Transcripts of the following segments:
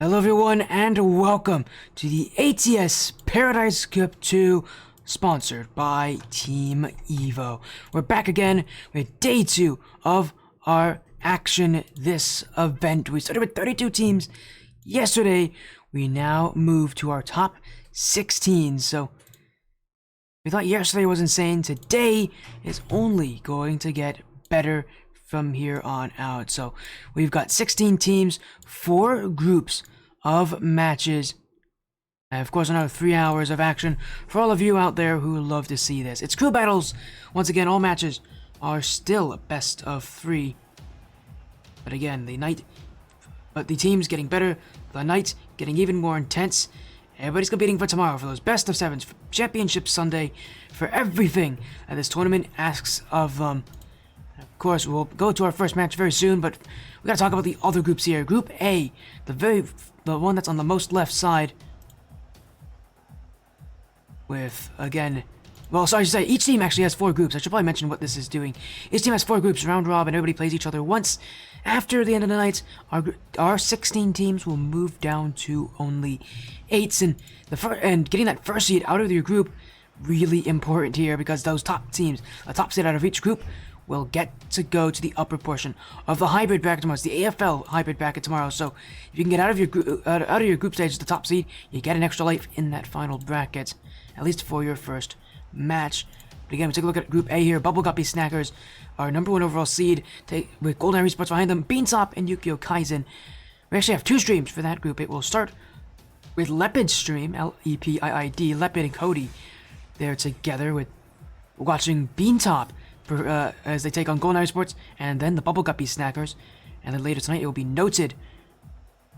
Hello everyone and welcome to the ATS Paradise Cup 2 sponsored by Team Evo. We're back again with day 2 of our action this event. We started with 32 teams yesterday. We now move to our top 16. So we thought yesterday was insane. Today is only going to get better from here on out. So we've got 16 teams, 4 groups of matches, and of course another 3 hours of action for all of you out there who love to see this. It's crew battles. Once again, all matches are still best of 3. But again, the team's getting better, the night getting even more intense. Everybody's competing for tomorrow, for those best of 7s, for Championship Sunday, for everything that this tournament asks of them. Of course, we'll go to our first match very soon, but we gotta talk about the other groups here. Group A, the one that's on the most left side, with, again, well, sorry to say, each team actually has 4 groups. I should probably mention what this is doing. Each team has 4 groups, round robin, everybody plays each other once. After the end of the night, our 16 teams will move down to only 8s, and getting that first seed out of your group, really important here, because those top teams, a top seed out of each group, will get to go to the upper portion of the hybrid bracket tomorrow. It's the AFL hybrid bracket tomorrow. So if you can get out of your group stage, the top seed, you get an extra life in that final bracket, at least for your first match. But again, we take a look at Group A here. Bubble Guppy Snackers, our number 1 overall seed, with Golden Iron Esports behind them, Beantop and Yukio Kaizen. We actually have 2 streams for that group. It will start with Lepid's stream, L-E-P-I-I-D, Lepid and Cody. They're together with watching Beantop as they take on Golden Iron Sports, and then the Bubble Guppy Snackers. And then later tonight it will be Noted,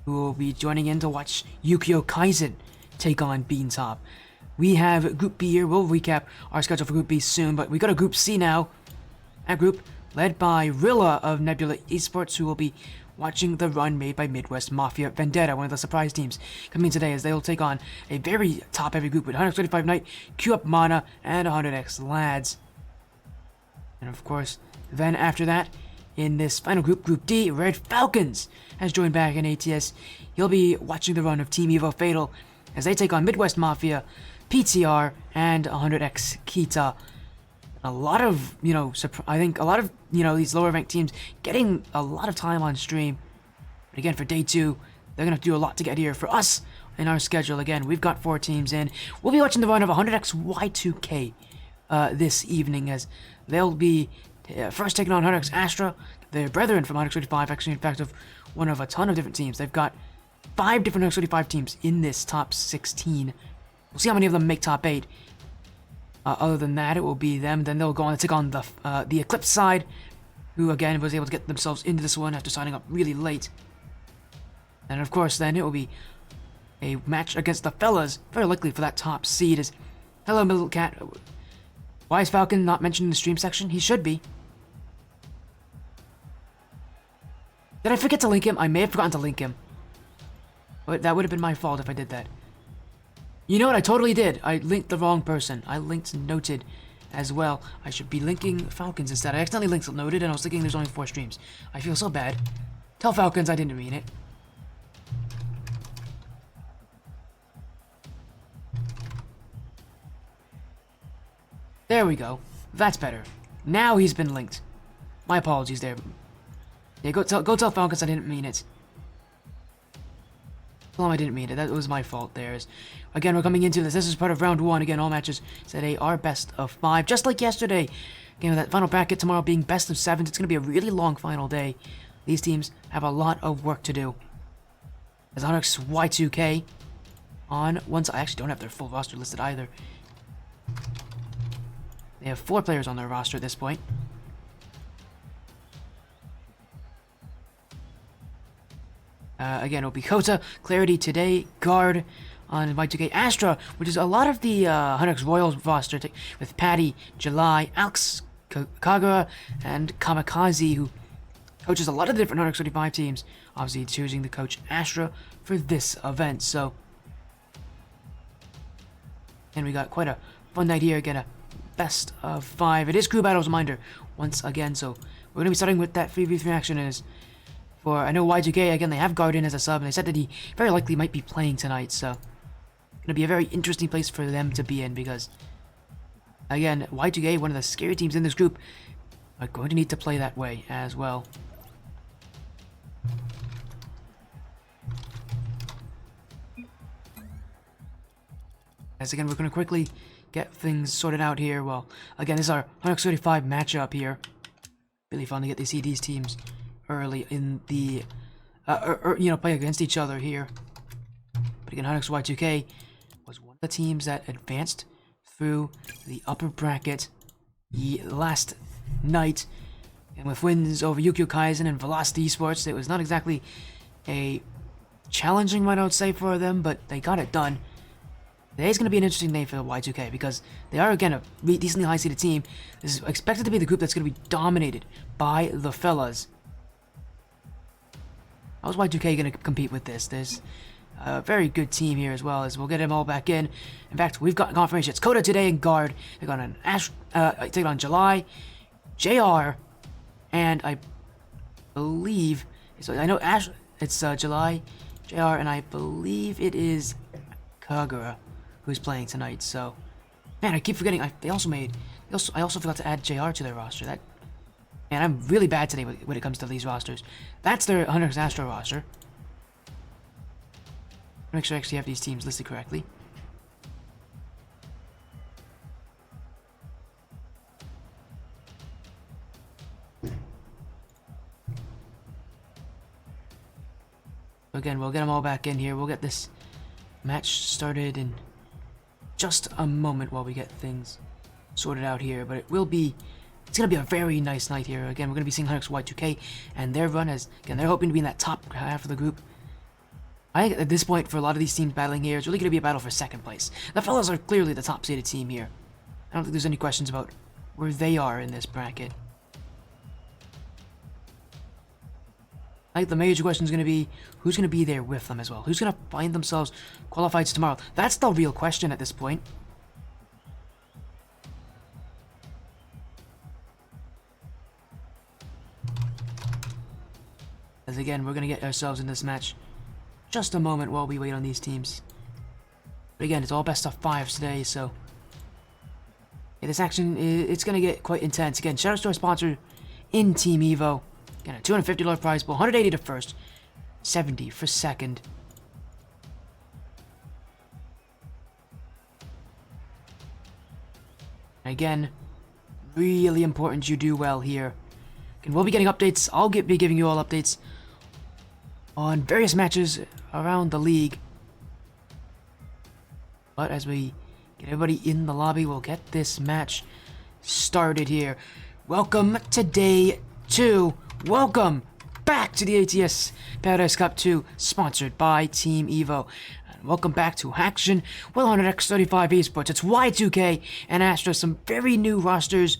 who will be joining in to watch Yukio Kaizen take on Beantop. We have Group B here. We'll recap our schedule for Group B soon, but we go to Group C now. That group led by Rilla of Nebula Esports, who will be watching the run made by Midwest Mafia Vendetta, one of the surprise teams coming today, as they'll take on a very top-heavy group with 125 Knight, Q Up Mana, and 100X Lads. And of course, then after that, in this final group, Group D, Red Falcons has joined back in ATS. He'll be watching the run of Team Evo Fatal as they take on Midwest Mafia, PTR, and 100X Kita. A lot of, I think a lot of, these lower ranked teams getting a lot of time on stream. But again, for day 2, they're going to have to do a lot to get here. For us, in our schedule, again, we've got 4 teams in. We'll be watching the run of 100X Y2K this evening, as they'll be first taking on 100X Astra, their brethren from 135, actually, in fact, of one of a ton of different teams. They've got 5 different 135 teams in this top 16. We'll see how many of them make top 8. Other than that, it will be them. Then they'll go on to take on the Eclipse side, who again was able to get themselves into this one after signing up really late. And of course, then it will be a match against the fellas, very likely for that top seed. Is hello, Middle Cat. Why is Falcon not mentioned in the stream section? He should be. Did I forget to link him? I may have forgotten to link him. But that would have been my fault if I did that. You know what? I totally did. I linked the wrong person. I linked Noted as well. I should be linking Falcons instead. I accidentally linked Noted, and I was thinking there's only 4 streams. I feel so bad. Tell Falcons I didn't mean it. There we go. That's better. Now he's been linked. My apologies there. Yeah, go tell Falcons I didn't mean it. Tell him I didn't mean it. That was my fault there. Again, we're coming into this. This is part of round 1. Again, all matches today are best of 5, just like yesterday. Again, with that final bracket tomorrow being best of 7s, it's going to be a really long final day. These teams have a lot of work to do. As 100X Y2K on one side. I actually don't have their full roster listed either. They have 4 players on their roster at this point. Again, it'll be Kota, Clarity today, Guard on Y2K, Astra, which is a lot of the 100X Royals roster with Patty, July, Alex, Kagura, and Kamikaze, who coaches a lot of the different 100X 35 teams. Obviously, choosing the coach Astra for this event. So, and we got quite a fun night here. Again, a best of 5. It is crew battles reminder once again. So we're gonna be starting with that 3v3 action. Is For, I know Y2K, again, they have Garden as a sub, and they said that he very likely might be playing tonight, so... Gonna be a very interesting place for them to be in, because... Again, Y2K, one of the scary teams in this group, are going to need to play that way as well. As again, we're going to quickly get things sorted out here. Well, again, this is our 135 matchup here. Really fun to get to see these teams early in the, play against each other here. But again, Hunix Y2K was one of the teams that advanced through the upper bracket last night. And with wins over Yukio Kaizen and Velocity Esports, it was not exactly a challenging one, I would say, for them, but they got it done. Today's going to be an interesting day for the Y2K because they are, again, a decently high-seeded team. This is expected to be the group that's going to be dominated by the fellas. How's Y2K going to compete with this? There's a very good team here as well, as we'll get them all back in. In fact, we've got confirmation. It's Coda today and Guard. They're going to take on July, JR, and I believe... So I know it's July, JR, and I believe it is Kagura who's playing tonight. So, man, I keep forgetting. I also forgot to add JR to their roster. Man, I'm really bad today when it comes to these rosters. That's their Hunter's Astra roster. Make sure I actually have these teams listed correctly. Again, we'll get them all back in here. We'll get this match started in just a moment while we get things sorted out here. But it's going to be a very nice night here. Again, we're going to be seeing Hunix Y2K and their run as, again, they're hoping to be in that top half of the group. I think at this point, for a lot of these teams battling here, it's really going to be a battle for second place. The fellas are clearly the top-seeded team here. I don't think there's any questions about where they are in this bracket. I think the major question is going to be, who's going to be there with them as well? Who's going to find themselves qualified tomorrow? That's the real question at this point. As again, we're going to get ourselves in this match just a moment while we wait on these teams. But again, it's all best of 5s today, so... Yeah, this action, it's going to get quite intense. Again, shout out to our sponsor in Team Evo. Again, a $250 prize pool, 180 to first, 70 for second. Again, really important you do well here. And we'll be getting updates. I'll be giving you all updates on various matches around the league. But as we get everybody in the lobby, we'll get this match started here. Welcome to day 2. Welcome back to the ATS Paradise Cup 2, sponsored by Team Evo. And welcome back to action with 100x35 Esports. It's Y2K and Astra, some very new rosters,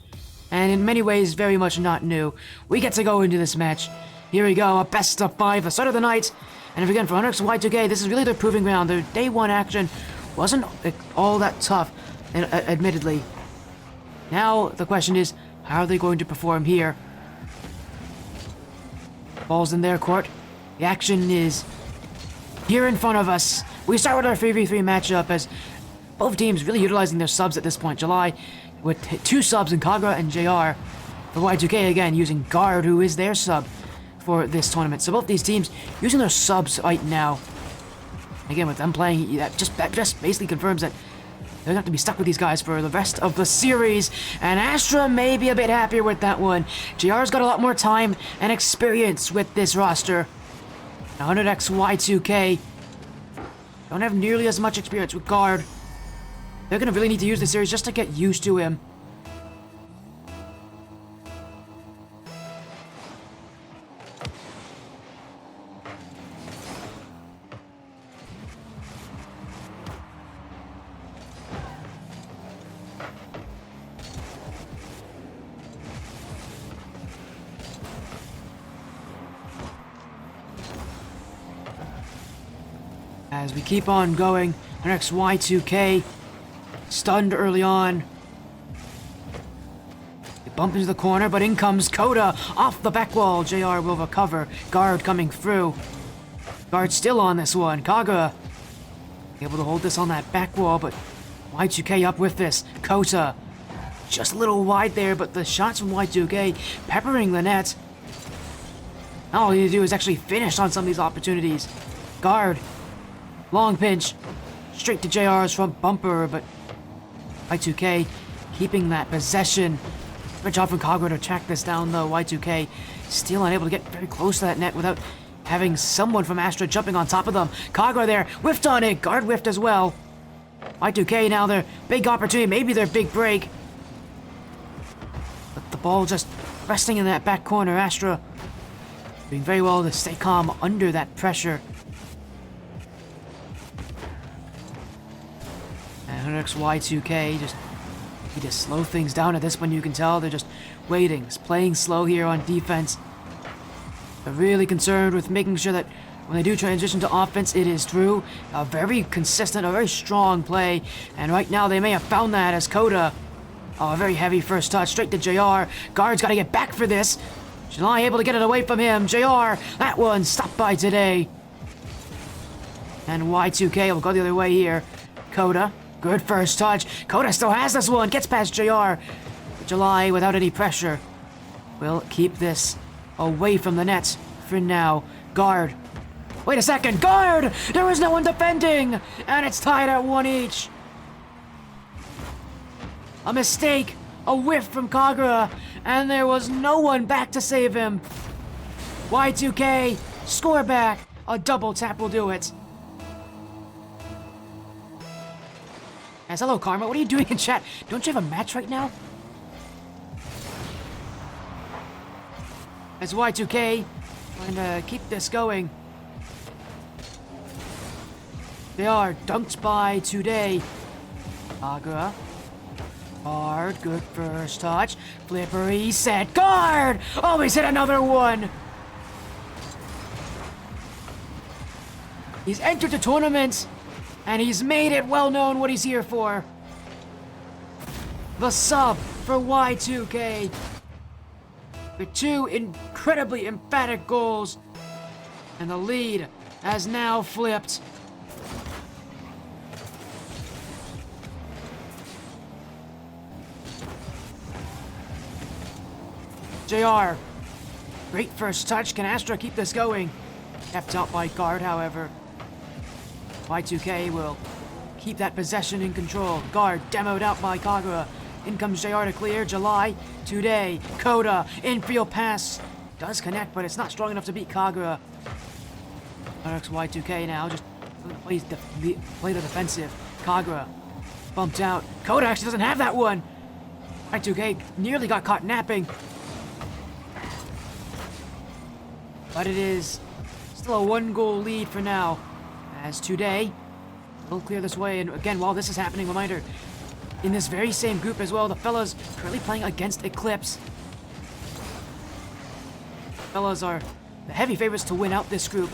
and in many ways very much not new. We get to go into this match. Here we go, a best of 5, the start of the night. And again, for 100x Y2K, this is really their proving ground. Their day 1 action wasn't all that tough, admittedly. Now the question is, how are they going to perform here? Ball's in their court. The action is here in front of us. We start with our 3v3 matchup as both teams really utilizing their subs at this point. July with 2 subs in Kagura and JR. For Y2K again using Guard, who is their sub for this tournament. So both these teams using their subs right now. Again, with them playing, that just basically confirms that they're going to have to be stuck with these guys for the rest of the series. And Astra may be a bit happier with that one. JR's got a lot more time and experience with this roster. 100x Y2K don't have nearly as much experience with Guard. They're going to really need to use this series just to get used to him. As we keep on going, our next Y2K, stunned early on. Bump into the corner, but in comes Coda off the back wall. JR will recover. Guard coming through. Guard still on this one. Kagura able to hold this on that back wall, but Y2K up with this. Kota just a little wide there, but the shots from Y2K peppering the net. All you need to do is actually finish on some of these opportunities. Guard. Long pinch. Straight to JR's front bumper, but Y2K keeping that possession. Good job from Kagura to track this down, though. Y2K still unable to get very close to that net without having someone from Astra jumping on top of them. Kagura there, whiffed on it. Guard whiffed as well. Y2K now their big opportunity, maybe their big break. But the ball just resting in that back corner. Astra doing very well to stay calm under that pressure. And next Y2K just need to slow things down at this point. You can tell they're just waiting, playing slow here on defense. They're really concerned with making sure that when they do transition to offense, it is through a very consistent, a very strong play. And right now they may have found that as Coda. Oh, a very heavy first touch straight to JR. Guard's got to get back for this. July able to get it away from him. JR, that one stopped by today. And Y2K will go the other way here. Coda, good first touch. Coda still has this one. Gets past JR. July, without any pressure, will keep this away from the net for now. Guard. Wait a second. Guard! There is no one defending! And it's tied at 1 each. A mistake. A whiff from Kagura. And there was no one back to save him. Y2K, score back. A double tap will do it. Yes, hello, Karma. What are you doing in chat? Don't you have a match right now? As Y2K trying to keep this going. They are dunked by today. Kagura. Guard, good first touch. Flipper, he set. Guard! Oh, he's hit another one! He's entered the tournament, and he's made it well known what he's here for. The sub for Y2K. With 2 incredibly emphatic goals. And the lead has now flipped. JR. Great first touch. Can Astra keep this going? Kept out by Guard, however. Y2K will keep that possession in control. Guard demoed out by Kagura. In comes JR to clear. July. Today. Coda. Infield pass. Does connect, but it's not strong enough to beat Kagura. Y2K now just plays play the defensive. Kagura. Bumped out. Coda actually doesn't have that one. Y2K nearly got caught napping. But it is still a 1-goal lead for now. As today, we'll clear this way. And again, while this is happening, reminder, in this very same group as well, the fellas currently playing against Eclipse. Fellas are the heavy favorites to win out this group.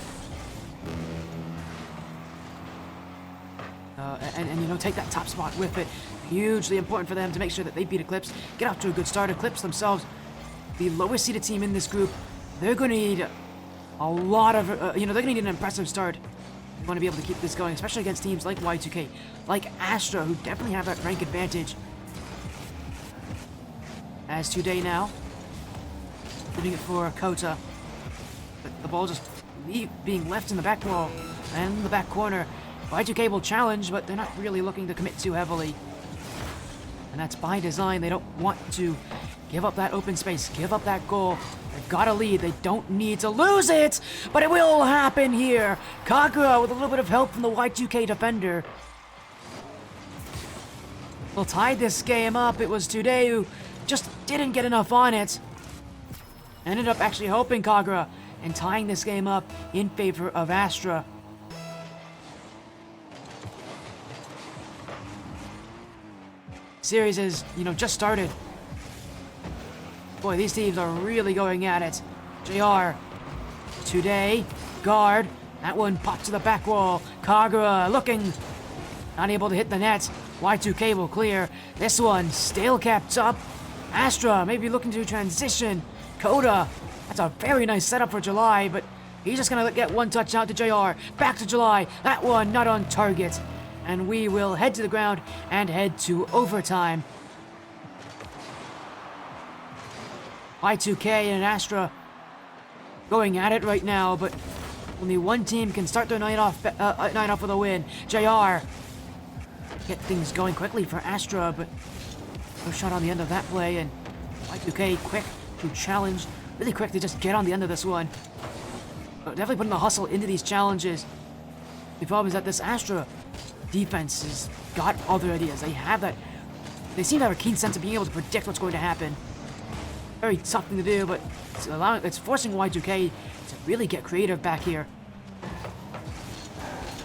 And you know, take that top spot with it. Hugely important for them to make sure that they beat Eclipse, get off to a good start. Eclipse themselves, the lowest seeded team in this group, they're going to need a lot of, they're going to need an impressive start. They want to be able to keep this going, especially against teams like Y2K, like Astra, who definitely have that rank advantage. As today now, putting it for Kota. But the ball just being left in the back wall and the back corner. Y2K will challenge, but they're not really looking to commit too heavily. And that's by design. They don't want to give up that open space, give up that goal. They've got a lead. They don't need to lose it, but it will happen here. Kagura with a little bit of help from the Y2K defender. Well, tied this game up. It was today who just didn't get enough on it. Ended up actually helping Kagura and tying this game up in favor of Astra. Series is, just started. Boy, these teams are really going at it. JR. Today. Guard. That one popped to the back wall. Kagura looking. Not able to hit the net. Y2K will clear. This one still kept up. Astra maybe looking to transition. Coda, that's a very nice setup for July, but he's just gonna get one touch out to JR. Back to July. That one not on target. And we will head to the ground and head to overtime. Y2K and Astra going at it right now, but only one team can start their night off with a win. JR get things going quickly for Astra, but no shot on the end of that play, and Y2K quick to challenge, really quick to just get on the end of this one. But definitely putting the hustle into these challenges. The problem is that this Astra defense has got other ideas. They have that. They seem to have a keen sense of being able to predict what's going to happen. Very tough thing to do, but it's forcing Y2K to really get creative back here.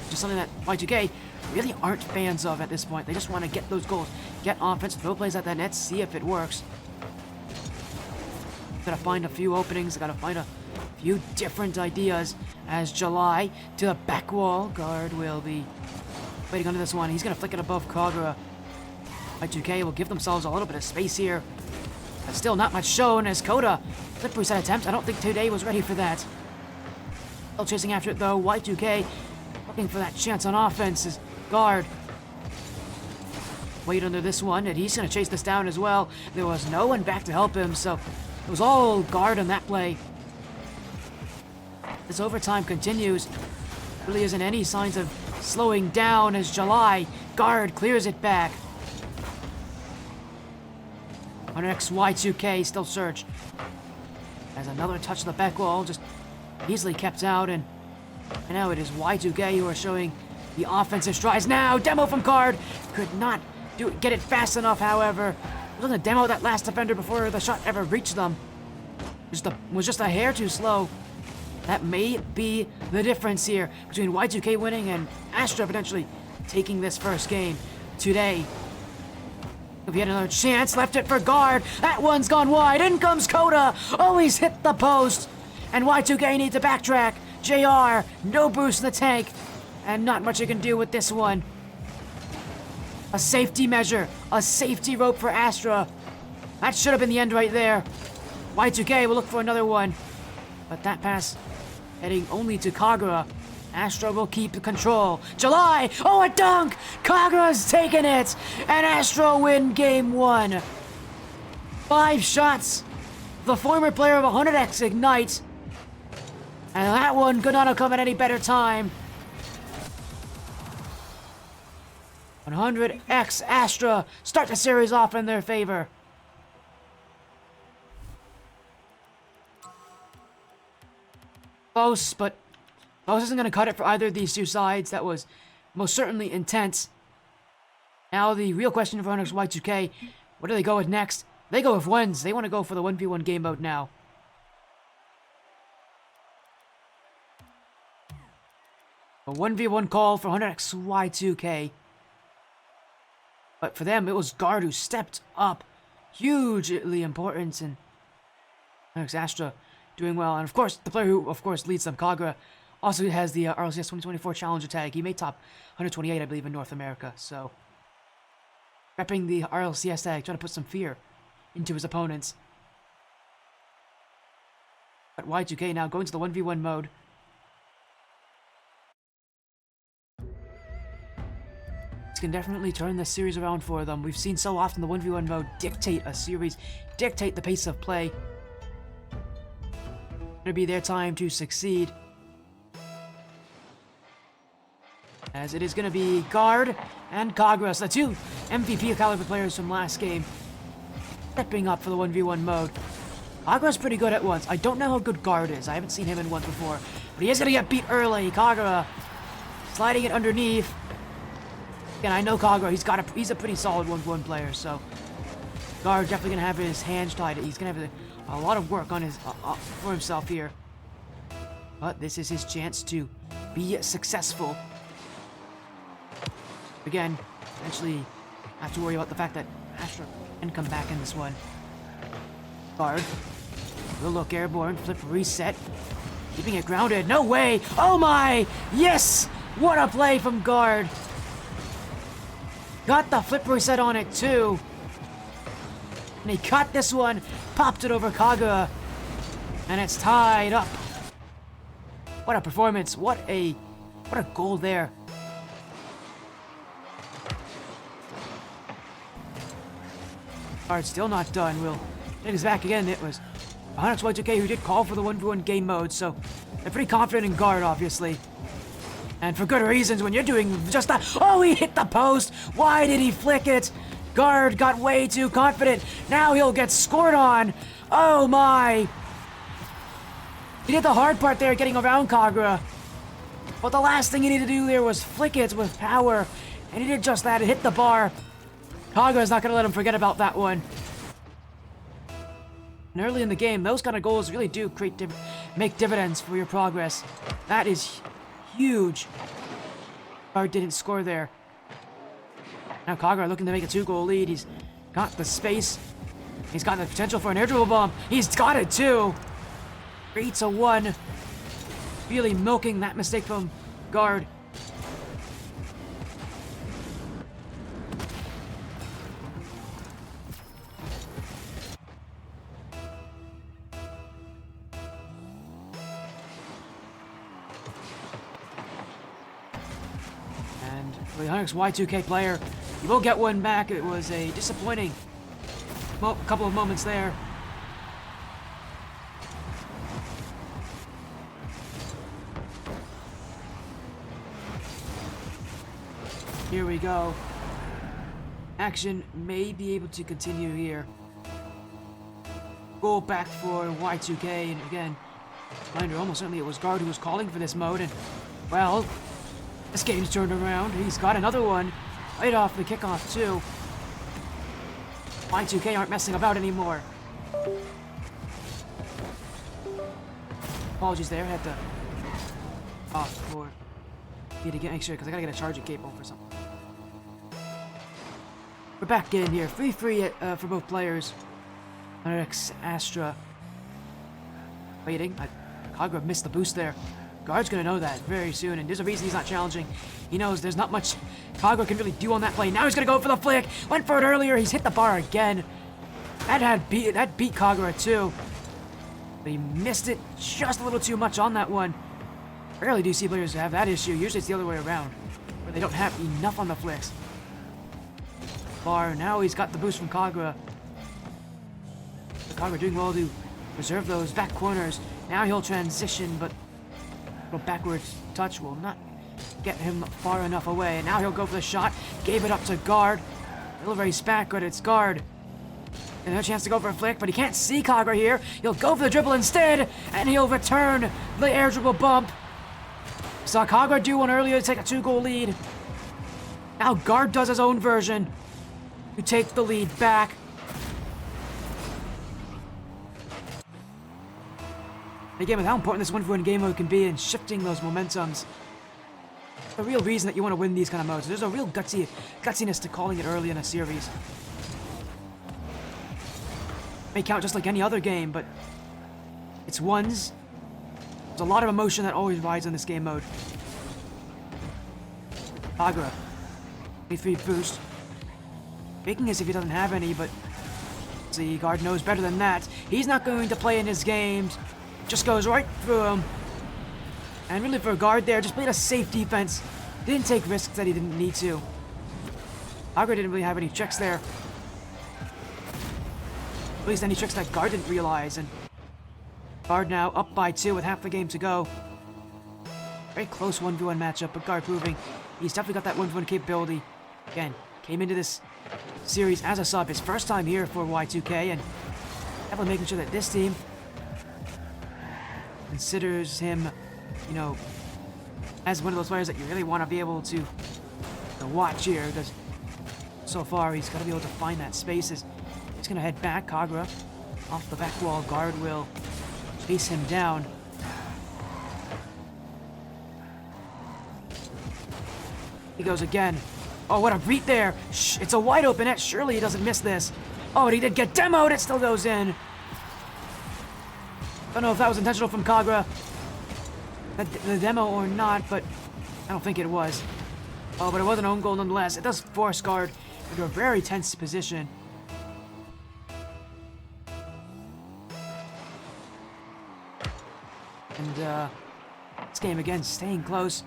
Just something that Y2K really aren't fans of at this point. They just want to get those goals, get offense, throw plays at that net, see if it works. Gotta find a few openings, gotta find a few different ideas as July to the back wall. Guard will be waiting under this one. He's gonna flick it above Kagura. Y2K will give themselves a little bit of space here. But still not much shown as Coda flip reset attempt. I don't think Today was ready for that. Still chasing after it though. Y2K looking for that chance on offense as Guard wait under this one, and he's gonna chase this down as well. There was no one back to help him, so it was all Guard on that play. This overtime continues. Really isn't any signs of slowing down as July. Guard clears it back. On next Y2K, still search. As another touch of the back wall, just easily kept out, and now it is Y2K who are showing the offensive strides. Now, demo from Guard. Could not get it fast enough, however. Was going to demo that last defender before the shot ever reached them. Was just a hair too slow. That may be the difference here between Y2K winning and Astra potentially taking this first game today. If he had another chance, left it for Guard. That one's gone wide. In comes Coda. Always hit the post. And Y2K needs to backtrack. JR, no boost in the tank. And not much you can do with this one. A safety measure. A safety rope for Astra. That should have been the end right there. Y2K will look for another one. But that pass heading only to Kagura. Astra will keep the control. July! Oh, a dunk! Kagura's taking it! And Astra win game 1. 5 shots. The former player of 100x Ignite. And that one could not have come at any better time. 100x Astra start the series off in their favor. Close, but Close isn't going to cut it for either of these two sides. That was most certainly intense. Now the real question for Y2K, what do they go with next? They go with wins. They want to go for the 1v1 game mode now. A 1v1 call for 100x Y2K. But for them, it was Guard who stepped up. Hugely important, and Astra doing well. And of course, the player who, of course, leads them, Kagura, also has the RLCS 2024 Challenger tag. He made top 128, I believe, in North America. So, repping the RLCS tag, trying to put some fear into his opponents. But Y2K now going to the 1v1 mode. This can definitely turn this series around for them. We've seen so often the 1v1 mode dictate a series, dictate the pace of play. It'll be their time to succeed. As it is going to be Guard and Kagura, so the two MVP caliber players from last game, stepping up for the 1v1 mode. Kagura's pretty good at once. I don't know how good Guard is. I haven't seen him in once before. But he is going to get beat early. Kagura sliding it underneath. Again, I know Kagura. He's a pretty solid 1v1 player, so Guard definitely going to have his hands tied. He's going to have a lot of work on his for himself here. But this is his chance to be successful. Again, eventually have to worry about the fact that Astra can come back in this one. Guard will look airborne, flip reset, keeping it grounded. No way! Oh my! Yes! What a play from Guard! Got the flip reset on it too. And he cut this one, popped it over Kaga, and it's tied up. What a performance! What a goal there. Guard still not done. We'll take us back again. It was Onyx Y2K who did call for the 1v1 game mode, so they're pretty confident in guard, obviously. And for good reasons when you're doing just that. Oh, he hit the post! Why did he flick it? Guard got way too confident. Now he'll get scored on. Oh my! He did the hard part there, getting around Kagura. But the last thing he needed to do there was flick it with power. And he did just that. It hit the bar. Kagura's not going to let him forget about that one. And early in the game, those kind of goals really do make dividends for your progress. That is huge. Guard didn't score there. Now Kagura looking to make a 2-goal lead. He's got the space. He's got the potential for an air dribble bomb. He's got it too. 3-1. Really milking that mistake from guard. And for the Onyx Y2K player, you will get one back. It was a disappointing couple of moments there. Here we go. Action may be able to continue here. Goal back for Y2K, and again, reminder, almost certainly it was guard who was calling for this mode, and well, this game's turned around. He's got another one right off the kickoff too. Y2K aren't messing about anymore. Apologies there, I had to off for need to make sure because I gotta get a charging cable for something. We're back in here, free for both players. Astra waiting. Kagura missed the boost there. Guard's gonna know that very soon, and there's a reason he's not challenging. He knows there's not much Kagura can really do on that play. Now he's gonna go for the flick. Went for it earlier. He's hit the bar again. That beat Kagura too. But he missed it just a little too much on that one. Rarely do you see players have that issue. Usually it's the other way around, where they don't have enough on the flicks. Bar. Now he's got the boost from Kagura. Kagura doing well to preserve those back corners. Now he'll transition, but a backwards touch will not get him far enough away. And now he'll go for the shot. Gave it up to guard. Delivery's back, but it's guard. And a chance to go for a flick, but he can't see Kagura here. He'll go for the dribble instead, and he'll return the air dribble bump. Saw Kagura do one earlier to take a 2-goal lead. Now guard does his own version to take the lead back. Again, with how important this 1v1 game mode can be in shifting those momentums. The real reason that you want to win these kind of modes. There's a real gutsiness to calling it early in a series. May count just like any other game, but it's ones. There's a lot of emotion that always rides on this game mode. Kagura, 23 boost. Making as if he doesn't have any, but see, guard knows better than that. He's not going to play in his games. Just goes right through him. And really for a guard there, just played a safe defense. Didn't take risks that he didn't need to. Kagura didn't really have any tricks there. At least any tricks that guard didn't realize. And guard now up by 2 with half the game to go. Very close 1v1 matchup, but guard proving he's definitely got that 1v1 capability. Again, came into this series as a sub. His first time here for Y2K, and definitely making sure that this team considers him, you know, as one of those players that you really want to be able to watch here, because so far he's got to be able to find that space. He's going to head back. Kagura off the back wall. Guard will chase him down. He goes again. Oh, what a beat there. It's a wide open net. Surely he doesn't miss this. Oh, and he did get demoed. It still goes in. Don't know if that was intentional from Kagura, the demo or not, but I don't think it was. Oh, but it was an own goal nonetheless. It does force guard into a very tense position. And this game again, staying close.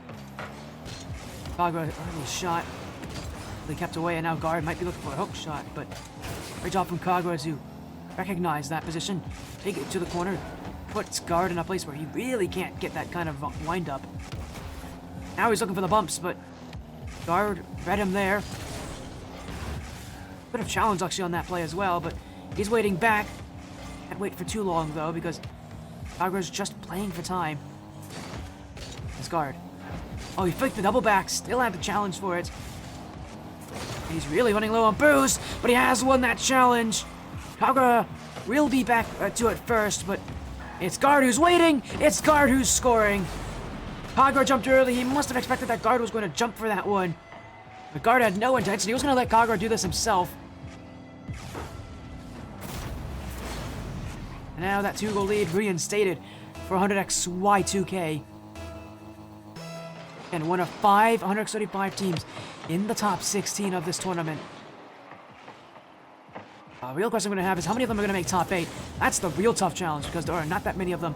Kagura early shot. They kept away, and now guard might be looking for a hook shot, but great job from Kagura to recognize that position, take it to the corner, puts guard in a place where he really can't get that kind of wind up. Now he's looking for the bumps, but guard read him there. Bit of challenge actually on that play as well, but he's waiting back. Can't wait for too long though, because Kagura's just playing for time. His guard. Oh, he flicked the double back, still had the challenge for it. He's really running low on boost, but he has won that challenge. Kagura will be back to it first, but it's guard who's waiting. It's guard who's scoring. Kagura jumped early. He must have expected that guard was going to jump for that one. But guard had no intention. He was going to let Kagura do this himself. And now that 2-goal lead reinstated for 100x Y2K. And one of 5 135 teams in the top 16 of this tournament. Real question I'm going to have is how many of them are going to make top 8? That's the real tough challenge, because there are not that many of them.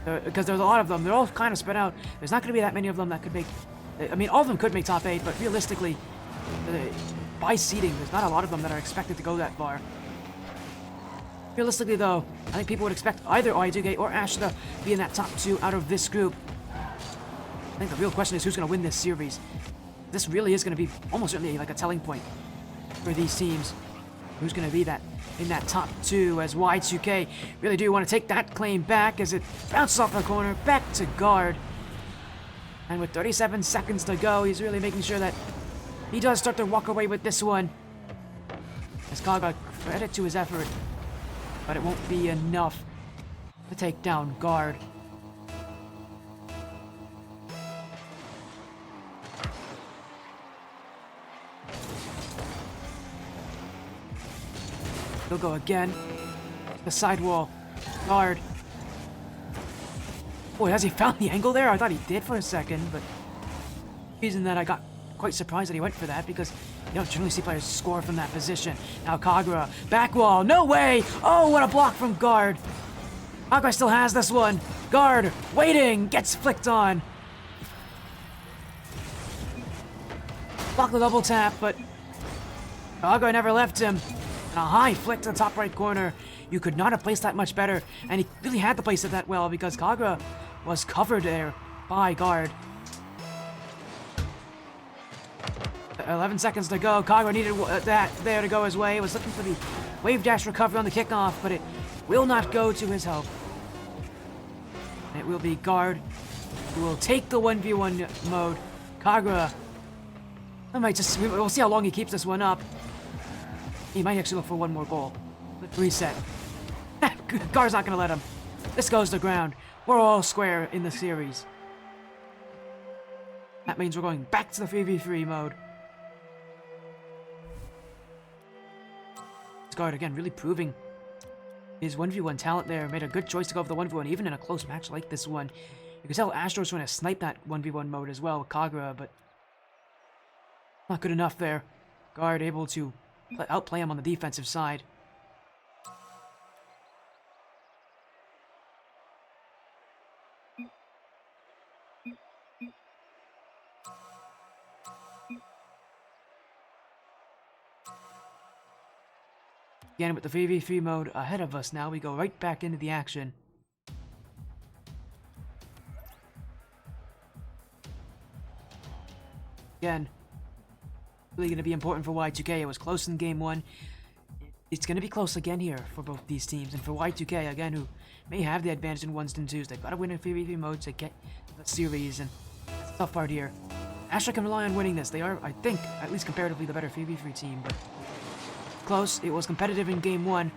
Because there's a lot of them. They're all kind of spread out. There's not going to be that many of them that could make... I mean, all of them could make top 8, but realistically, by seeding, there's not a lot of them that are expected to go that far. Realistically, though, I think people would expect either Y2K or Astra to be in that top 2 out of this group. I think the real question is who's going to win this series. This really is going to be almost certainly like a telling point for these teams. Who's going to be that in that top 2 as Y2K really do want to take that claim back as it bounces off the corner back to guard. And with 37 seconds to go, he's really making sure that he does start to walk away with this one. As Kagura, credit to his effort, but it won't be enough to take down guard. He'll go again. The sidewall. Guard. Boy, has he found the angle there? I thought he did for a second, but... the reason that I got quite surprised that he went for that, because you don't generally see players score from that position. Now Kagura. Back wall. No way! Oh, what a block from guard. Kagura still has this one. Guard. Waiting. Gets flicked on. Block the double tap, but... Kagura never left him. And a high flick to the top right corner. You could not have placed that much better. And he really had to place it that well because Kagura was covered there by guard. 11 seconds to go. Kagura needed that there to go his way. He was looking for the wave dash recovery on the kickoff, but it will not go to his help. And it will be guard who will take the 1v1 mode. Kagura. We'll see how long he keeps this one up. He might actually look for one more goal. Let's reset. Guard's not going to let him. This goes to ground. We're all square in the series. That means we're going back to the 3v3 mode. Guard again, really proving his 1v1 talent there. Made a good choice to go for the 1v1, even in a close match like this one. You can tell Astro's trying to snipe that 1v1 mode as well with Kagura, but not good enough there. Guard able to outplay him on the defensive side. Again, with the 3v3 mode ahead of us now, we go right back into the action. Again, really going to be important for Y2K. It was close in game 1. It's going to be close again here for both these teams. And for Y2K, again, who may have the advantage in 1s and 2s, they've got to win in 3v3 mode to get the series. And that's the tough part here. Astra can rely on winning this. They are, I think, at least comparatively the better 3v3 team. But close. It was competitive in game 1.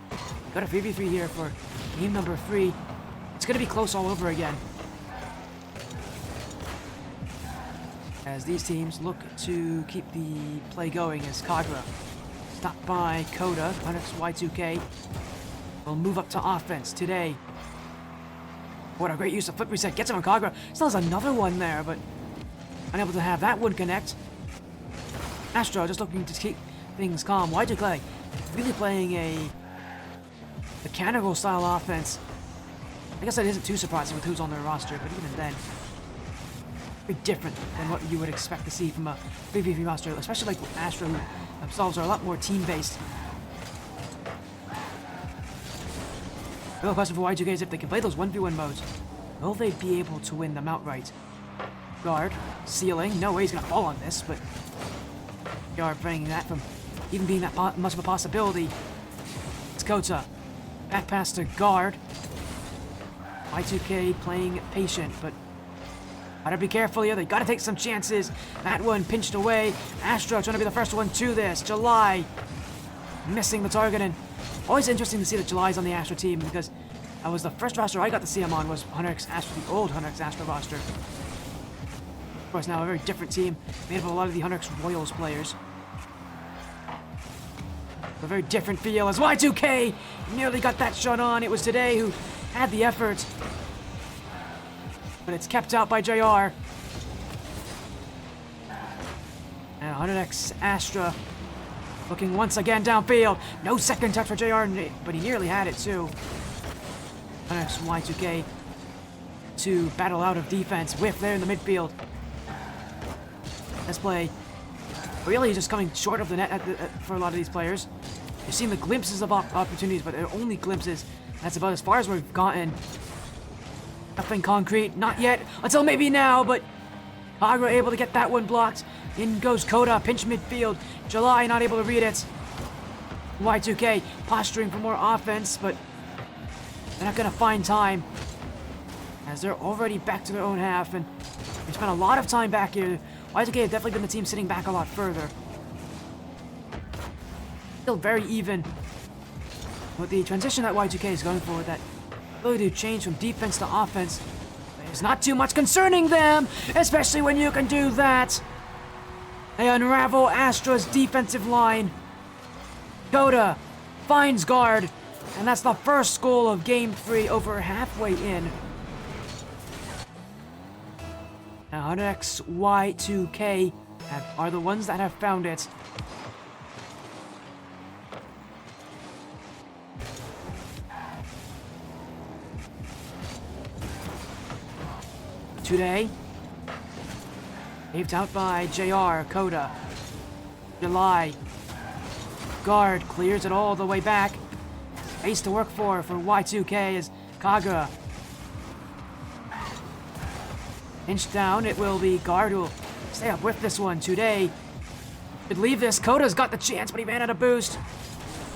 Got a 3v3 here for game number 3. It's going to be close all over again. As these teams look to keep the play going as Kagura, stopped by Koda, 100Y2K, will move up to offense today. What a great use of flip reset, gets him on Kagura, still has another one there, but unable to have that one connect. Astra just looking to keep things calm. Y2K really playing a mechanical style offense. I guess that isn't too surprising with who's on their roster, but even then, very different than what you would expect to see from a 3v3 roster, especially like Astra, who themselves are a lot more team-based. The real question for Y2K is if they can play those 1v1 modes, will they be able to win them outright? Guard, ceiling, no way he's gonna fall on this, but Guard preventing that from even being that much of a possibility. It's Kota, back pass to Guard. Y2K playing patient, but gotta be careful here. They gotta take some chances. That one pinched away. Astra trying to be the first one to this. July missing the target, and always interesting to see that July's on the Astra team because that was the first roster I got to see him on was HunterX Astra, the old HunterX Astra roster. Of course, now a very different team made up of a lot of the HunterX Royals players. A very different feel as Y2K nearly got that shot on. It was Today who had the effort, but it's kept out by JR. And 100x Astra looking once again downfield. No second touch for JR, but he nearly had it too. 100x Y2K to battle out of defense. Whiff there in the midfield. This play really just coming short of the net for a lot of these players. You've seen the glimpses of opportunities, but they're only glimpses. That's about as far as we've gotten. Nothing concrete, not yet, until maybe now, but Agra able to get that one blocked. In goes Kota, pinch midfield. July not able to read it. Y2K posturing for more offense, but they're not gonna find time as they're already back to their own half, and they spent a lot of time back here. Y2K have definitely been the team sitting back a lot further. Still very even with the transition that Y2K is going for, that ability to change from defense to offense. There's not too much concerning them, especially when you can do that. They unravel Astra's defensive line. Kota finds Guard, and that's the first goal of Game 3 over halfway in. Now 100x Y2K are the ones that have found it. Today, saved out by JR, Kota. July. Guard clears it all the way back. Ace to work for Y2K is Kagura. Inch down, it will be Guard who will stay up with this one today. Could leave this. Kota's got the chance, but he ran out of boost.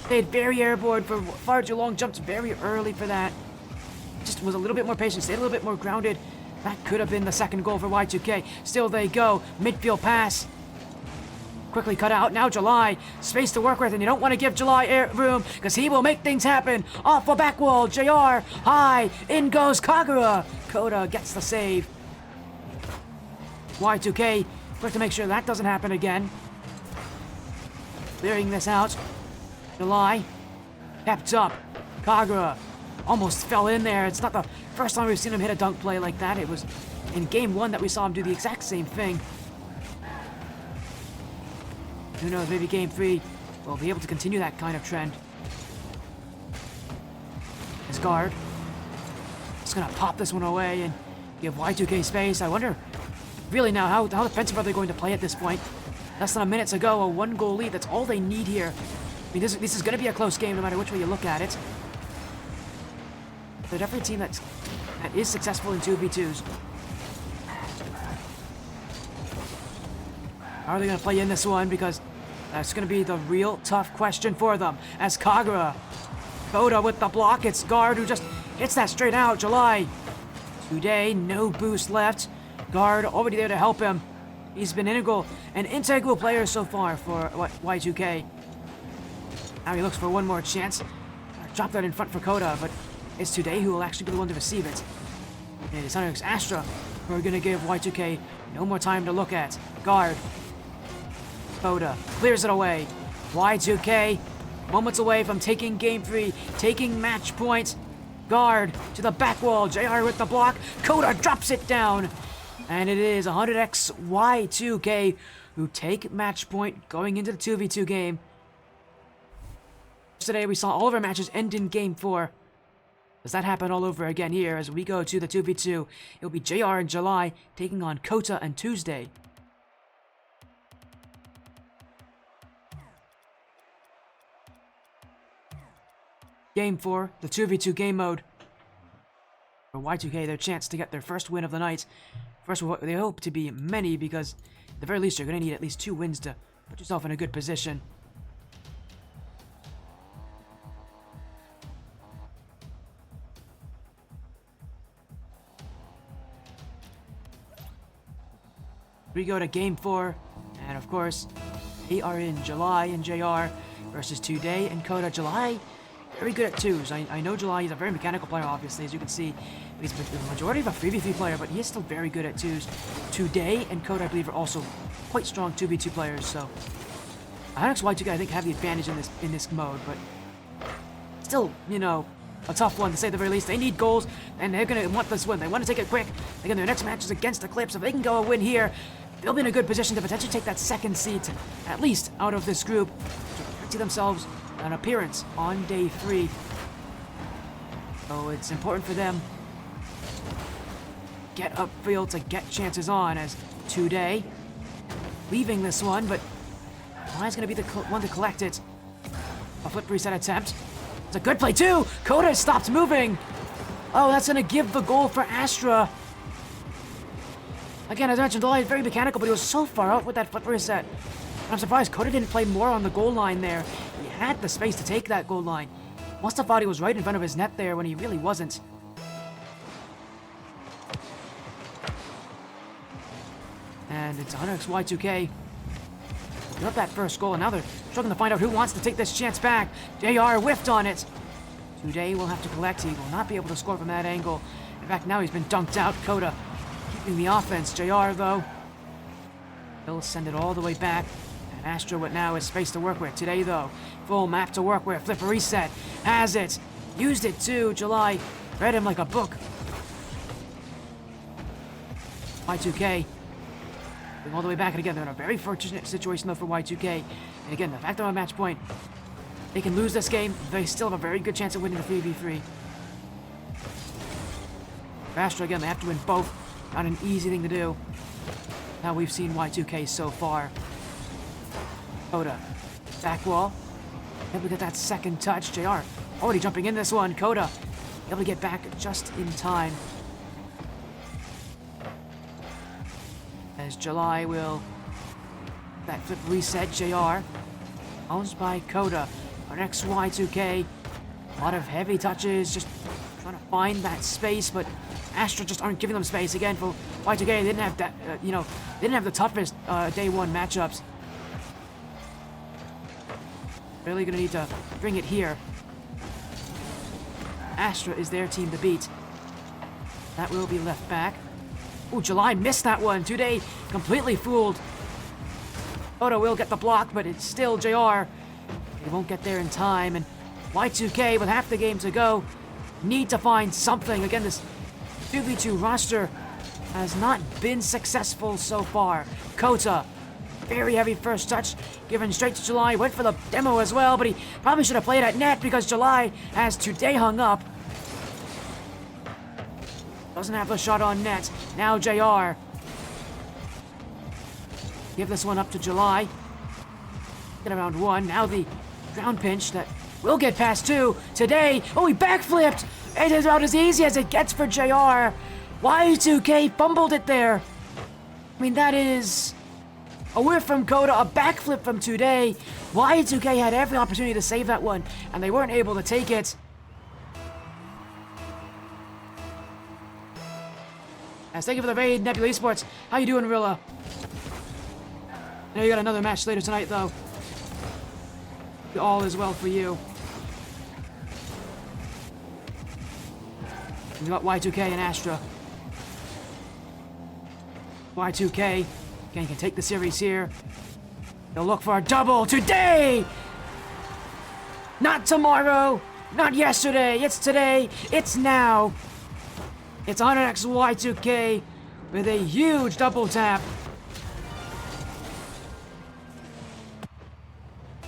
Stayed very airborne for far too long, jumped very early for that. Just was a little bit more patient, stayed a little bit more grounded. That could have been the second goal for Y2K. Still they go. Midfield pass. Quickly cut out. Now July. Space to work with, and you don't want to give July air room because he will make things happen. Off the back wall. JR. High. In goes Kagura. Kota gets the save. Y2K quick to make sure that doesn't happen again. Clearing this out. July. Kept up. Kagura almost fell in there. It's not the first time we've seen him hit a dunk play like that. It was in Game 1 that we saw him do the exact same thing. Who knows, maybe Game 3 will be able to continue that kind of trend. His Guard is going to pop this one away and give Y2K space. I wonder, really now, how defensive are they going to play at this point? Less than a minute to go, a 1-goal lead. That's all they need here. I mean, this is going to be a close game no matter which way you look at it. They're definitely a team that is successful in 2v2s. How are they going to play in this one? Because that's going to be the real tough question for them. As Kagura, Kota with the block. It's Guard who just hits that straight out. July. Today, no boost left. Guard already there to help him. He's been an integral player so far for Y2K. Now he looks for one more chance. Drop that in front for Kota, but it's Today who will actually be the one to receive it. And it's HunterX Astra who are going to give Y2K no more time to look at. Guard. Kota clears it away. Y2K moments away from taking Game 3, taking match point. Guard to the back wall. JR with the block. Kota drops it down. And it is 100x Y2K who take match point going into the 2v2 game. Today we saw all of our matches end in Game 4. Does that happen all over again here as we go to the 2v2? It'll be JR in July taking on Kota and Tuesday. Game 4, the 2v2 game mode. For Y2K, their chance to get their first win of the night. First, they hope to be many because at the very least you're going to need at least 2 wins to put yourself in a good position. We go to Game 4, and of course, they are in July and JR versus Today and Kota. July, very good at 2s. I know July, he's a very mechanical player, obviously, as you can see. He's the majority of a 3v3 player, but he is still very good at 2s. Today and Kota, I believe, are also quite strong 2v2 players, so Y2K, I think, have the advantage in this mode, but still, you know, a tough one to say the very least. They need goals, and they're going to want this win. They want to take it quick. Again, their next match is against Eclipse. If they can go and win here, they'll be in a good position to potentially take that second seed, at least out of this group, to guarantee themselves an appearance on day 3. So it's important for them get upfield to get chances on, as Today leaving this one, but July's going to be the one to collect it. A flip reset attempt. It's a good play too! Kota stopped moving! Oh, that's going to give the goal for Astra. Again, as I mentioned, July is very mechanical, but he was so far out with that flip reset. And I'm surprised Kota didn't play more on the goal line there. He had the space to take that goal line. Must have thought he was right in front of his net there when he really wasn't. And it's Onyx Y2K. They got that first goal, and now they're struggling to find out who wants to take this chance back. JR whiffed on it. Today will have to collect. He will not be able to score from that angle. In fact, now he's been dunked out. Kota keeping the offense. JR, though, he'll send it all the way back. And Astra, what now is space to work with. Today, though, full map to work with. Flip reset. Has it. Used it, too. July read him like a book. Y2K going all the way back, and again, they're in a very fortunate situation, though, for Y2K. And again, the fact they're on match point, they can lose this game, they still have a very good chance of winning the 3v3. For Astra, again, they have to win both. Not an easy thing to do. Now we've seen Y2K so far. Kota, back wall. Able to get that second touch. JR already jumping in this one. Kota able to get back just in time. As July will that flip reset. JR bounced by Kota. Our next Y2K. A lot of heavy touches, just trying to find that space, but Astra just aren't giving them space. Again, for Y2K, they didn't have that, they didn't have the toughest day 1 matchups. Really gonna need to bring it here. Astra is their team to beat. That will be left back. Ooh, July missed that one. Today completely fooled. Kota will get the block, but it's still JR. He won't get there in time, and Y2K, with half the game to go, need to find something. Again, this 2v2 roster has not been successful so far. Kota, very heavy first touch, given straight to July. Went for the demo as well, but he probably should have played at net because July has Today hung up. Doesn't have a shot on net. Now JR. Give this one up to July. Get around 1. Now the ground pinch that will get past 2. Today. Oh, he backflipped. It is about as easy as it gets for JR. Y2K fumbled it there. I mean, that is a whiff from Kota, a backflip from Today. Y2K had every opportunity to save that one, and they weren't able to take it. As thank you for the raid, Nebula Esports. How you doing, Rilla? I know you got another match later tonight, though. All is well for you. We got Y2K and Astra. Y2K, again, can take the series here. They'll look for a double today! Not tomorrow! Not yesterday! It's today! It's now! It's Onyx Y2K with a huge double tap.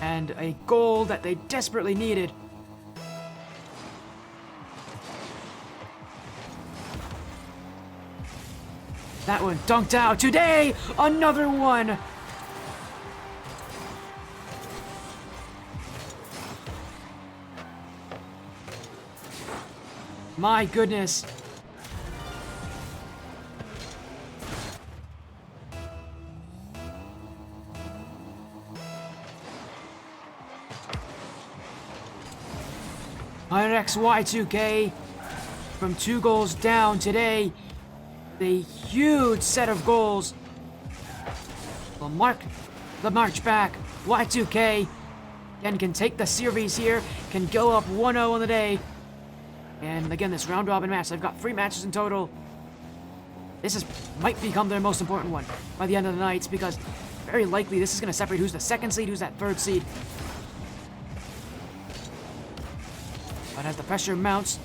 And a goal that they desperately needed. That one dunked out. Today, another one. My goodness. XY2K from 2 goals down today. A huge set of goals. Will mark the march back. Y2K again can take the series here, can go up 1-0 on the day. And again, this round robin match, they've got 3 matches in total. This might become their most important one by the end of the night, because very likely this is going to separate who's the 2nd seed, who's that 3rd seed. But as the pressure mounts,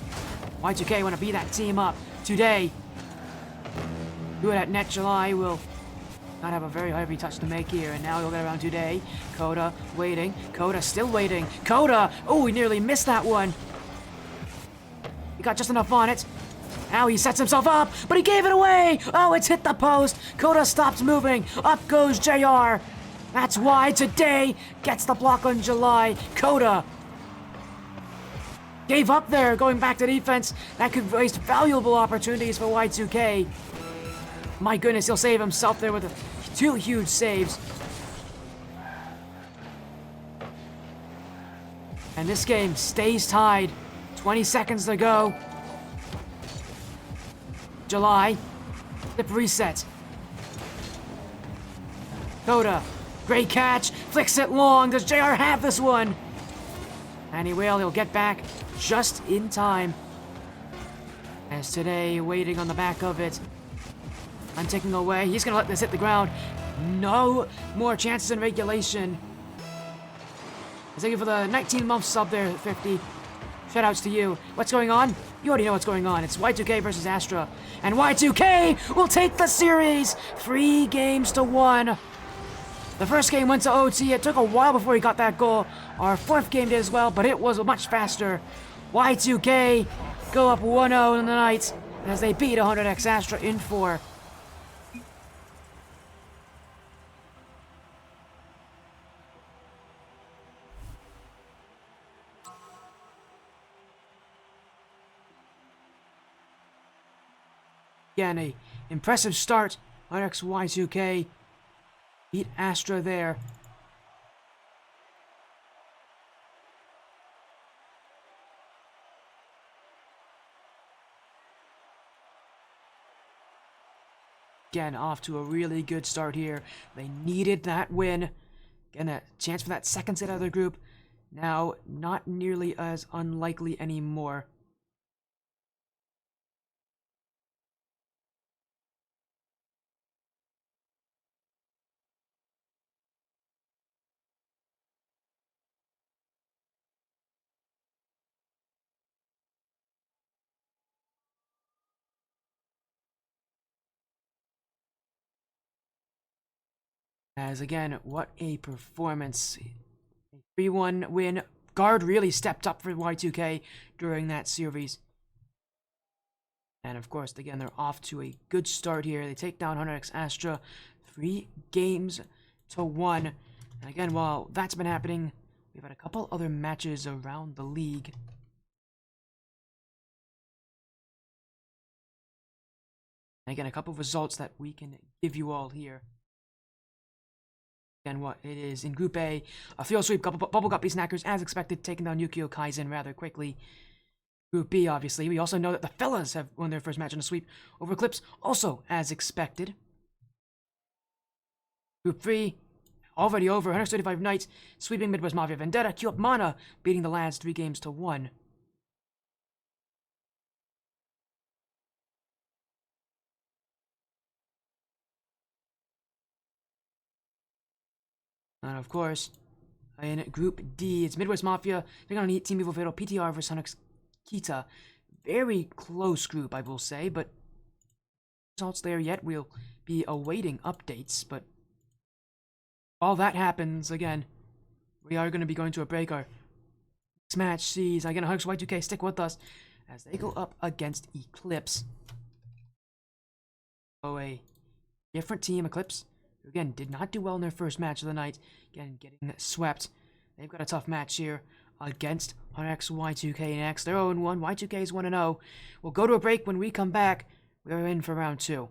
Y2K want to beat that team up today. Do it at net. July will not have a very heavy touch to make here, and now he'll get around today. Coda waiting. Coda still waiting. Coda! Oh, he nearly missed that one. He got just enough on it. Now he sets himself up, but he gave it away! Oh, it's hit the post. Coda stops moving. Up goes JR. That's why today gets the block on July. Coda gave up there, going back to defense. That could waste valuable opportunities for Y2K. My goodness, he'll save himself there with 2 huge saves. And this game stays tied. 20 seconds to go. July. Flip reset. Coda. Great catch. Flicks it long. Does JR have this one? And he will. He'll get back just in time. As today, waiting on the back of it. I'm taking away. He's going to let this hit the ground. No more chances in regulation. Thank you for the 19-month sub there, 50. Shoutouts to you. What's going on? You already know what's going on. It's Y2K versus Astra. And Y2K will take the series! 3 games to 1. The first game went to OT. It took a while before he got that goal. Our 4th game did as well, but it was much faster. Y2K go up 1-0 in the night as they beat 100X Astra in 4. Again, a impressive start. 100X Y2K beat Astra there. Again, off to a really good start here. They needed that win. Again, a chance for that 2nd seed out of the group. Now, not nearly as unlikely anymore. As again, what a performance. A 3-1 win. Guard really stepped up for Y2K during that series. And of course, again, they're off to a good start here. They take down 100X Astra 3 games to 1. And again, while that's been happening, we've had a couple other matches around the league. And again, a couple of results that we can give you all here. And what it is in Group A, a field sweep, Bubble Guppy Snackers, as expected, taking down Yukio Kaizen rather quickly. Group B, obviously, we also know that the fellas have won their first match in a sweep over Eclipse, also as expected. Group 3, already over, 135 Knights, sweeping Midwest Mafia Vendetta, Q Up Mana, beating the lads 3 games to 1. And of course, in Group D, it's Midwest Mafia. They're going to need Team Evil Fatal, PTR versus Hunix Kita. Very close group, I will say, but results there yet. We'll be awaiting updates, but all that happens, again, we are going to be going to a break. Our next match sees, again, Hunix Y2K stick with us as they go up against Eclipse. Oh, a different team, Eclipse, who again did not do well in their first match of the night. Again, getting swept. They've got a tough match here against RX, Y2K, and X. They're 0-1. Y2K is 1-0. We'll go to a break. When we come back, we're in for round 2.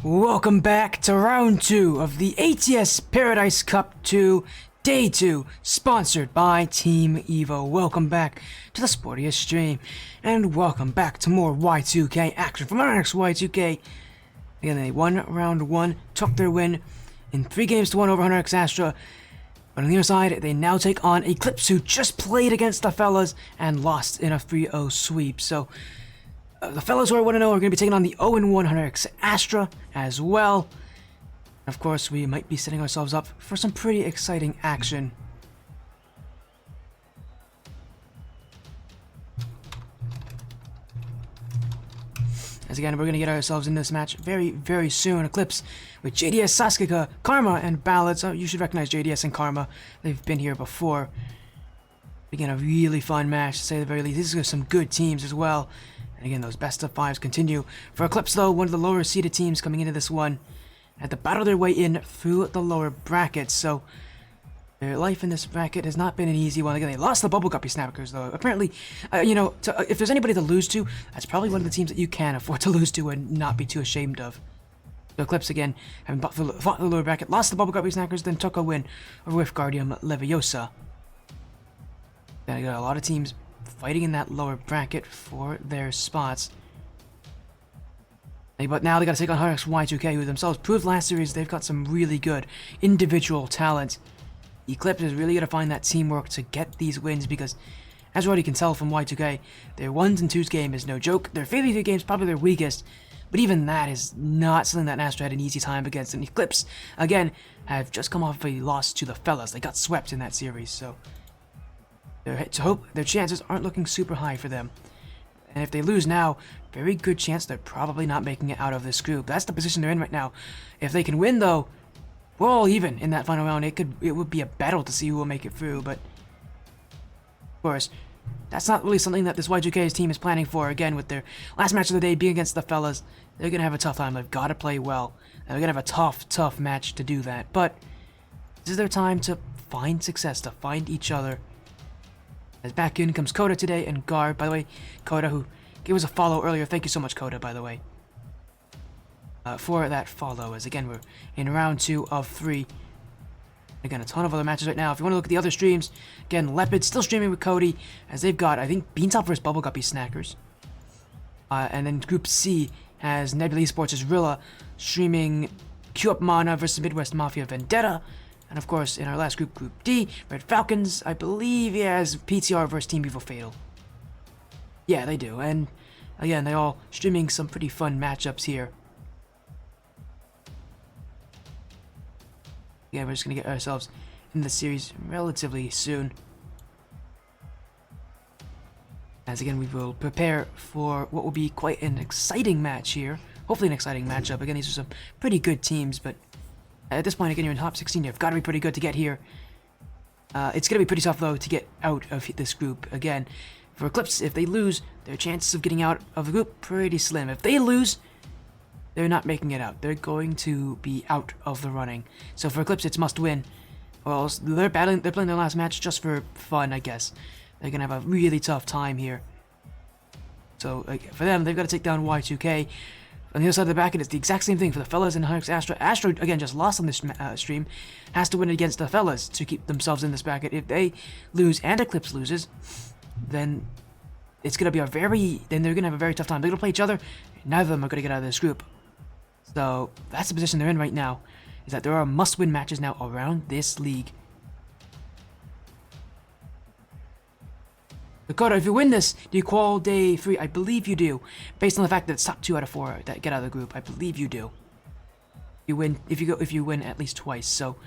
Welcome back to round 2 of the ATS Paradise Cup 2, Day 2, sponsored by Team Evo. Welcome back to the sportiest stream, and welcome back to more Y2K action from our next Y2K. Again, they won round 1, took their win in 3-1 over Hunter x Astra. But on the other side, they now take on Eclipse, who just played against the fellas and lost in a 3-0 sweep. So the fellas who are 1-0 are going to be taking on the 0-1 Hunter x Astra as well. Of course, we might be setting ourselves up for some pretty exciting action. As again, we're going to get ourselves in this match very, very soon. Eclipse with JDS, Sasuke, Karma, and Ballad. So you should recognize JDS and Karma. They've been here before. Again, a really fun match, to say the very least. These are some good teams as well. And again, those best of 5s continue. For Eclipse, though, one of the lower seeded teams coming into this one, had to battle their way in through the lower brackets. So their life in this bracket has not been an easy one. Again, they lost the Bubble Guppy Snappers, though. Apparently, if there's anybody to lose to, that's probably one of the teams that you can afford to lose to and not be too ashamed of. So Eclipse, again, having fought the lower bracket, lost the Bubble Guppy Snappers, then took a win over Guardium Leviosa. Then got a lot of teams fighting in that lower bracket for their spots. But now they got to take on Hunter x Y2K, who themselves proved last series they've got some really good individual talent. Eclipse is really going to find that teamwork to get these wins because, as you already can tell from Y2K, their 1s and 2s game is no joke. Their 3v3 game is probably their weakest, but even that is not something that Astra had an easy time against. And Eclipse, again, have just come off a loss to the fellas. They got swept in that series, so their chances aren't looking super high for them. And if they lose now, very good chance they're probably not making it out of this group. That's the position they're in right now. If they can win, though, we're all even in that final round. It would be a battle to see who will make it through, but of course, that's not really something that this Y2K's team is planning for. Again, with their last match of the day being against the fellas, they're going to have a tough time. They've got to play well. And they're going to have a tough match to do that. But this is their time to find success, to find each other. As back in comes Coda today, and Guard, by the way, Coda, who gave us a follow earlier. Thank you so much, Coda, by the way, for that follow. As again, we're in round 2 of 3. Again, a ton of other matches right now. If you want to look at the other streams, again, Leopard still streaming with Cody, as they've got, I think, Beantop vs. Bubble Guppy Snackers. And then Group C has Nebula Esports' Rilla streaming Q-Up Mana vs. Midwest Mafia Vendetta. And of course, in our last group, Group D, Red Falcons, I believe he has PTR versus Team Evil Fatal. Yeah, they do. And again, they all streaming some pretty fun matchups here. Yeah, we're just going to get ourselves in the series relatively soon. As again, we will prepare for what will be quite an exciting match here. Hopefully an exciting matchup. Again, these are some pretty good teams, but at this point, again, you're in top 16. You've got to be pretty good to get here. It's going to be pretty tough, though, to get out of this group. Again, for Eclipse, if they lose, their chances of getting out of the group pretty slim. If they lose, they're not making it out. They're going to be out of the running. So for Eclipse, it's must win. Or else they're playing their last match just for fun, I guess. They're going to have a really tough time here. So for them, they've got to take down Y2K. On the other side of the bracket, it's the exact same thing for the fellas and Hunter x Astra. Astra, again, just lost on this stream, has to win against the fellas to keep themselves in this bracket. If they lose and Eclipse loses, then it's going to be then they're going to have a very tough time. They're going to play each other. Neither of them are going to get out of this group. So that's the position they're in right now, is that there are must-win matches now around this league. Dakota, if you win this, do you qual day 3? I believe you do. Based on the fact that it's top 2 out of 4 that get out of the group, I believe you do. You win if you win at least twice. So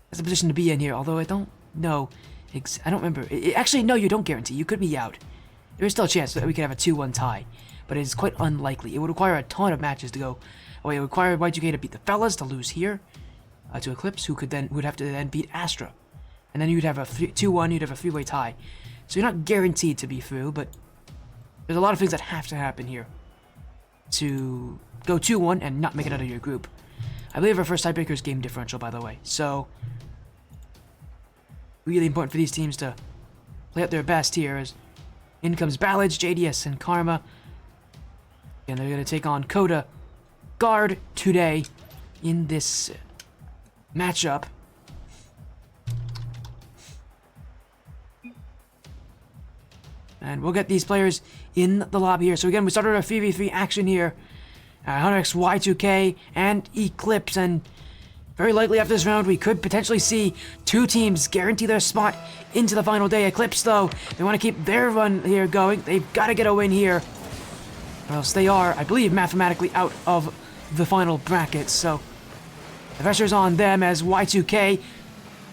that's a position to be in here. Although I don't know, I don't remember. Actually, no, you don't guarantee. You could be out. There is still a chance that we could have a 2-1 tie, but it is quite unlikely. It would require a ton of matches to go. Oh, it would require Y2K to beat the fellas to lose here to Eclipse, who would have to then beat Astra, and then you'd have a 2-1. You'd have a 3-way tie. So you're not guaranteed to be through, but there's a lot of things that have to happen here to go 2-1 and not make it out of your group. I believe our first tiebreaker is game differential, by the way. So really important for these teams to play out their best here. As in comes Ballads, JDS, and Karma. And they're going to take on Coda, guard today in this matchup. And we'll get these players in the lobby here. So again, we started our 3v3 action here. Hunter X, Y2K, and Eclipse. And very likely after this round, we could potentially see two teams guarantee their spot into the final day. Eclipse, though, they want to keep their run here going. They've got to get a win here, or else they are, I believe, mathematically out of the final bracket. So the pressure's on them as Y2K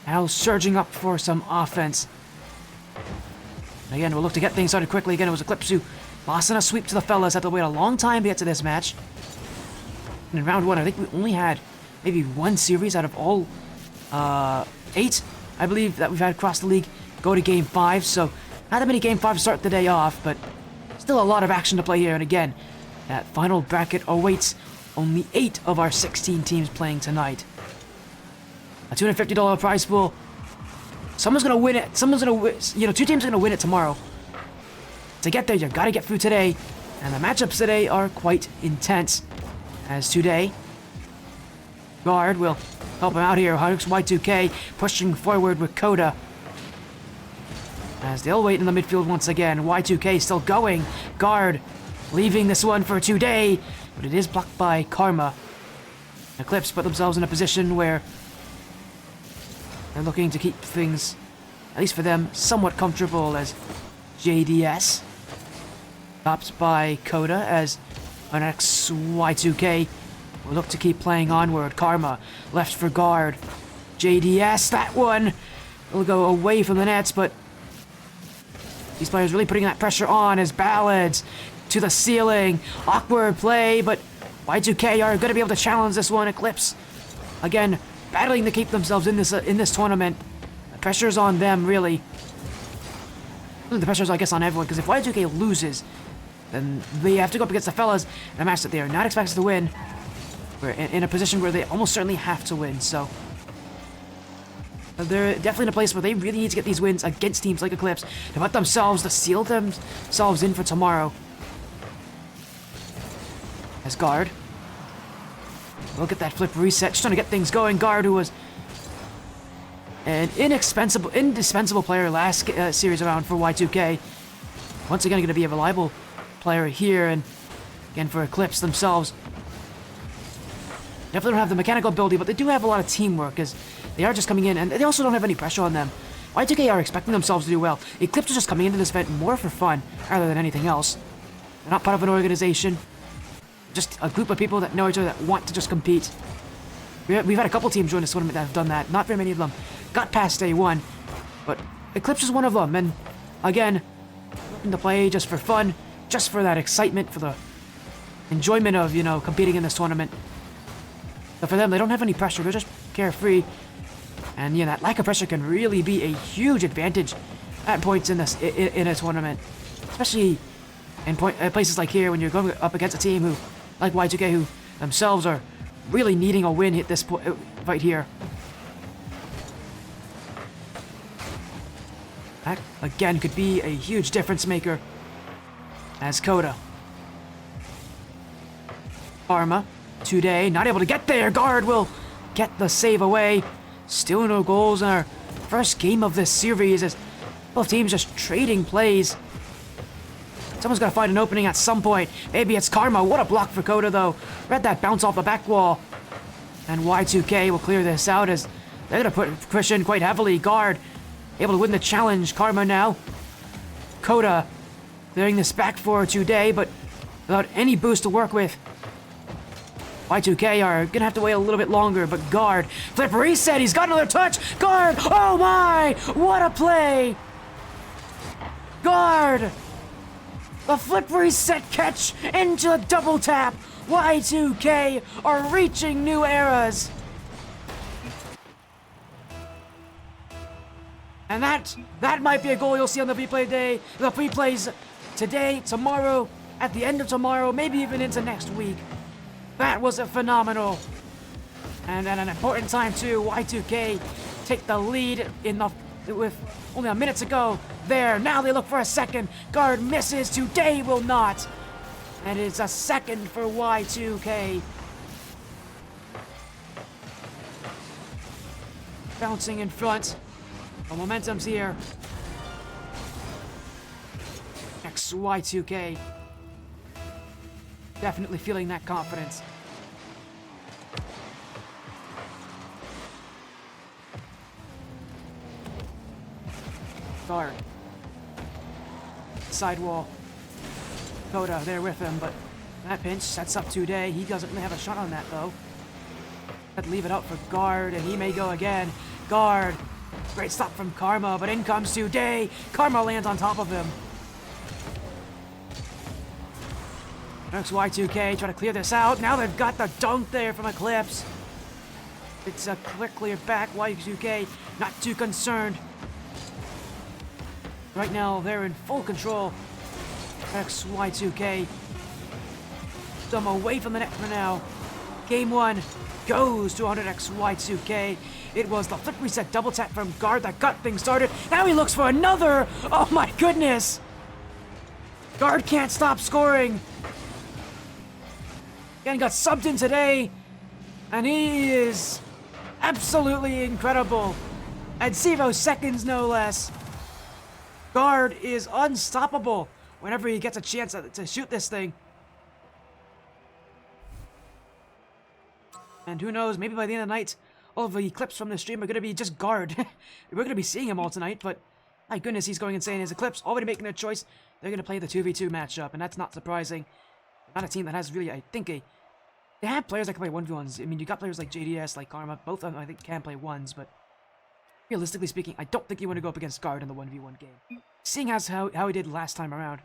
now surging up for some offense. Again, we'll look to get things started quickly. Again, it was Eclipse who lost in a sweep to the fellas. Had to wait a long time to get to this match. And in round one, I think we only had maybe one series out of all 8, I believe, that we've had across the league go to Game 5. So not that many Game 5 start the day off, but still a lot of action to play here. And again, that final bracket awaits only 8 of our 16 teams playing tonight. A $250 prize pool. Someone's gonna win it. Someone's gonna win. You know, 2 teams are gonna win it tomorrow. To get there, you gotta get through today. And the matchups today are quite intense. As today, guard will help him out here. Hunter X, Y2K pushing forward with Coda. As they'll wait in the midfield once again. Y2K still going. Guard leaving this one for today, but it is blocked by Karma. Eclipse put themselves in a position where they're looking to keep things, at least for them, somewhat comfortable as JDS topped by Coda as Hunter X, Y2K will look to keep playing onward. Karma left for guard. JDS, that one will go away from the nets, but these players really putting that pressure on as Ballads to the ceiling. Awkward play, but Y2K are going to be able to challenge this one. Eclipse, again, battling to keep themselves in this tournament. The pressure's on them, really. The pressure's, I guess, on everyone, because if Y2K loses, then they have to go up against the fellas in a match that they are not expected to win. We're in a position where they almost certainly have to win, so they're definitely in a place where they really need to get these wins against teams like Eclipse to put themselves, to seal themselves in for tomorrow. As guard, look at that flip reset, just trying to get things going. Guard, who was an indispensable player last series around for Y2K, once again going to be a reliable player here, and again for Eclipse themselves. Definitely don't have the mechanical ability, but they do have a lot of teamwork as they are just coming in, and they also don't have any pressure on them. Y2K are expecting themselves to do well. Eclipse are just coming into this event more for fun rather than anything else. They're not part of an organization, just a group of people that know each other that want to just compete. We've had a couple teams join this tournament that have done that. Not very many of them got past day 1, but Eclipse is one of them, and again, looking to play just for fun, just for that excitement, for the enjoyment of, you know, competing in this tournament. But for them, they don't have any pressure. They're just carefree. And, you know, that lack of pressure can really be a huge advantage at points in this in a tournament. Especially in places like here when you're going up against a team who, like Y2K, who themselves are really needing a win at this point right here. That, again, could be a huge difference maker. As Coda. Karma. Today, not able to get there. Guard will get the save away. Still no goals in our first game of this series as both teams just trading plays. Someone's got to find an opening at some point. Maybe it's Karma. What a block for Coda, though. Read that bounce off the back wall. And Y2K will clear this out as they're going to push in quite heavily. Guard able to win the challenge. Karma now. Coda clearing this back for today, but without any boost to work with. Y2K are gonna have to wait a little bit longer, but Guard, flip reset, he's got another touch! Guard, oh my! What a play! Guard! The flip reset catch into the double tap! Y2K are reaching new eras! And that might be a goal you'll see on the replays today, tomorrow, at the end of tomorrow, maybe even into next week. That was a phenomenal, and at an important time too. Y2K take the lead with only a minute to go. There, now they look for a second. Guard misses. Today will not, and it's a second for Y2K. Bouncing in front. The momentum's here. XY2K. Definitely feeling that confidence. Guard. Sidewall. Coda there with him, but that pinch sets up today. He doesn't really have a shot on that, though. But leave it out for Guard, and he may go again. Guard. Great stop from Karma, but in comes today. Karma lands on top of him. XY2K try to clear this out. Now they've got the dunk there from Eclipse. It's a quick clear back. Y2K not too concerned. Right now they're in full control. XY2K. Them away from the net for now. Game 1 goes to 100XY2K. It was the flip reset double tap from Guard that got things started. Now he looks for another. Oh my goodness. Guard can't stop scoring. Again, got subbed in today. And he is absolutely incredible. At 0 seconds, no less. Guard is unstoppable whenever he gets a chance to shoot this thing. And who knows, maybe by the end of the night, all of the clips from the stream are going to be just Guard. We're going to be seeing him all tonight, but my goodness, he's going insane. His Eclipse already making their choice. They're going to play the 2v2 matchup, and that's not surprising. Not a team that has really, I think, they have players that can play 1v1s. I mean, you got players like JDS, like Karma. Both of them, I think, can play 1s, but realistically speaking, I don't think you want to go up against Guard in the 1v1 game. Seeing as how he did last time around.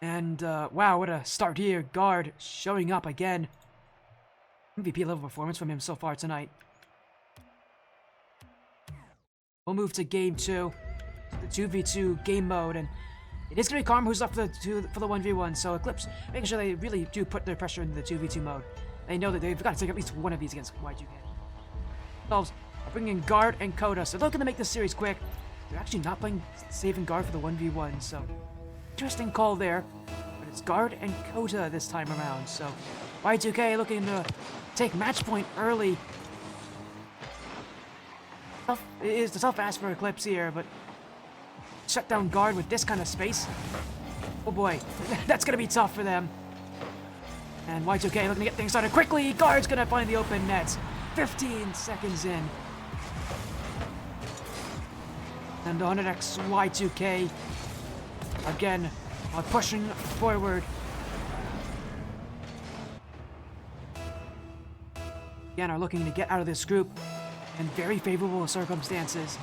And, wow, what a start here. Guard showing up again. MVP level performance from him so far tonight. We'll move to game 2. The 2v2 game mode, and it is going to be Karma who's up for the 1v1, so Eclipse making sure they really do put their pressure into the 2v2 mode. They know that they've got to take at least one of these against Y2K. Themselves are bringing in Guard and Coda, so they're looking to make this series quick. They're actually not playing saving Guard for the 1v1, so interesting call there. But it's Guard and Coda this time around, so Y2K looking to take match point early. It is the tough ask for Eclipse here, but shut down Guard with this kind of space. Oh boy, that's gonna be tough for them. And Y2K looking to get things started quickly. Guard's gonna find the open nets. 15 seconds in. And 100x Y2K again are pushing forward. Again, are looking to get out of this group in very favorable circumstances.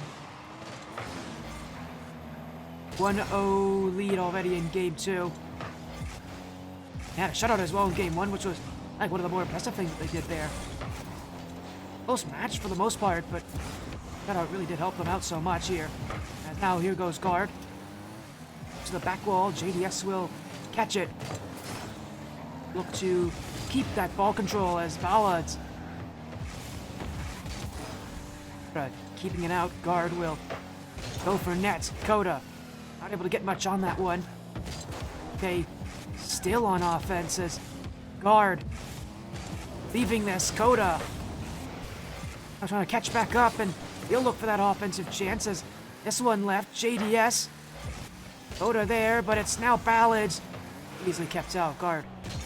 1-0 lead already in game 2. They had a shutout as well in game 1, which was like one of the more impressive things that they did there. Close match for the most part, but shutout really did help them out so much here. And now here goes Guard. To the back wall, JDS will catch it. Look to keep that ball control as Ballad's keeping it out. Guard will go for net. Coda not able to get much on that one. Okay, still on offense as Guard leaving this. Coda trying to catch back up, and he'll look for that offensive chance as this one left. JDS. Coda there, but it's now Ballad's. Easily kept out. Guard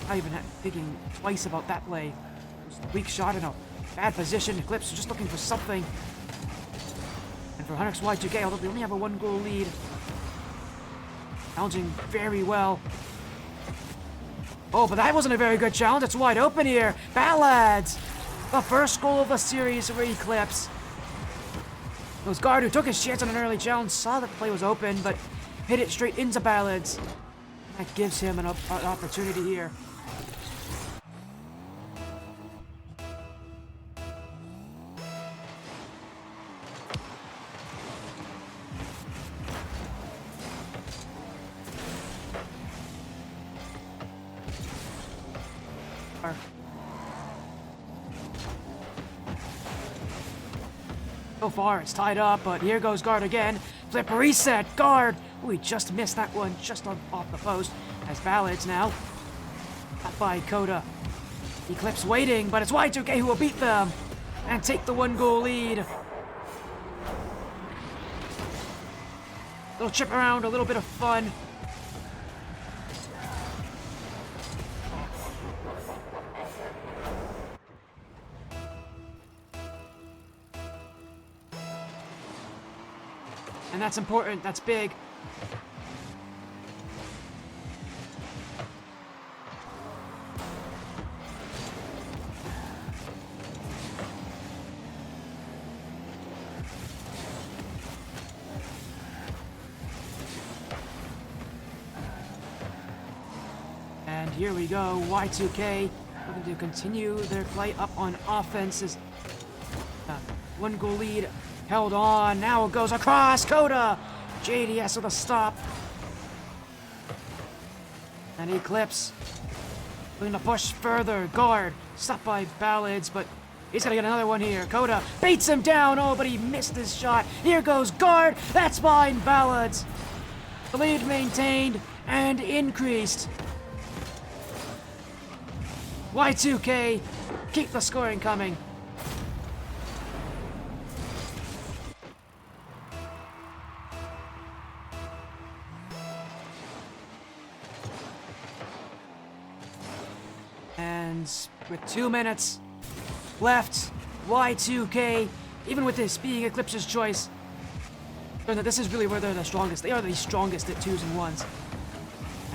not even thinking twice about that play. It was a weak shot in a bad position. Eclipse just looking for something. And for 100XY2K, although they only have a 1-goal lead, challenging very well. Oh, but that wasn't a very good challenge. It's wide open here. Ballad's the first goal of the series for Eclipse. It was Guard who took his chance on an early challenge, saw that the play was open, but hit it straight into Ballad's. That gives him an opportunity here. So far, it's tied up, but here goes Guard again. Flip reset, guard! We just missed that one, just off the post. As Ballads now. Up by Coda. Eclipse waiting, but it's Y2K who will beat them and take the 1-goal lead. Little chip around, a little bit of fun. And that's important, that's big. And here we go, Y2K looking to continue their play up on offenses. 1-goal lead held on, now it goes across, Coda! JDS with a stop. And Eclipse looking to push further, guard, stopped by Ballads, but he's gonna get another one here. Coda beats him down, oh, but he missed his shot. Here goes guard, that's behind Ballads. The lead maintained and increased. Y2K, keep the scoring coming. And with 2 minutes left, Y2K, even with this being Eclipse's choice, learn that this is really where they're the strongest. They are the strongest at 2s and 1s.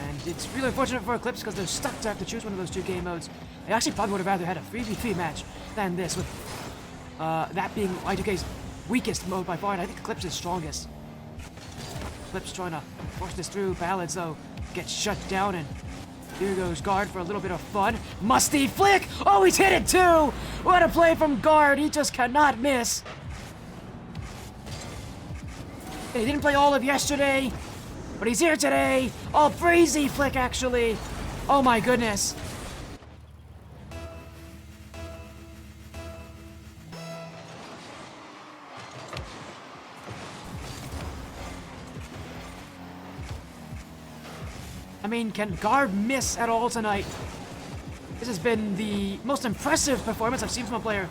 And it's really unfortunate for Eclipse because they're stuck to have to choose one of those 2 game modes. They actually probably would have rather had a 3v3 match than this, with that being Y2K's weakest mode by far, and I think Eclipse is strongest. Eclipse trying to force this through. Ballads, though, gets shut down, and here goes guard for a little bit of fun. Musty flick! Oh, he's hit it too! What a play from guard, he just cannot miss. He didn't play all of yesterday, but he's here today. Oh, crazy flick, actually. Oh my goodness. I mean, can guard miss at all tonight? This has been the most impressive performance I've seen from a player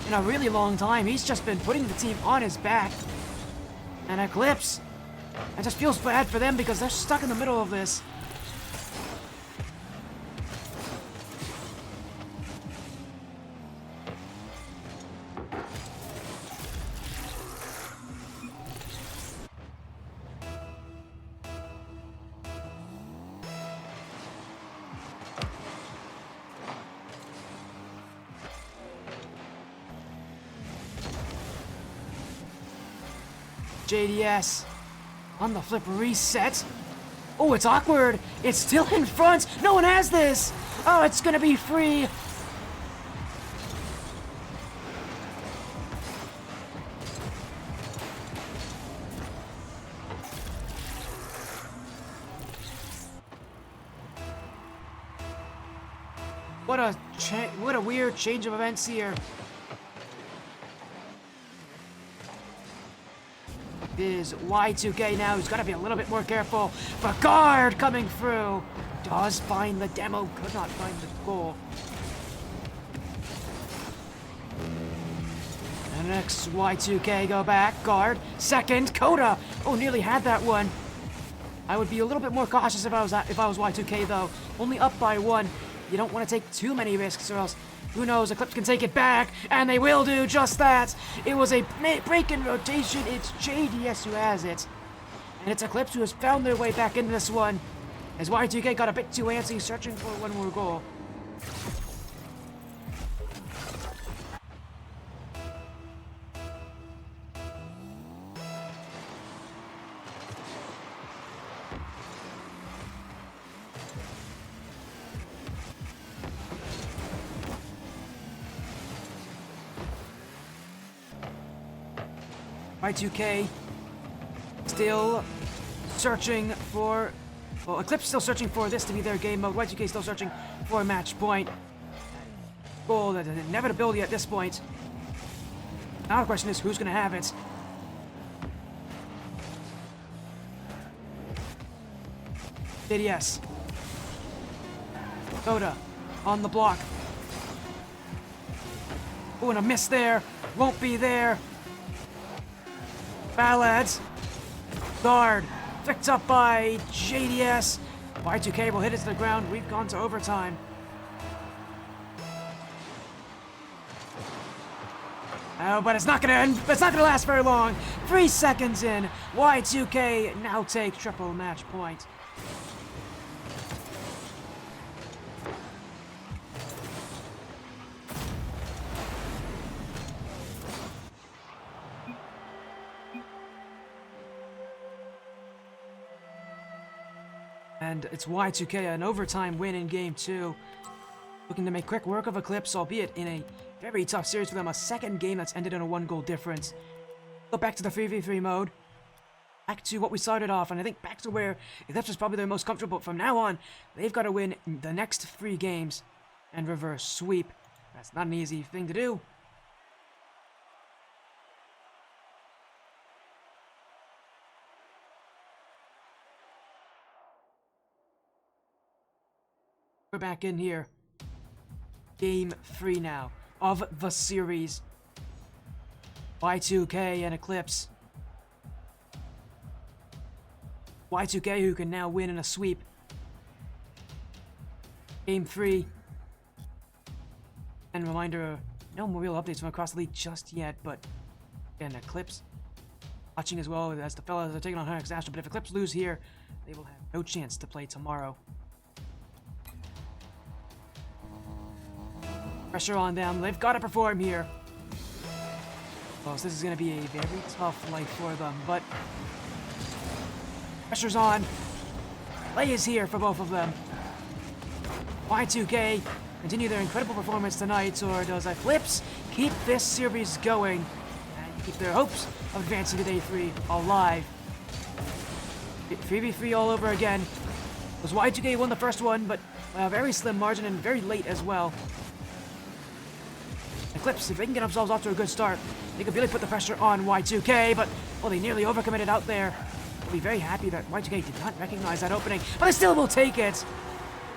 in a really long time. He's just been putting the team on his back. And Eclipse, it just feels bad for them because they're stuck in the middle of this. JDS on the flip reset. Oh, it's awkward. It's still in front. No one has this. Oh, it's gonna be free. What a weird change of events here. Is Y2K now, who's got to be a little bit more careful. But guard coming through. Does find the demo, could not find the goal. And next, Y2K go back. Guard, second, Coda. Oh, nearly had that one. I would be a little bit more cautious if I was Y2K though. Only up by 1. You don't want to take too many risks or else, who knows, Eclipse can take it back, and they will do just that. It was a break in rotation. It's JDS who has it. And it's Eclipse who has found their way back into this one. As Y2K got a bit too antsy, searching for one more goal. Y2K still searching for... Well, Eclipse still searching for this to be their game mode. Y2K still searching for a match point. Goal, that inevitability at this point. Now the question is, who's going to have it? ATS. Coda on the block. Oh, and a miss there. Won't be there. Ballads. Guard. Picked up by JDS. Y2K will hit it to the ground. We've gone to overtime. Oh, but it's not gonna end. It's not gonna last very long. 3 seconds in. Y2K now takes triple match point. And it's Y2K, an overtime win in Game 2. Looking to make quick work of Eclipse, albeit in a very tough series for them. A second game that's ended in a 1-goal difference. Go back to the 3v3 mode. Back to what we started off, and I think back to where Eclipse is probably their most comfortable. From now on, they've got to win the next 3 games and reverse sweep. That's not an easy thing to do. We're back in here. Game 3 now of the series. Y2K and Eclipse. Y2K who can now win in a sweep. Game 3. And reminder, no more real updates from across the league just yet, but again, Eclipse watching as well as the fellas are taking on Astra. But if Eclipse lose here, they will have no chance to play tomorrow. Pressure on them. They've got to perform here. Oh, so this is going to be a very tough life for them, but pressure's on. Play is here for both of them. Y2K continue their incredible performance tonight, or does Eclipse keep this series going and keep their hopes of advancing to Day 3 alive? 3v3 all over again. It was Y2K won the first one, but by a very slim margin and very late as well. Eclipse, if they can get themselves off to a good start, they could really put the pressure on Y2K, but, well, they nearly overcommitted out there. I'll be very happy that Y2K did not recognize that opening, but they still will take it.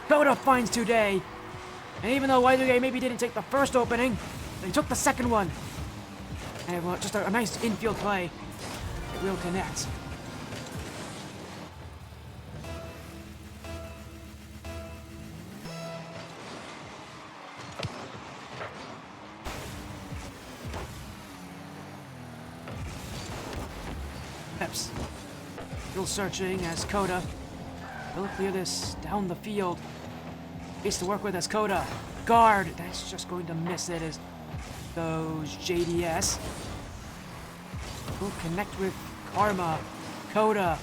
Coda finds today. And even though Y2K maybe didn't take the first opening, they took the second one. And, well, just a nice infield play. It will connect. Eclipse. Still searching as Coda will clear this down the field. Space to work with as Coda. Guard. That's just going to miss it as goes JDS. Will connect with Karma. Coda.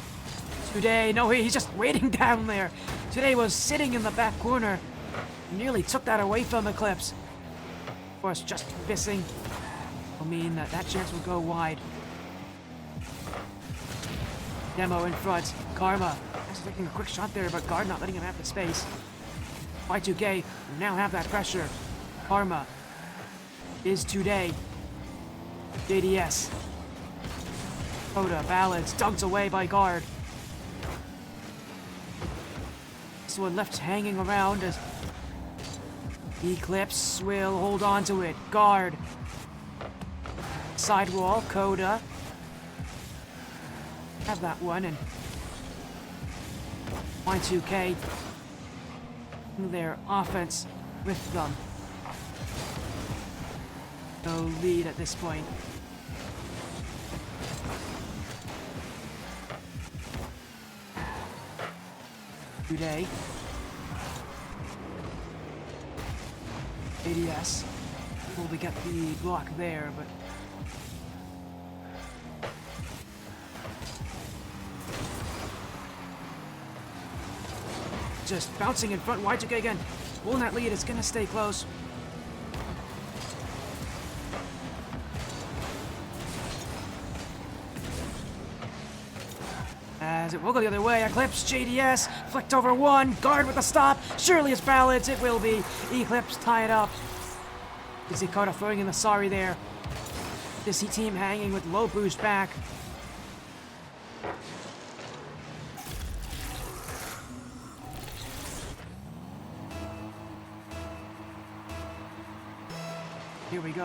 Today. No, he's just waiting down there. Today was sitting in the back corner. Nearly took that away from Eclipse. Of course, just missing will mean that that chance will go wide. Demo in front. Karma. Just taking a quick shot there, but Guard not letting him have the space. Y2K now have that pressure. Karma is today. JDS. Coda. Ballads. Dunked away by Guard. This one left hanging around as Eclipse will hold on to it. Guard. Sidewall. Coda. Have that one, and Y2K their offense with them. No lead at this point. Today. ATS able to get the block there, but just bouncing in front. Y2K again. Pulling that lead. It's going to stay close. As it will go the other way. Eclipse, JDS, flicked over one. Guard with the stop. Surely it's Ballads. It will be. Eclipse tie it up. You see Coda throwing in the sorry there. This team hanging with low boost back.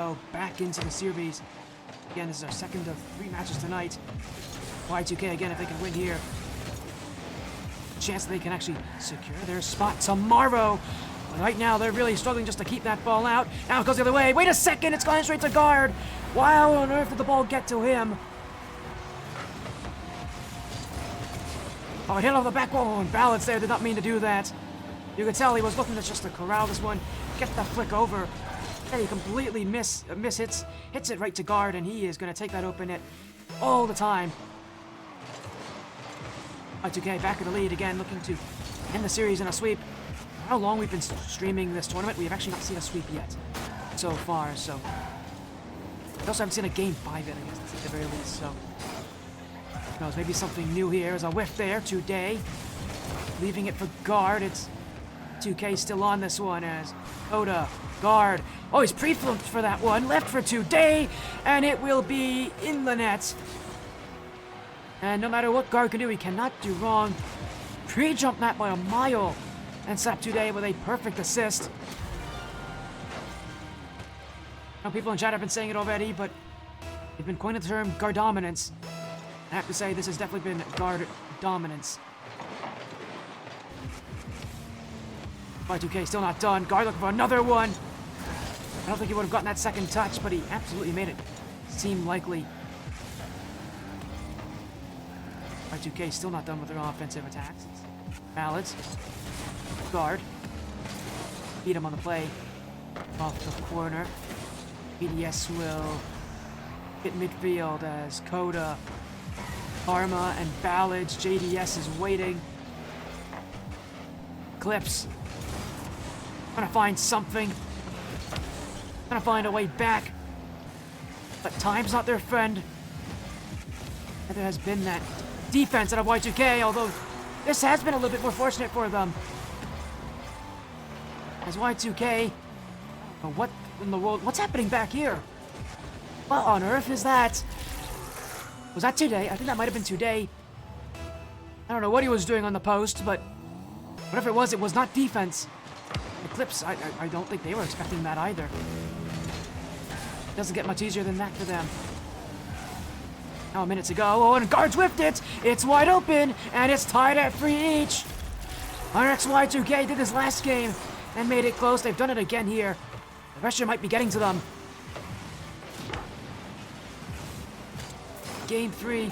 row back into the series. Again, this is our second of 3 matches tonight. Y2K again, if they can win here, chance that they can actually secure their spot tomorrow. But right now, they're really struggling just to keep that ball out. Now it goes the other way. Wait a second, it's going straight to guard. Why on earth did the ball get to him? Oh, it hit off the back wall, and Balance there did not mean to do that. You could tell he was looking to just to corral this one, get the flick over. And he completely hits it right to guard, and he is going to take that open net all the time. Y2K back in the lead again, looking to end the series in a sweep. How long we've been streaming this tournament, we have actually not seen a sweep yet so far, so. We also haven't seen a game 5 yet, I guess, at the very least, so. Who knows, maybe something new here. There's a whiff there today. Leaving it for guard. It's 2K still on this one as Oda, guard. Oh, he's pre-flipped for that one. Left for today, and it will be in the net. And no matter what guard can do, he cannot do wrong. Pre-jump that by a mile. And set up today with a perfect assist. Now, people in chat have been saying it already, but they've been coining the term guard dominance. I have to say, this has definitely been guard dominance. Y2K still not done. Guard looking for another one. I don't think he would have gotten that second touch, but he absolutely made it seem likely. Y2K still not done with their offensive attacks. Ballads. Guard. Beat him on the play. Off the corner. ATS will hit midfield as Coda, Karma, and Ballads. JDS is waiting. Eclipse. Gonna find something. Gonna find a way back. But time's not their friend. And there has been that defense out of Y2K, although this has been a little bit more fortunate for them. As Y2K, what in the world? What's happening back here? What on earth is that? Was that today? I think that might have been today. I don't know what he was doing on the post, but whatever it was not defense. Eclipse, I don't think they were expecting that either. Doesn't get much easier than that for them. Now a minute to go. Oh, and guards whipped it. It's wide open, and it's tied at 3 each. RXY2K did this last game and made it close. They've done it again here. The pressure might be getting to them. Game 3.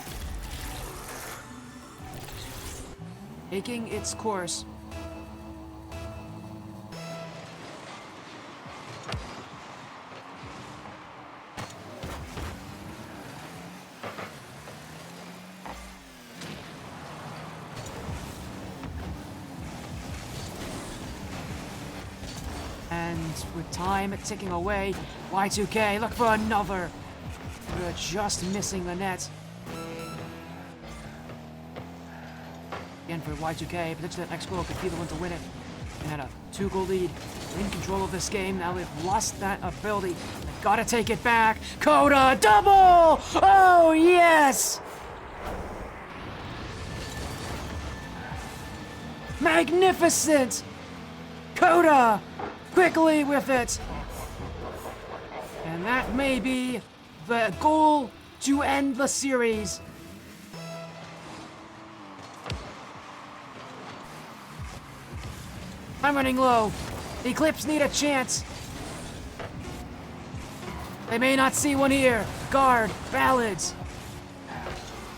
Taking its course. And with time ticking away, Y2K look for another. We're just missing the net. Again for Y2K, potentially that next goal could be the one to win it. And had a 2-goal lead, in control of this game. Now they've lost that ability. They've got to take it back. Coda double! Oh yes! Magnificent! Coda quickly with it. And that may be the goal to end the series. I'm running low. The Eclipse need a chance. They may not see one here. Guard, Ballads.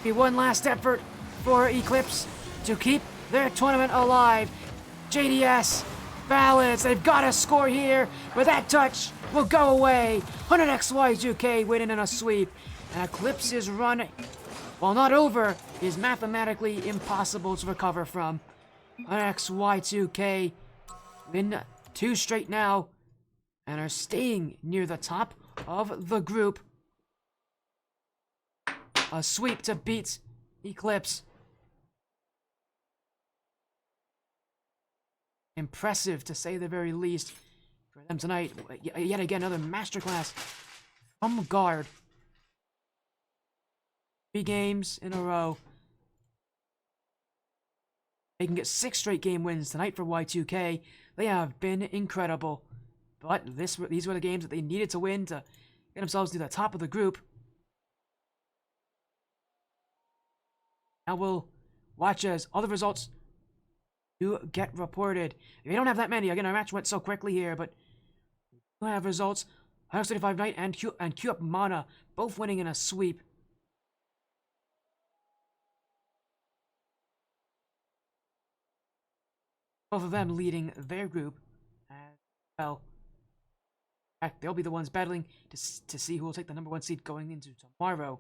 Be one last effort for Eclipse to keep their tournament alive. JDS, Ballads, they've got to score here, but that touch will go away. 100XY2K winning in a sweep. And Eclipse's run, while not over, is mathematically impossible to recover from. 100XY2K win 2 straight now and are staying near the top of the group. A sweep to beat Eclipse. Impressive, to say the very least, for them tonight. Yet again, another masterclass from guard. 3 games in a row. They can get 6 straight game wins tonight for Y2K. They have been incredible. But these were the games that they needed to win to get themselves to the top of the group. Now we'll watch as all the results do get reported. We don't have that many. Again, our match went so quickly here, but we have results. 135 Knight and Q-Up Mana both winning in a sweep. Both of them leading their group as well. In fact, they'll be the ones battling to see who will take the #1 seed going into tomorrow.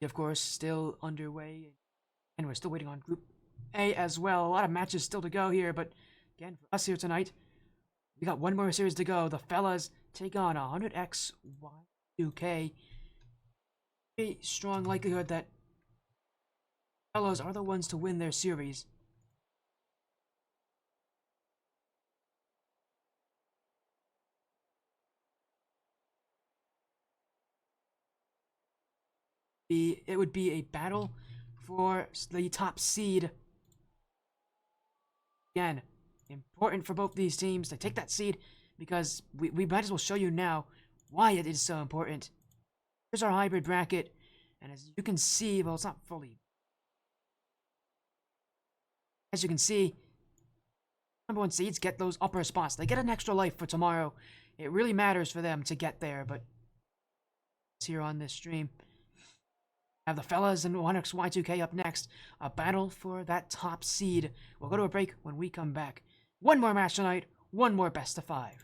Of course, still underway, and we're still waiting on Group A as well. A lot of matches still to go here, but again, for us here tonight, we got one more series to go. The fellas take on 100X Y2K. Very strong likelihood that fellas are the ones to win their series. It would be a battle for the top seed. Again, important for both these teams to take that seed because we might as well show you now why it is so important. Here's our hybrid bracket, and as you can see, well, it's not fully. As you can see, #1 seeds get those upper spots. They get an extra life for tomorrow. It really matters for them to get there, but it's here on this stream. Have the fellas and 1XY2K up next. A battle for that top seed. We'll go to a break when we come back. One more match tonight. One more best of 5.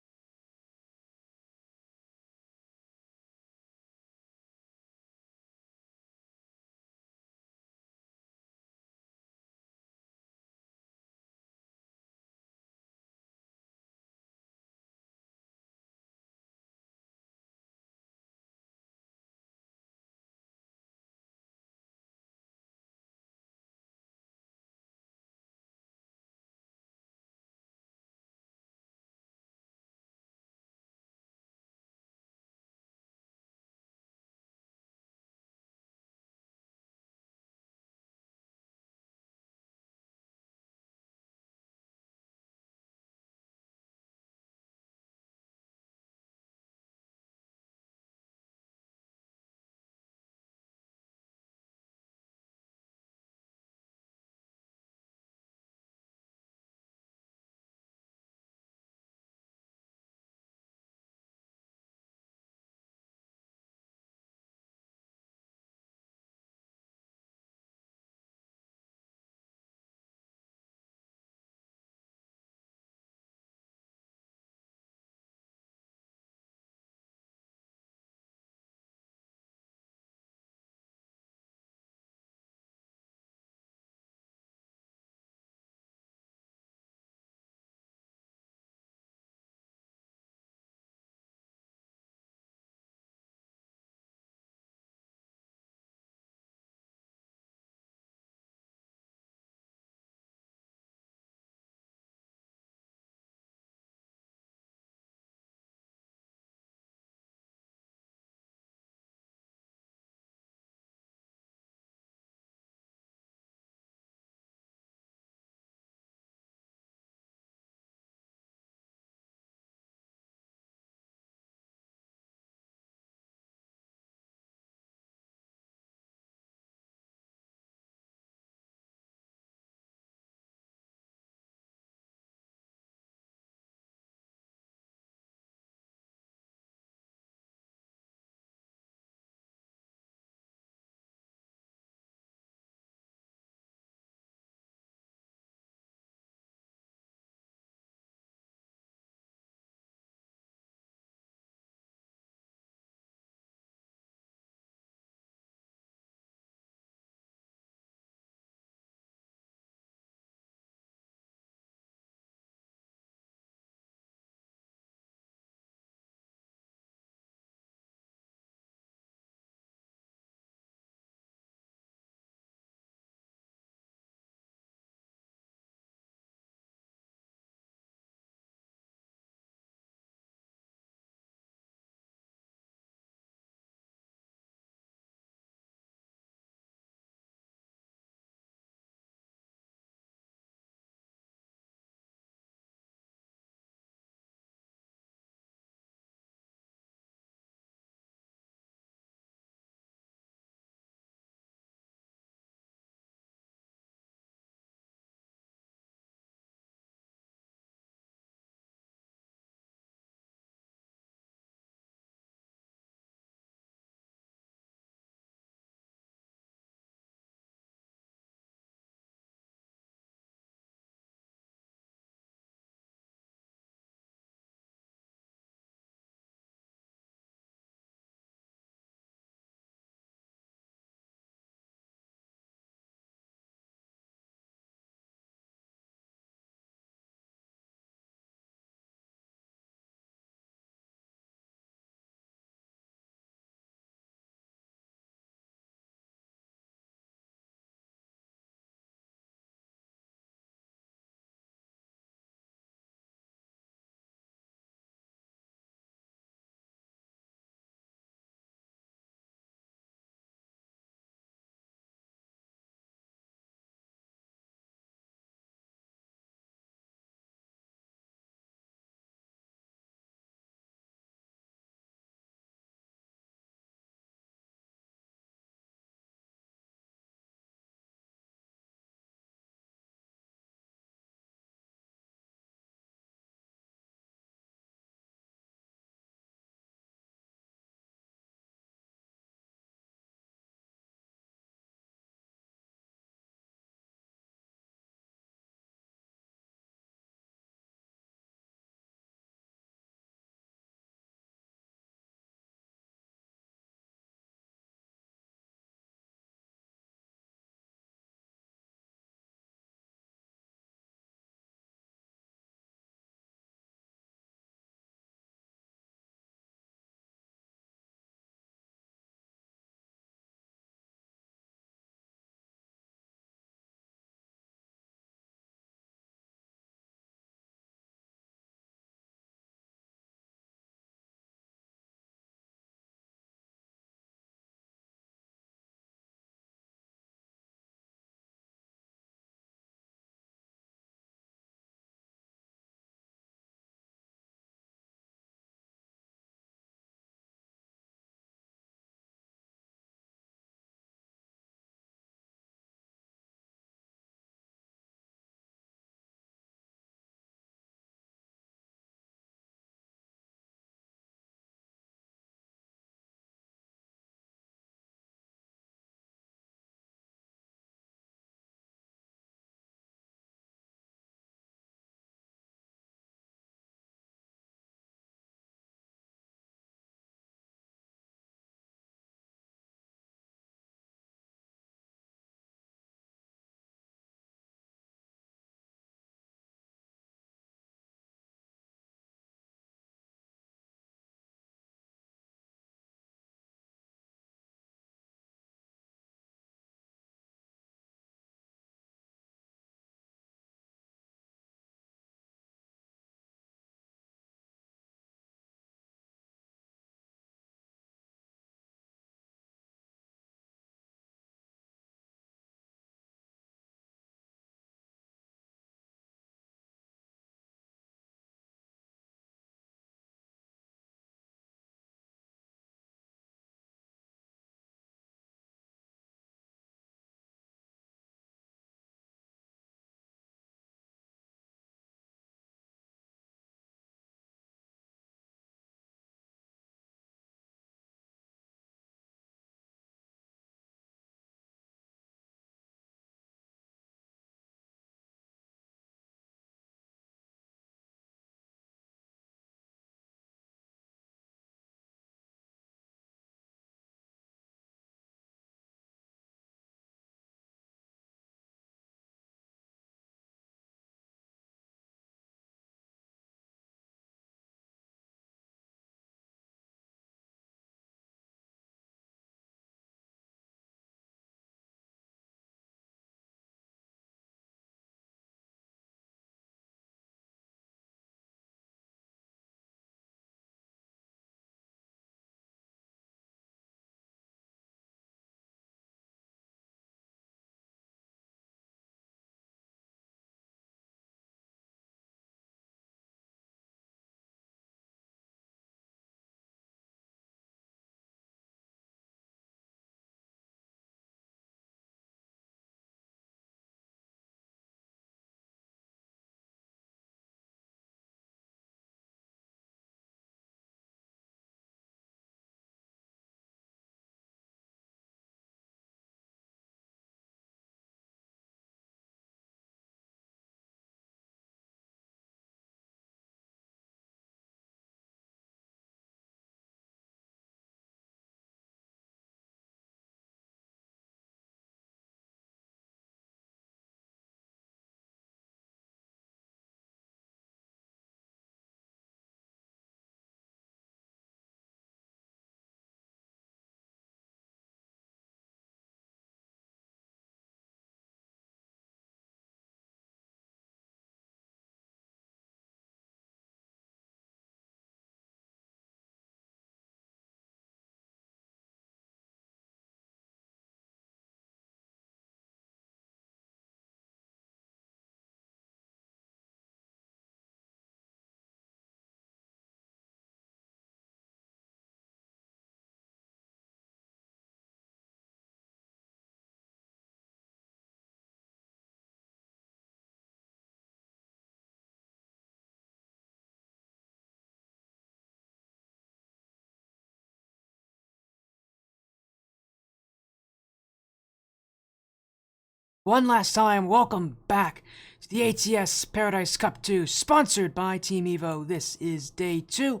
One last time, welcome back to the ATS Paradise Cup 2, sponsored by Team Evo. This is day 2,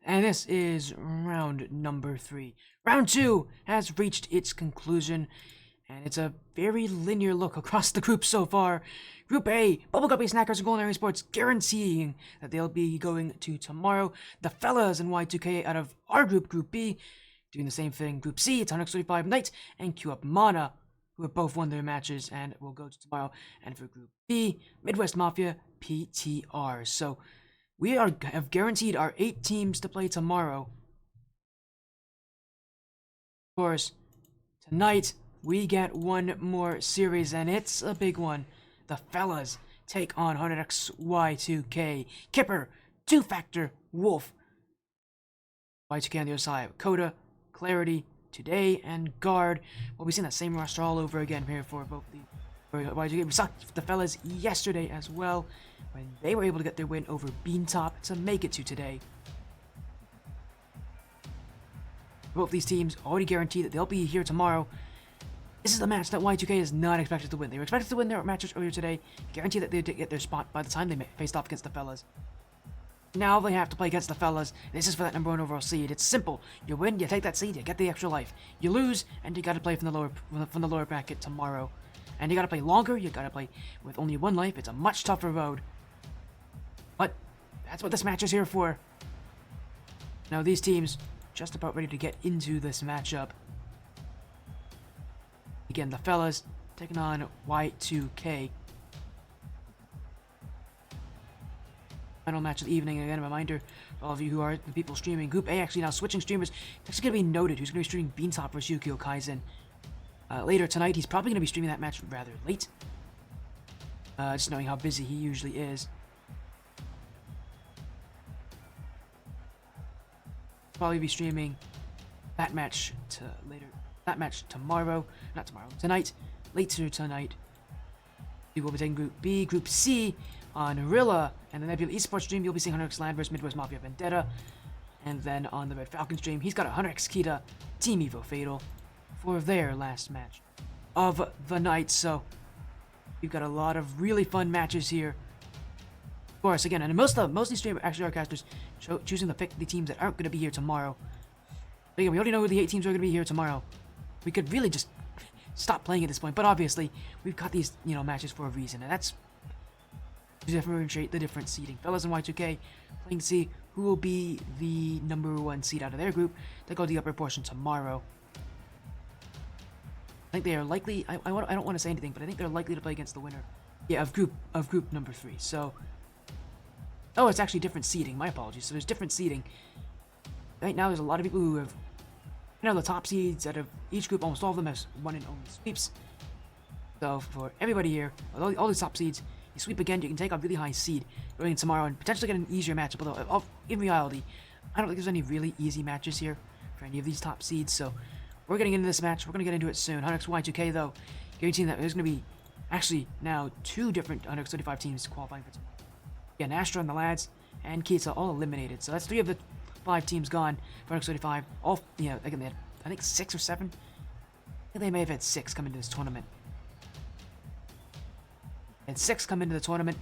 and this is round number 3. Round 2 has reached its conclusion, and it's a very linear look across the group so far. Group A, Bubble Guppy Snackers and Golden Area Sports guaranteeing that they'll be going to tomorrow. The fellas in Y2K out of our group, Group B, doing the same thing. Group C, it's 135 Knight and Q Up Mana, who have both won their matches and will go to tomorrow. And for Group B, Midwest Mafia, PTR. So we have guaranteed our 8 teams to play tomorrow. Of course, tonight we get one more series, and it's a big one. The fellas take on 100XY2K, Kipper, Two Factor, Wolf. Y2K on the other side, Coda, Clarity, Today, and Guard. We'll be seeing that same roster all over again here for both the Y2K. We saw the fellas yesterday as well, when they were able to get their win over Beantop to make it to today. Both these teams already guaranteed that they'll be here tomorrow. This is the match that Y2K is not expected to win. They were expected to win their matches earlier today, guaranteed that they'd get their spot by the time they faced off against the fellas. Now they have to play against the fellas. This is for that #1 overall seed. It's simple. You win, you take that seed, you get the extra life. You lose, and you gotta play from the lower bracket tomorrow. And you gotta play longer, you gotta play with only 1 life. It's a much tougher road. But that's what this match is here for. Now these teams just about ready to get into this matchup. Again, the fellas taking on Y2K. Final match of the evening. Again, a reminder for all of you who are the people streaming. Group A actually now switching streamers. It's actually going to be noted who's going to be streaming Beantop versus Yukio Kaizen. Later tonight, he's probably going to be streaming that match rather late. Just knowing how busy he usually is. Probably be streaming that match tomorrow. Not tomorrow. Tonight. Later tonight. We will be taking Group B. Group C on Rilla, and the Nebula Esports stream, you'll be seeing 100X Land vs Midwest Mafia Vendetta. And then on the Red Falcon stream, he's got 100X Kita, Team Evo Fatal, for their last match of the night. So, we've got a lot of really fun matches here. Of course, again, and mostly stream actually are casters choosing to pick the teams that aren't going to be here tomorrow. But again, we already know who the 8 teams are going to be here tomorrow. We could really just stop playing at this point, but obviously, we've got these, matches for a reason, and that's to differentiate the different seeding. Fellas in Y2K playing to see who will be the #1 seed out of their group to go to the upper portion tomorrow. I think they are likely. I don't want to say anything, but I think they're likely to play against the winner. Yeah, of group number 3. So, oh, it's actually different seeding. My apologies. So there's different seeding. Right now, there's a lot of people who have, the top seeds out of each group. Almost all of them have one and only sweeps. So for everybody here, all these top seeds, you sweep again, you can take a really high seed going in tomorrow and potentially get an easier matchup. Although, in reality, I don't think there's any really easy matches here for any of these top seeds. So we're getting into this match. We're going to get into it soon. 100XY2K, though, guaranteeing that there's going to be actually now 2 different 135 teams qualifying for tomorrow. Again, Astra and the lads and Kita all eliminated. So that's 3 of the 5 teams gone for 135. All, again, they had, I think, 6 or 7. I think they may have had 6 come into this tournament. And 6 come into the tournament.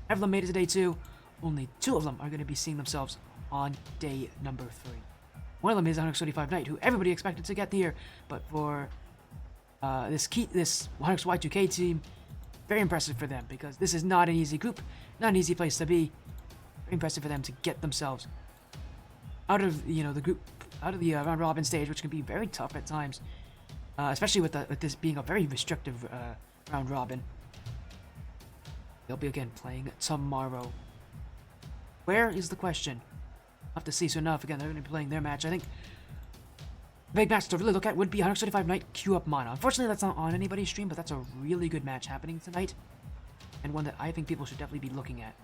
5 of them made it to day 2. Only 2 of them are going to be seeing themselves on day number 3. One of them is 135 Knight, who everybody expected to get here, but for this 100XY2K team, very impressive for them, because this is not an easy group, not an easy place to be. Very impressive for them to get themselves out of the group, out of the round robin stage, which can be very tough at times, especially with this being a very restrictive round robin. They'll be again playing tomorrow. Where is the question? I'll have to see soon enough. Again, they're going to be playing their match. I think the big match to really look at would be 135 Knight Q Up Mana. Unfortunately, that's not on anybody's stream, but that's a really good match happening tonight, and one that I think people should definitely be looking at.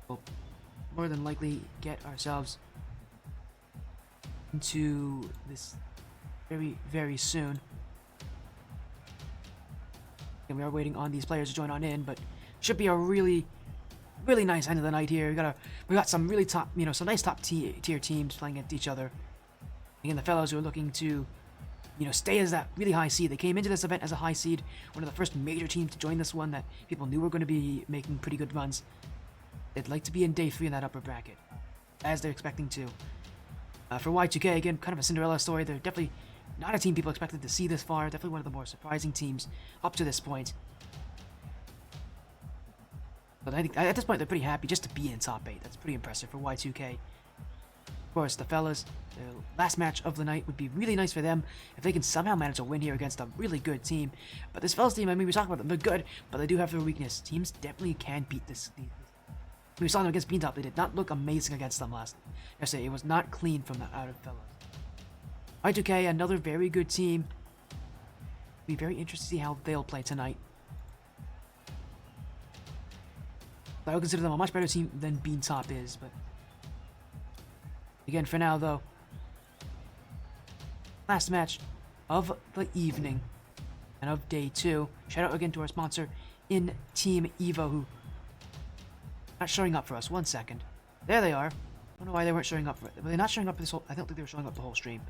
We'll more than likely get ourselves into this very, very soon. And we are waiting on these players to join on in, but should be a really, really nice end of the night here. We got some really top, some nice top tier teams playing against each other. Again, the fellows who are looking to, stay as that really high seed. They came into this event as a high seed, one of the first major teams to join this one that people knew were going to be making pretty good runs. They'd like to be in day 3 in that upper bracket, as they're expecting to. For Y2K, again, kind of a Cinderella story. They're definitely not a team people expected to see this far. Definitely one of the more surprising teams up to this point. But I think at this point they're pretty happy just to be in top 8. That's pretty impressive for Y2K. Of course, the fellas, their last match of the night would be really nice for them if they can somehow manage a win here against a really good team. But this fellas team, I mean, we talk about them, they're good, but they do have their weakness. Teams definitely can beat this. We saw them against Beantop. They did not look amazing against them yesterday. It was not clean from the outer fellas. Y2K, another very good team. Be very interested to see how they'll play tonight. I would consider them a much better team than Beantop is, but again, for now, though, last match of the evening and of day 2. Shout out again to our sponsor in Team Evo, who not showing up for us. 1 second. There they are. I don't know why they weren't showing up for it. Were they not showing up for this whole? I don't think they were showing up the whole stream.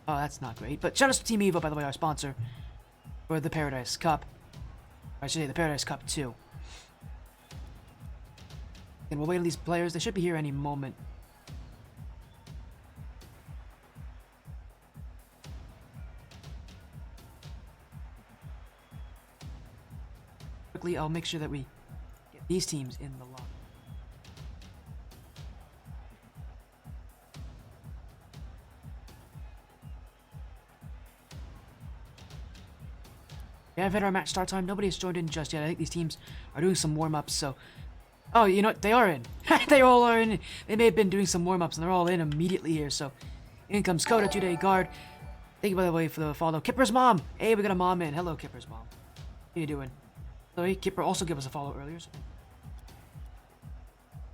Oh, that's not great. But shout out to Team Evo, by the way, our sponsor for the Paradise Cup. Or I should say the Paradise Cup 2. And we'll wait on these players. They should be here any moment. Quickly, I'll make sure that we get these teams in the lock. Yeah, I've had our match start time. Nobody has joined in just yet. I think these teams are doing some warm-ups, so... Oh, you know what? They are in. They all are in. They may have been doing some warm-ups, and they're all in immediately here, so... In comes Coda, 2-day guard. Thank you, by the way, for the follow. Kipper's mom! Hey, we got a mom in. Hello, Kipper's mom. How you doing? So, hey, Kipper also gave us a follow earlier. So.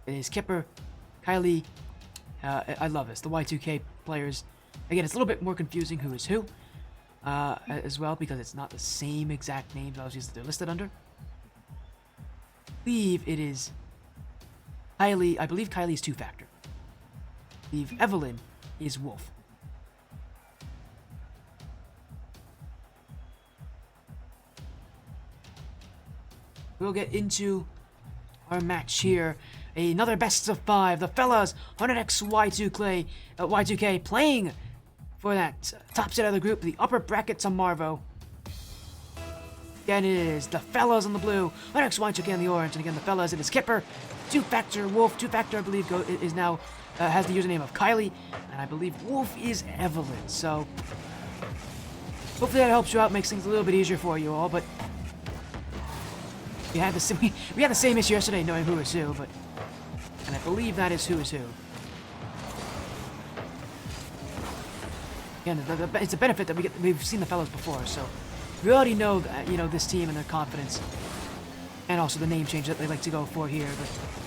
It is Kipper, Kylie... I love this. The Y2K players. Again, it's a little bit more confusing who is who. As well, because it's not the same exact names obviously they're listed under. I believe it is Kylie. I believe Kylie is 2-factor. I believe Evelyn is Wolf. We'll get into our match here. Another best of 5. The fellas, 100x Y2K playing for that top set of the group, the upper bracket to Marvo. Again, it is the fellas on the blue, 100x Y2K on the orange, and again the fellas, it is Kipper, 2-factor Wolf, 2-factor I believe is now has the username of Kylie, and I believe Wolf is Evelyn. So hopefully that helps you out, makes things a little bit easier for you all. But we had the same issue yesterday knowing who is who, and I believe that is who is who. Again, it's a benefit that we've seen the fellows before, so we already know this team and their confidence, and also the name change that they like to go for here.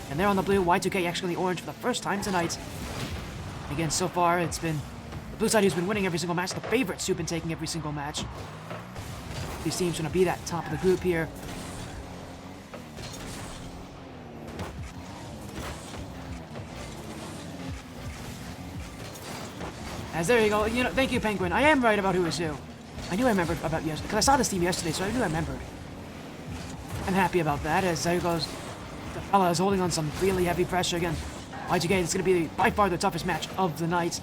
And they're on the blue, Y2K actually on the orange for the first time tonight. Again, so far it's been the blue side who's been winning every single match, the favorites who've been taking every single match. These teams are going to be that top of the group here. As there you go. Thank you, Penguin. I am right about who is who. I knew I remembered about yesterday, because I saw this team yesterday, so I knew I remembered. I'm happy about that, as there goes the fella is holding on some really heavy pressure again. Y2K, it's going to be by far the toughest match of the night.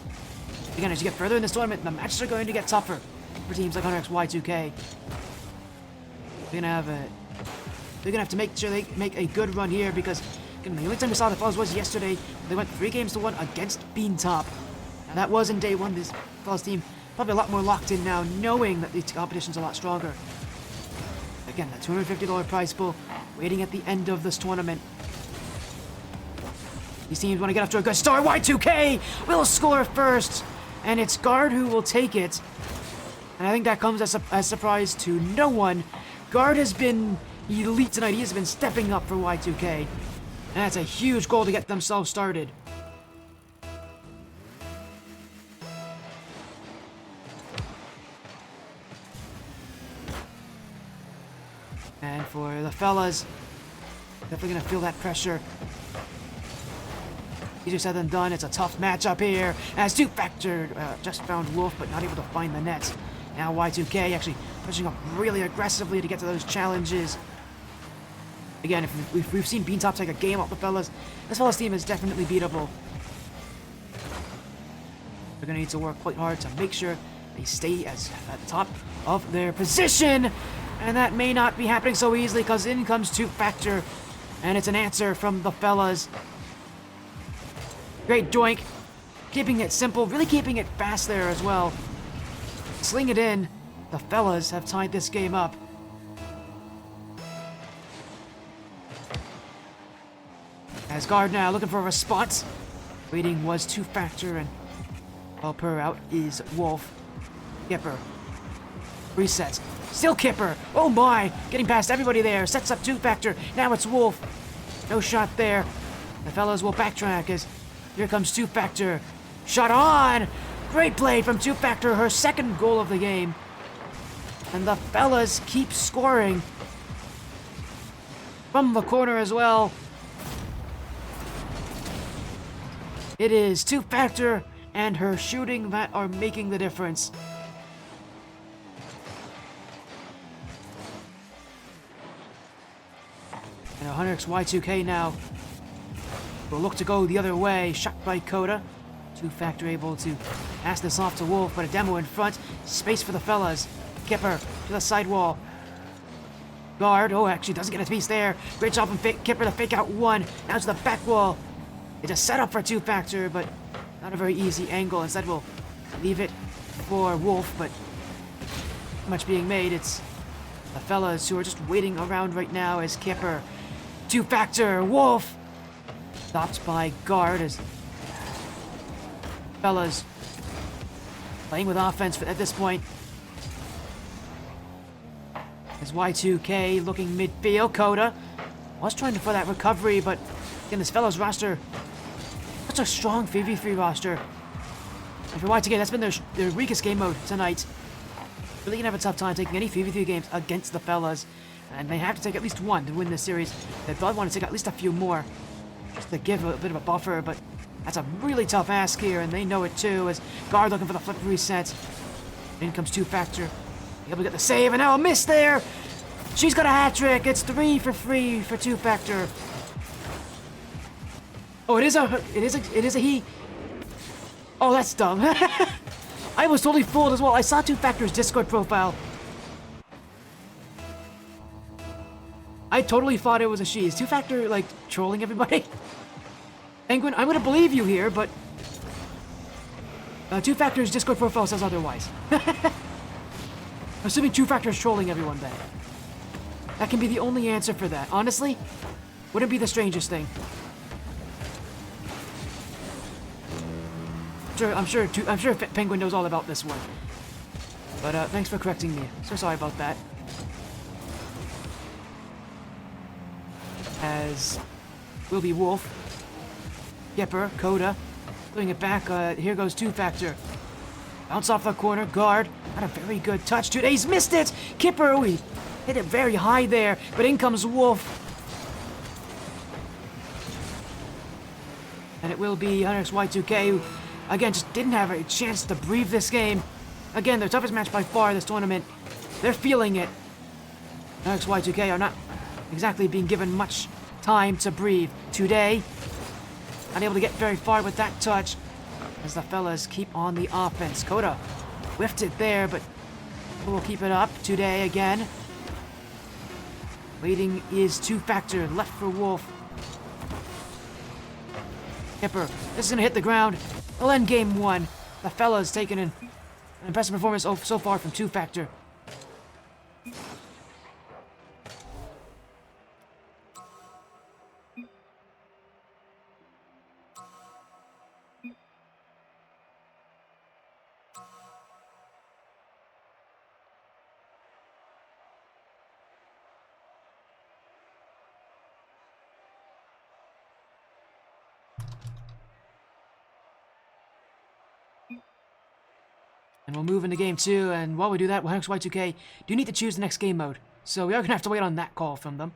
Again, as you get further in this tournament, the matches are going to get tougher for teams like 100x Y2K. They're gonna have to make sure they make a good run here, because again, the only time we saw the fellas was yesterday. They went 3-1 against Beantop. Now that was in day 1. This fellas team probably a lot more locked in now, knowing that the competition's a lot stronger. Again, that $250 prize pool waiting at the end of this tournament. These teams want to get off to a good start. Y2K will score first, and it's Guard who will take it. And I think that comes as a surprise to no one. Guard has been elite tonight. He has been stepping up for Y2K. And that's a huge goal to get themselves started. And for the fellas, definitely going to feel that pressure. Easier said than done. It's a tough matchup here. As 2Factor just found Wolf, but not able to find the net. Now Y2K actually pushing up really aggressively to get to those challenges. Again, if we've seen Beantop take a game off the fellas, this fellas team is definitely beatable. They're going to need to work quite hard to make sure they stay at the top of their position. And that may not be happening so easily because in comes 2Factor. And it's an answer from the fellas. Great doink. Keeping it simple, really keeping it fast there as well. Sling it in. The fellas have tied this game up. As guard now looking for a response. Waiting was 2Factor, and help her out is Wolf. Kipper. Resets. Still Kipper. Oh my! Getting past everybody there. Sets up 2Factor. Now it's Wolf. No shot there. The fellas will backtrack as here comes 2Factor. Shot on! Great play from 2Factor. Her second goal of the game. And the fellas keep scoring. From the corner as well. It is 2Factor and her shooting that are making the difference. And 100XY2K now will look to go the other way. Shot by Coda. 2Factor able to pass this off to Wolf, but a demo in front. Space for the fellas. Kipper to the sidewall. Guard. Oh, actually doesn't get a piece there. Great job from Kipper to fake out one. Now to the back wall. It's a setup for 2Factor, but not a very easy angle. Instead, we'll leave it for Wolf, but not much being made. It's the fellas who are just waiting around right now as Kipper. 2Factor, Wolf! Stopped by guard as fellas playing with offense at this point. As Y2K looking midfield. Coda was trying for that recovery, but again, this fellas roster, such a strong 3v3 roster. And for Y2K, that's been their weakest game mode tonight. Really gonna have a tough time taking any 3v3 games against the fellas. And they have to take at least one to win this series. They probably want to take at least a few more, just to give a bit of a buffer, but that's a really tough ask here, and they know it too, as guard looking for the flip reset. In comes 2Factor. Able to get the save, and now a miss there! She's got a hat trick! It's 3 for 3 for 2Factor. Oh, it is a he. Oh, that's dumb. I was totally fooled as well. I saw 2Factor's Discord profile. I totally thought it was a she. Is 2Factor, like, trolling everybody? Penguin, I'm gonna believe you here, but 2Factor's Discord profile says otherwise. Assuming 2Factor is trolling everyone then. That can be the only answer for that. Honestly, wouldn't be the strangest thing. I'm sure Penguin knows all about this one. But thanks for correcting me. So sorry about that. As will be Wolf, Kipper, Coda, doing it back. Here goes 2Factor. Bounce off the corner, guard. Not a very good touch. Today's missed it. Kipper, we hit it very high there, but in comes Wolf. And it will be 100XY2K, who, again, just didn't have a chance to breathe this game. Again, their toughest match by far this tournament. They're feeling it. 100XY2K are not exactly being given much time to breathe. Today, unable to get very far with that touch as the fellas keep on the offense. Coda whiffed it there, but we'll keep it up. Today again. Waiting is 2Factor, left for Wolf. Kipper, this is gonna hit the ground. We'll end game one. The fellas taking an impressive performance so far from 2Factor. And we'll move into game two, and while we do that, 100XY2K do need to choose the next game mode. So we are going to have to wait on that call from them.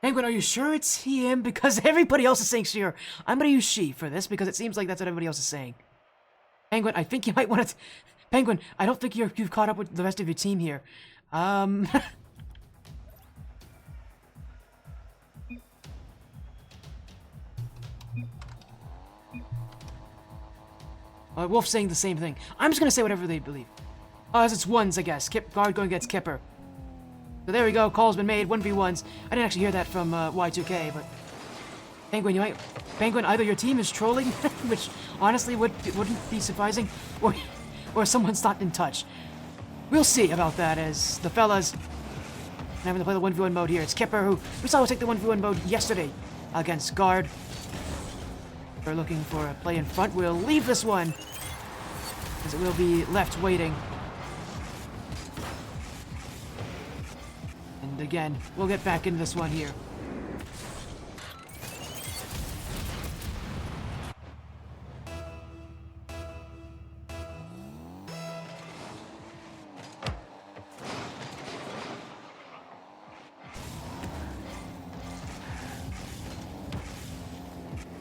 Penguin, are you sure it's him? Because everybody else is saying sure. I'm gonna use she for this because it seems like that's what everybody else is saying. Penguin, I think you might want to... Penguin, I don't think you've caught up with the rest of your team here. Wolf's saying the same thing. I'm just gonna say whatever they believe. Oh, as it's ones, I guess. Guard going against Kipper. So there we go. Call's been made. 1v1s. I didn't actually hear that from Y2K, but Penguin, Penguin, either your team is trolling, which honestly wouldn't be surprising, or someone's not in touch. We'll see about that as the fellas are having to play the 1v1 mode here. It's Kipper who we saw take the 1v1 mode yesterday against Guard. We're looking for a play in front. We'll leave this one as it will be left waiting. And again, we'll get back into this one here.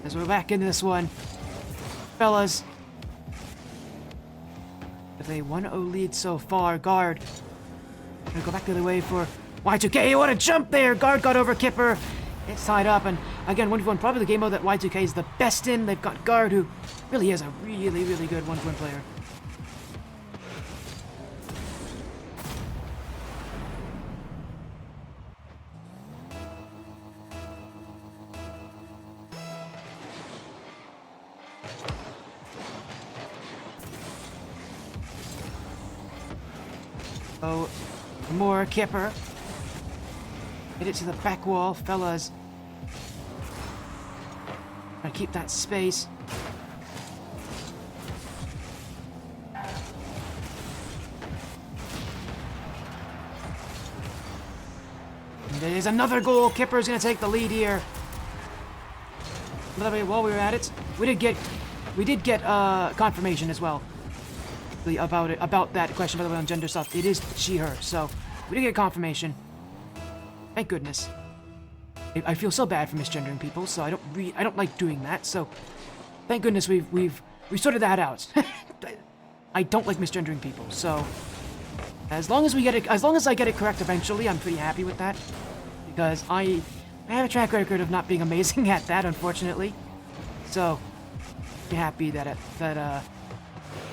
As we're back into this one, fellas, with a 1-0 lead so far, Guard gonna go back the other way for Y2K. What a jump there! Guard got over Kipper. It's tied up, and again, 1v1, probably the game mode that Y2K is the best in. They've got Guard, who really is a really, really good 1v1 player. Oh, more Kipper. Hit it to the back wall, fellas. Try to keep that space. And there's another goal. Kipper's gonna take the lead here. By the way, while we were at it, we did get confirmation as well. About that question, by the way, on gender stuff. It is she, her, so we did get confirmation. Thank goodness. I feel so bad for misgendering people, so I don't like doing that. So thank goodness we've sorted that out. I don't like misgendering people, so as long as I get it correct eventually, I'm pretty happy with that, because I have a track record of not being amazing at that, unfortunately. So I'm happy that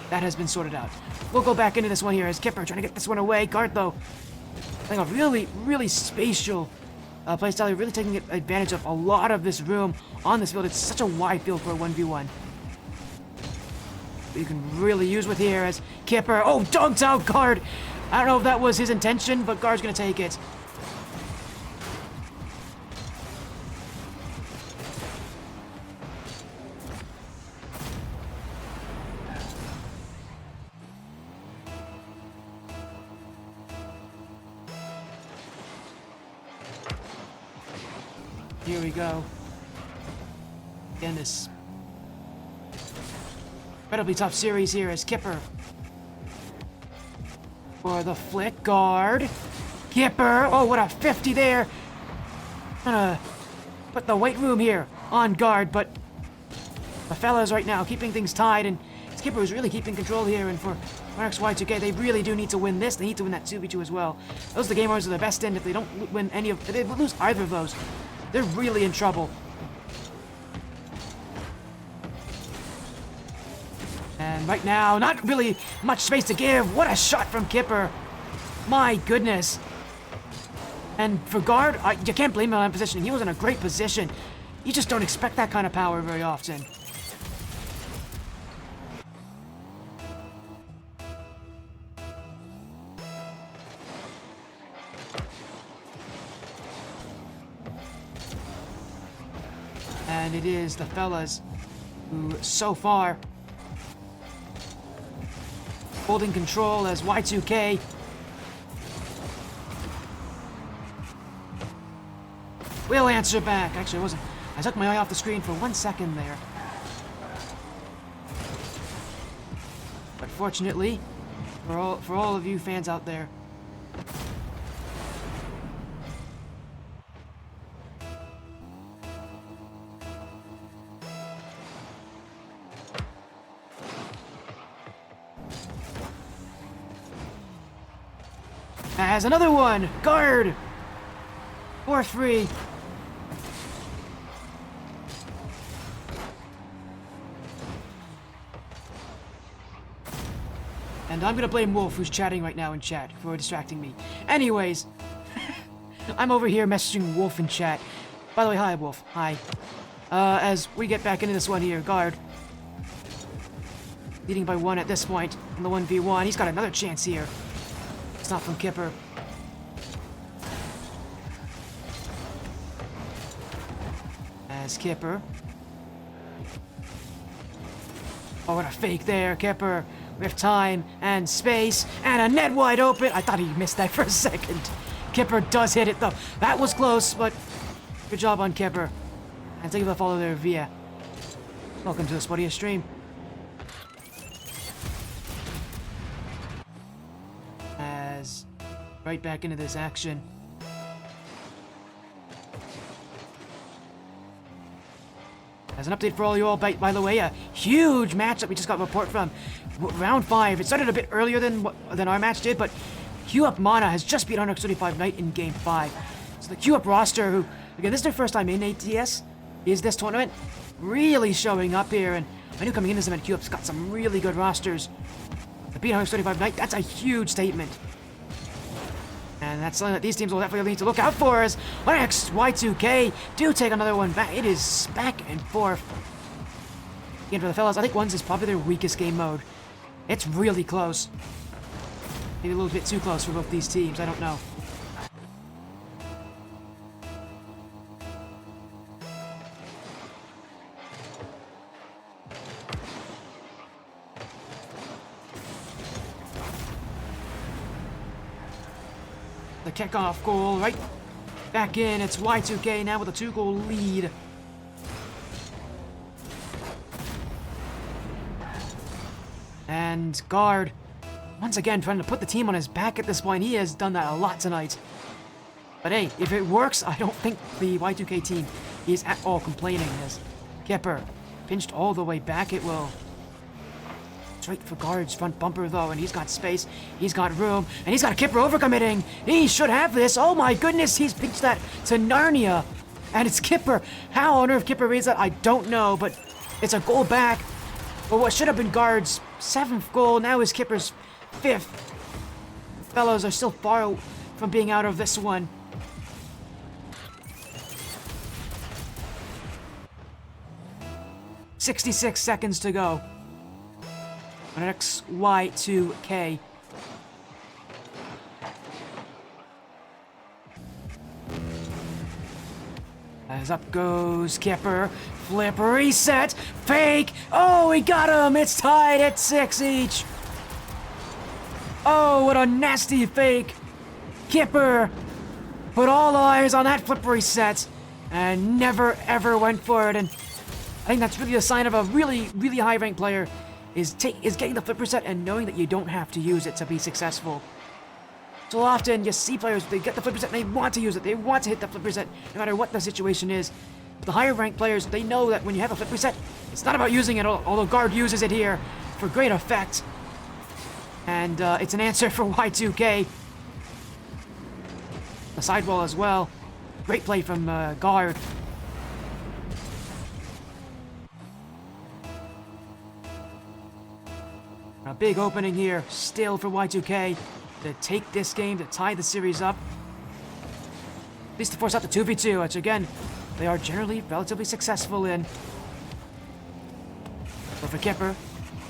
that has been sorted out. We'll go back into this one here as Kipper trying to get this one away. Guard, though, playing a really, really spatial playstyle, really taking advantage of a lot of this room on this field. It's such a wide field for a 1v1. You can really use with here as Kipper, dunks out Guard. I don't know if that was his intention, but Guard's gonna take it. Here we go. Again, this incredibly tough series here as Kipper for the flick. Guard. Kipper. Oh, what a 50 there. Gonna put the weight room here on Guard, but the fellas right now keeping things tied, and Kipper is really keeping control here, and for RXY2K, they really do need to win this. They need to win that 2v2 as well. Those are the game modes are the best in. If they don't win if they lose either of those, they're really in trouble. And right now, not really much space to give. What a shot from Kipper. My goodness. And for Guard, you can't blame him on positioning. He was in a great position. You just don't expect that kind of power very often. And it is the fellas who, so far, holding control as Y2K will answer back. Actually, I took my eye off the screen for 1 second there. But fortunately, for all of you fans out there, has another one. Guard. 4-3. And I'm gonna blame Wolf, who's chatting right now in chat, for distracting me. Anyways, I'm over here messaging Wolf in chat. By the way, hi, Wolf. Hi. As we get back into this one here, Guard. Leading by 1 at this point in the 1v1. He's got another chance here. It's not from Kipper. As Kipper. Oh, what a fake there, Kipper. With time and space and a net wide open. I thought he missed that for a second. Kipper does hit it though. That was close, but good job on Kipper. And thank you for the follow there, Via. Welcome to the Spottiest stream. As right back into this action. As an update for all you all, by the way, a huge match that we just got a report from. Round 5. It started a bit earlier than our match did, but Q-Up Mana has just beat 135 Knight in Game 5. So the Q-Up roster, who, again, this is their first time in ATS, is this tournament, really showing up here. And I knew coming into this event, Q-Up's got some really good rosters. To beat 135 Knight, that's a huge statement. And that's something that these teams will definitely need to look out for as X, Y2K do take another one back. It is back and forth. Again, for the fellas, I think ones is probably their weakest game mode. It's really close. Maybe a little bit too close for both these teams, I don't know. The kickoff goal right back in. It's Y2K now with a 2-goal lead. And Guard, once again, trying to put the team on his back at this point. He has done that a lot tonight. But hey, if it works, I don't think the Y2K team is at all complaining. As Kipper pinched all the way back, it will... Straight for Guard's front bumper though, and he's got space, he's got room, and he's got a Kipper overcommitting. He should have this. Oh my goodness, he's pitched that to Narnia. And it's Kipper. How on earth Kipper reads that, I don't know, but it's a goal back. But what should have been Guard's 7th goal now is Kipper's 5th. Fellows are still far from being out of this one. "66 seconds to go. XY2K. As up goes Kipper. Flip, reset, fake. Oh, he got him. It's tied at 6 each. Oh, what a nasty fake. Kipper put all eyes on that flip reset and never ever went for it. And I think that's really a sign of a really, really high ranked player. Is getting the flip reset and knowing that you don't have to use it to be successful. So often you see players, they get the flip reset and they want to use it. They want to hit the flip reset no matter what the situation is. The higher ranked players, they know that when you have a flip reset, it's not about using it, although Guard uses it here for great effect. And it's an answer for Y2K. The sidewall as well. Great play from Guard. A big opening here, still for Y2K, to take this game, to tie the series up. At least to force out the 2v2, which again, they are generally relatively successful in. But for Kipper,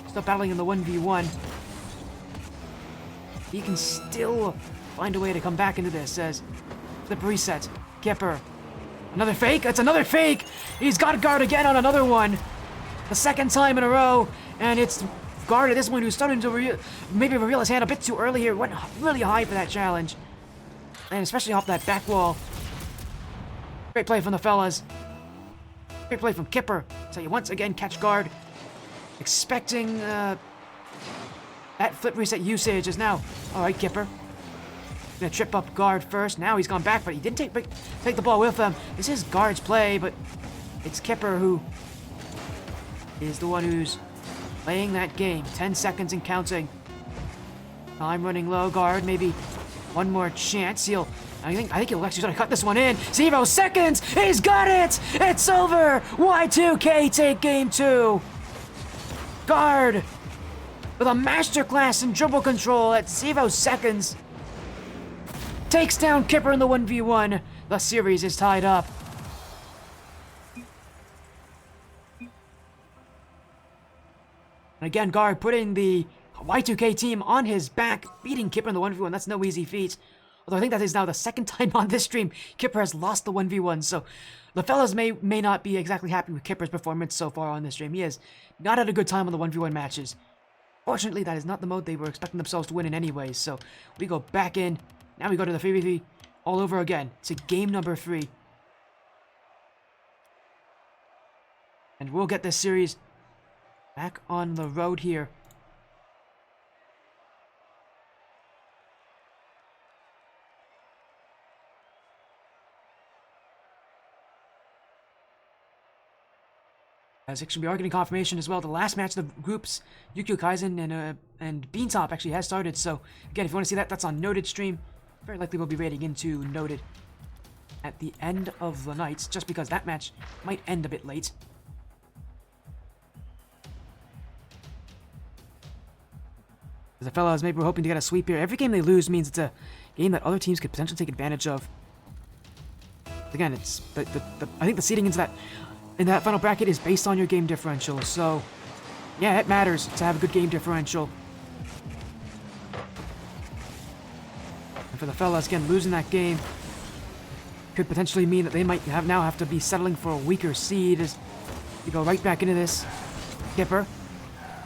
still battling in the 1v1. He can still find a way to come back into this as flip reset. Kipper, another fake, that's another fake! He's got Guard again on another one. The 2nd time in a row, and it's Guard at this one who's starting to maybe reveal his hand a bit too early here. Went really high for that challenge. And especially off that back wall. Great play from the fellas. Great play from Kipper. So you once again catch Guard. Expecting that flip reset usage is now. Alright, Kipper. Gonna trip up Guard first. Now he's gone back, but he didn't take the ball with him. This is Guard's play, but it's Kipper who is the one who's playing that game. 10 seconds and counting. Time running low. Guard maybe one more chance. I think he'll actually try to cut this one in. 0 seconds. He's got it. It's over. Y2K take game 2. Guard with a masterclass in dribble control at 0 seconds. Takes down Kipper in the 1v1. The series is tied up. And again, Guard putting the Y2K team on his back, beating Kipper in the 1v1. That's no easy feat. Although I think that is now the second time on this stream Kipper has lost the 1v1. So the fellas may not be exactly happy with Kipper's performance so far on this stream. He has not had a good time on the 1v1 matches. Fortunately, that is not the mode they were expecting themselves to win in anyways. So we go back in. Now we go to the 3v3 all over again. It's a game number 3. And we'll get this series back on the road here. As actually we are getting confirmation as well. The last match of the groups, Yukio Kaisen and Beantop actually has started. So again, if you want to see that, that's on Noted stream. Very likely we'll be raiding into Noted at the end of the night, just because that match might end a bit late. The fellas maybe we're hoping to get a sweep here. Every game they lose means it's a game that other teams could potentially take advantage of. Again, it's I think the seeding into that final bracket is based on your game differential. So yeah, it matters to have a good game differential. And for the fellas, again, losing that game could potentially mean that they might now have to be settling for a weaker seed as you go right back into this. Kipper,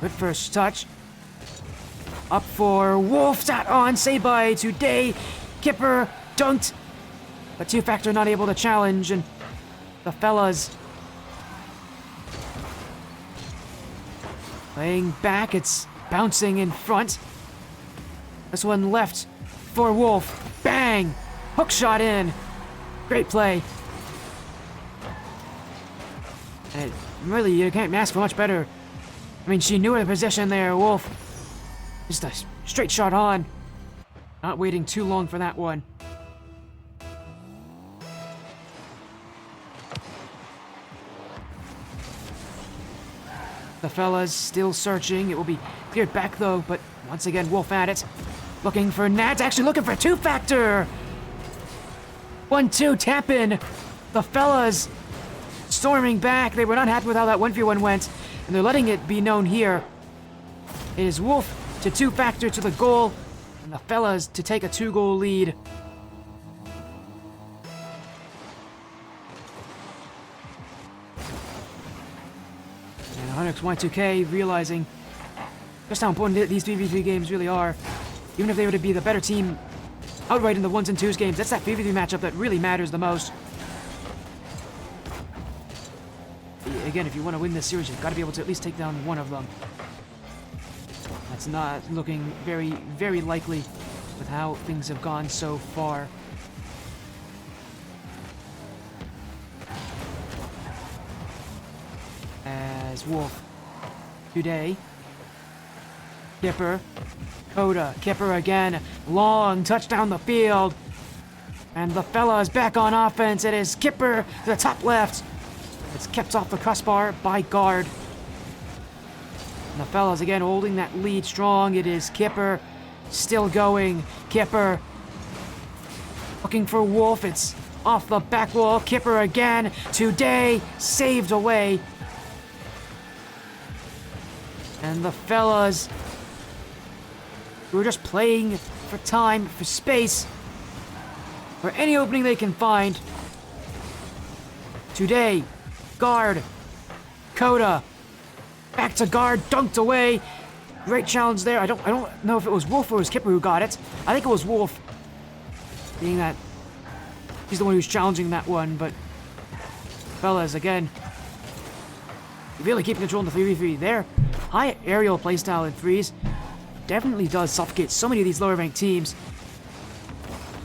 good first touch. Up for Wolf, shot on, saved by Today. Kipper dunked, but 2Factor not able to challenge, and the fellas playing back, it's bouncing in front. This one left for Wolf. Bang! Hook shot in. Great play. And really, you can't ask for much better. I mean, she knew her position there, Wolf. Just a straight shot on. Not waiting too long for that one. The fellas still searching. It will be cleared back though, but once again, Wolf at it. Looking for Nat, actually looking for 2Factor. 1-2 tap in. The fellas storming back. They were not happy with how that 1v1 went, and they're letting it be known here. It is Wolf to 2Factor to the goal, and the fellas to take a 2-goal lead. And Onyx Y2K realizing just how important these 3v3 games really are. Even if they were to be the better team outright in the 1s and 2s games, that's that 3v3 matchup that really matters the most. Again, if you want to win this series, you've got to be able to at least take down one of them. That's not looking very, very likely with how things have gone so far. As Wolf today. Kipper. Coda. Kipper again. Long touch down the field. And the fella is back on offense. It is Kipper to the top left. It's kept off the crossbar by Guard. And the fellas again holding that lead strong. It is Kipper still going. Kipper looking for Wolf. It's off the back wall. Kipper again. Today saved away. And the fellas who are just playing for time, for space, for any opening they can find. Today, Guard, Coda, back to Guard, dunked away. Great challenge there. I don't know if it was Wolf or it was Kipper who got it. I think it was Wolf, being that he's the one who's challenging that one, but fellas, again, really keeping control in the 3v3 there. High aerial playstyle in threes definitely does suffocate so many of these lower ranked teams.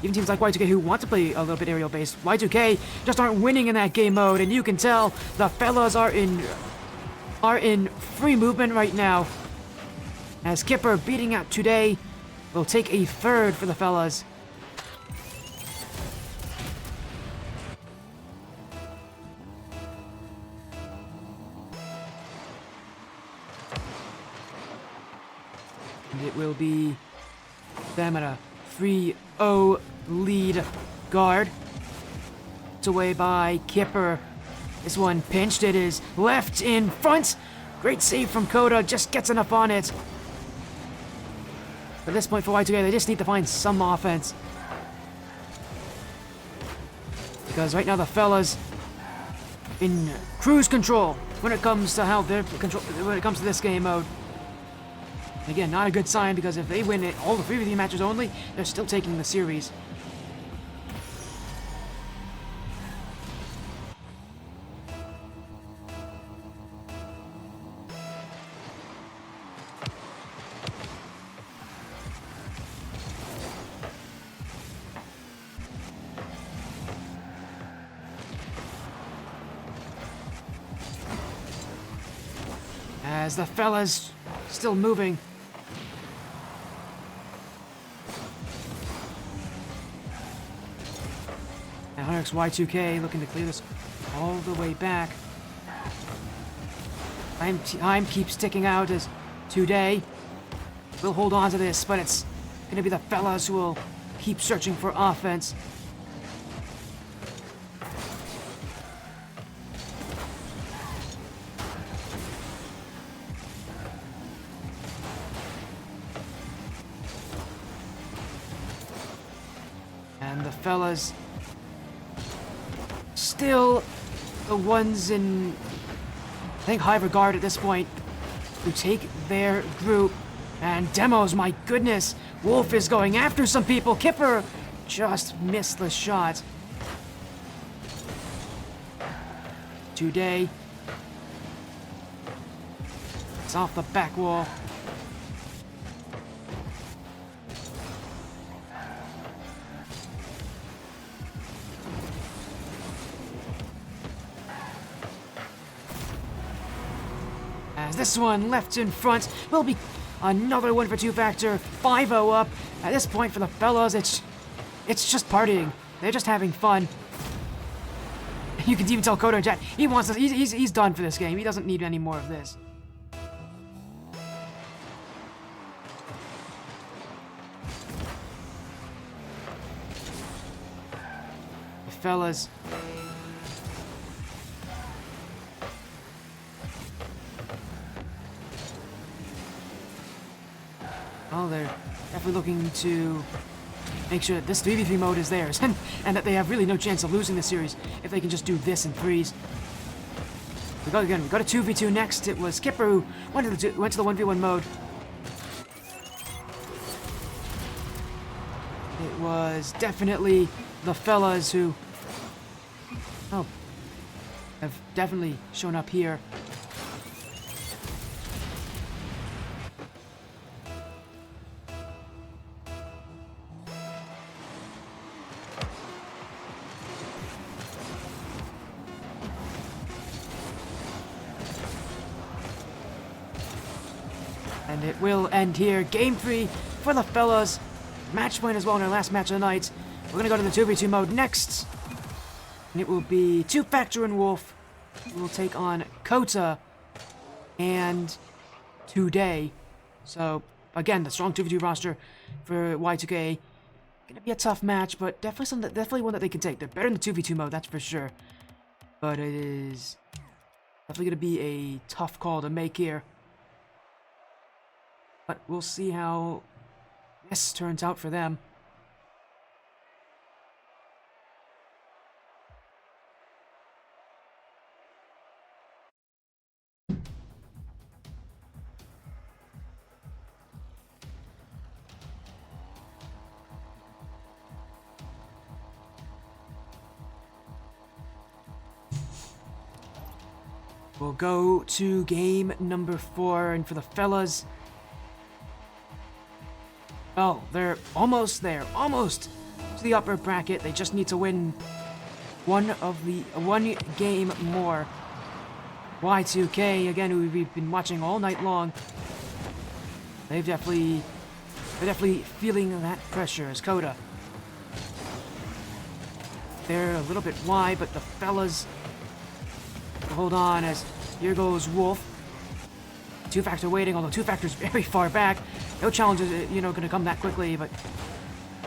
Even teams like Y2K who want to play a little bit aerial based. Y2K just aren't winning in that game mode, and you can tell the fellas are in free movement right now. As Kipper beating out Today will take a third for the fellas. And it will be them at a 3-0 lead. Guard. It's away by Kipper. This one pinched. It is left in front. Great save from Coda. Just gets enough on it. At this point for Y2K, they just need to find some offense. Because right now the fellas in cruise control when it comes to when it comes to this game mode. Again, not a good sign, because if they win it all the 3v3 matches only, they're still taking the series. As the fellas still moving. Now Hunter's Y2K looking to clear this all the way back. Time keeps ticking out as Today will hold on to this, but it's going to be the fellas who will keep searching for offense. And the fellas still the ones in, I think, high regard at this point, who take their group. And demos, my goodness, Wolf is going after some people. Kipper just missed the shot. Today, it's off the back wall. As this one left in front will be another one for Two Factor. 5-0 up. At this point for the fellas, it's just partying. They're just having fun. You can even tell Kodo in chat, he wants this. He's done for this game. He doesn't need any more of this. The fellas. Well, they're definitely looking to make sure that this 3v3 mode is theirs, and that they have really no chance of losing the series if they can just do this in threes. We got a 2v2 next. It was Kipper who went to the 1v1 mode. It was definitely the fellas who have definitely shown up here. And it will end here. Game 3 for the fellas. Match point as well in our last match of the night. We're going to go to the 2v2 mode next. And it will be Two Factor and Wolf. We'll take on Kota and Today. So, again, the strong 2v2 roster for Y2K. Going to be a tough match, but definitely one that they can take. They're better in the 2v2 mode, that's for sure. But it is definitely going to be a tough call to make here. But we'll see how this turns out for them. We'll go to game number 4, and for the fellas, well, they're almost there, almost to the upper bracket. They just need to win one game more. Y2K, again, who we've been watching all night long, they're definitely feeling that pressure as Coda. They're a little bit wide, but the fellas hold on as here goes Wolf. Two Factor waiting, although Two Factor's very far back. No challenge is, gonna come that quickly, but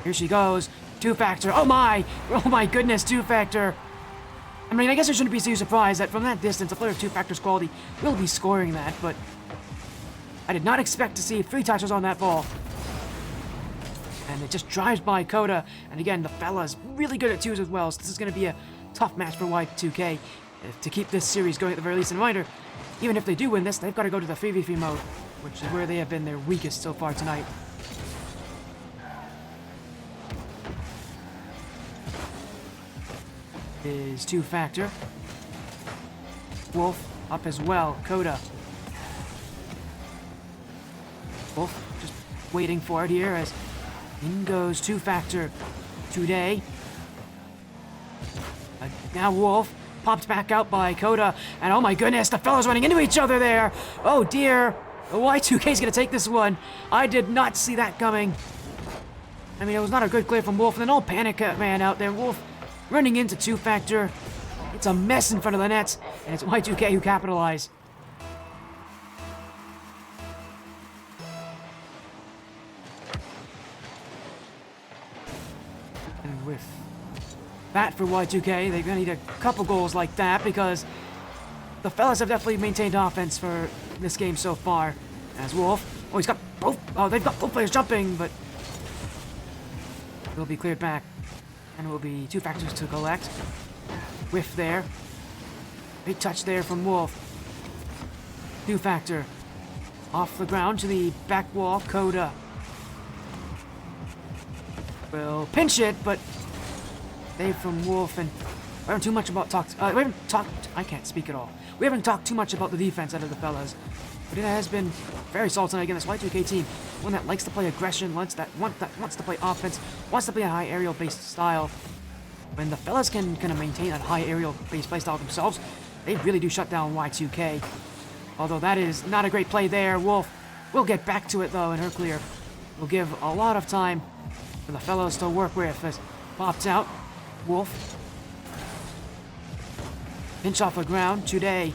here she goes. Two-factor. Oh my goodness, two-factor. I mean, I guess I shouldn't be too surprised that from that distance, a player of two-factor's quality will be scoring that, but I did not expect to see 3 touches on that ball. And it just drives by Coda, and again, the fella's really good at 2s as well, so this is going to be a tough match for Y2K to keep this series going at the very least. And reminder, even if they do win this, they've got to go to the 3v3 mode, which is where they have been their weakest so far tonight. Is two-factor. Wolf up as well. Coda. Wolf just waiting for it here as in goes two-factor today. Now Wolf popped back out by Coda, and oh my goodness, the fellas running into each other there. Oh dear, the Y2K is gonna take this one. I did not see that coming. I mean, it was not a good clear from Wolf, and then all panic man out there. Wolf running into two-factor. It's a mess in front of the net, and it's Y2K who capitalize. And with that for Y2K, they're going to need a couple goals like that because the fellas have definitely maintained offense for this game so far. As Wolf, he's got both, they've got both players jumping, but it'll be cleared back. And it will be two-factors to collect. Whiff there. Big touch there from Wolf. Two-factor. Off the ground to the back wall. Coda will pinch it, but save from Wolf. And we haven't too much about we haven't talked. I can't speak at all. We haven't talked too much about the defense out of the fellas, but it has been very solid tonight. Again, this Y2K team, one that likes to play aggression, wants to play offense, wants to play a high aerial-based style. When the fellas can kind of maintain that high aerial-based play style themselves, they really do shut down Y2K. Although that is not a great play there. Wolf will get back to it though, and her clear will give a lot of time for the fellows to work with. As popped out, Wolf. Pinch off the ground today.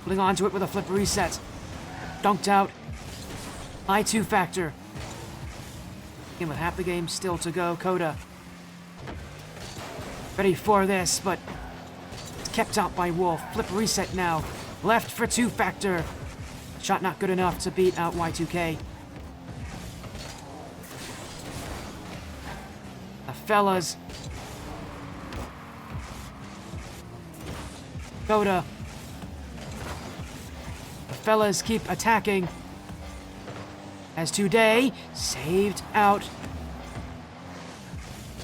Putting onto it with a flip reset. Dunked out. High two-factor. Again, with half the game still to go. Coda ready for this, but it's kept out by Wolf. Flip reset now. Left for two-factor. Shot not good enough to beat out Y2K. The fellas. Coda. The fellas keep attacking. As today, saved out.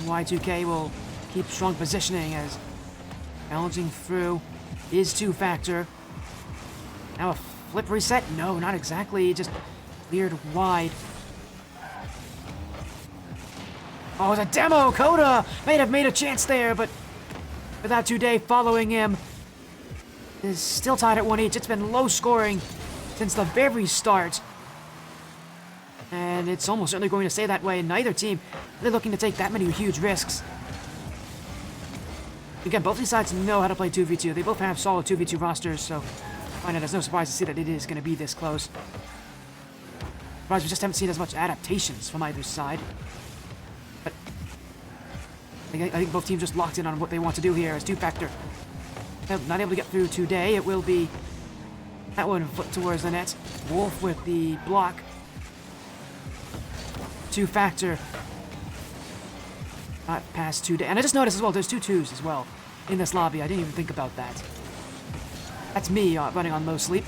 Y2K will keep strong positioning as balancing through is two-factor. Now a flip reset? No, not exactly. Just cleared wide. Oh, it's a demo! Coda may have made a chance there, but without today following him, is still tied at 1 each. It's been low scoring since the very start. And it's almost certainly going to stay that way. Neither team really looking to take that many huge risks. Again, both these sides know how to play 2v2. They both have solid 2v2 rosters, so I find it as no surprise to see that it is going to be this close. Surprised we just haven't seen as much adaptations from either side. But I think both teams just locked in on what they want to do here as two-factor. Not able to get through today. It will be that one flipped towards the net. Wolf with the block. Two-factor. Not past today. And I just noticed as well, there's 2 twos as well in this lobby. I didn't even think about that. That's me running on low sleep.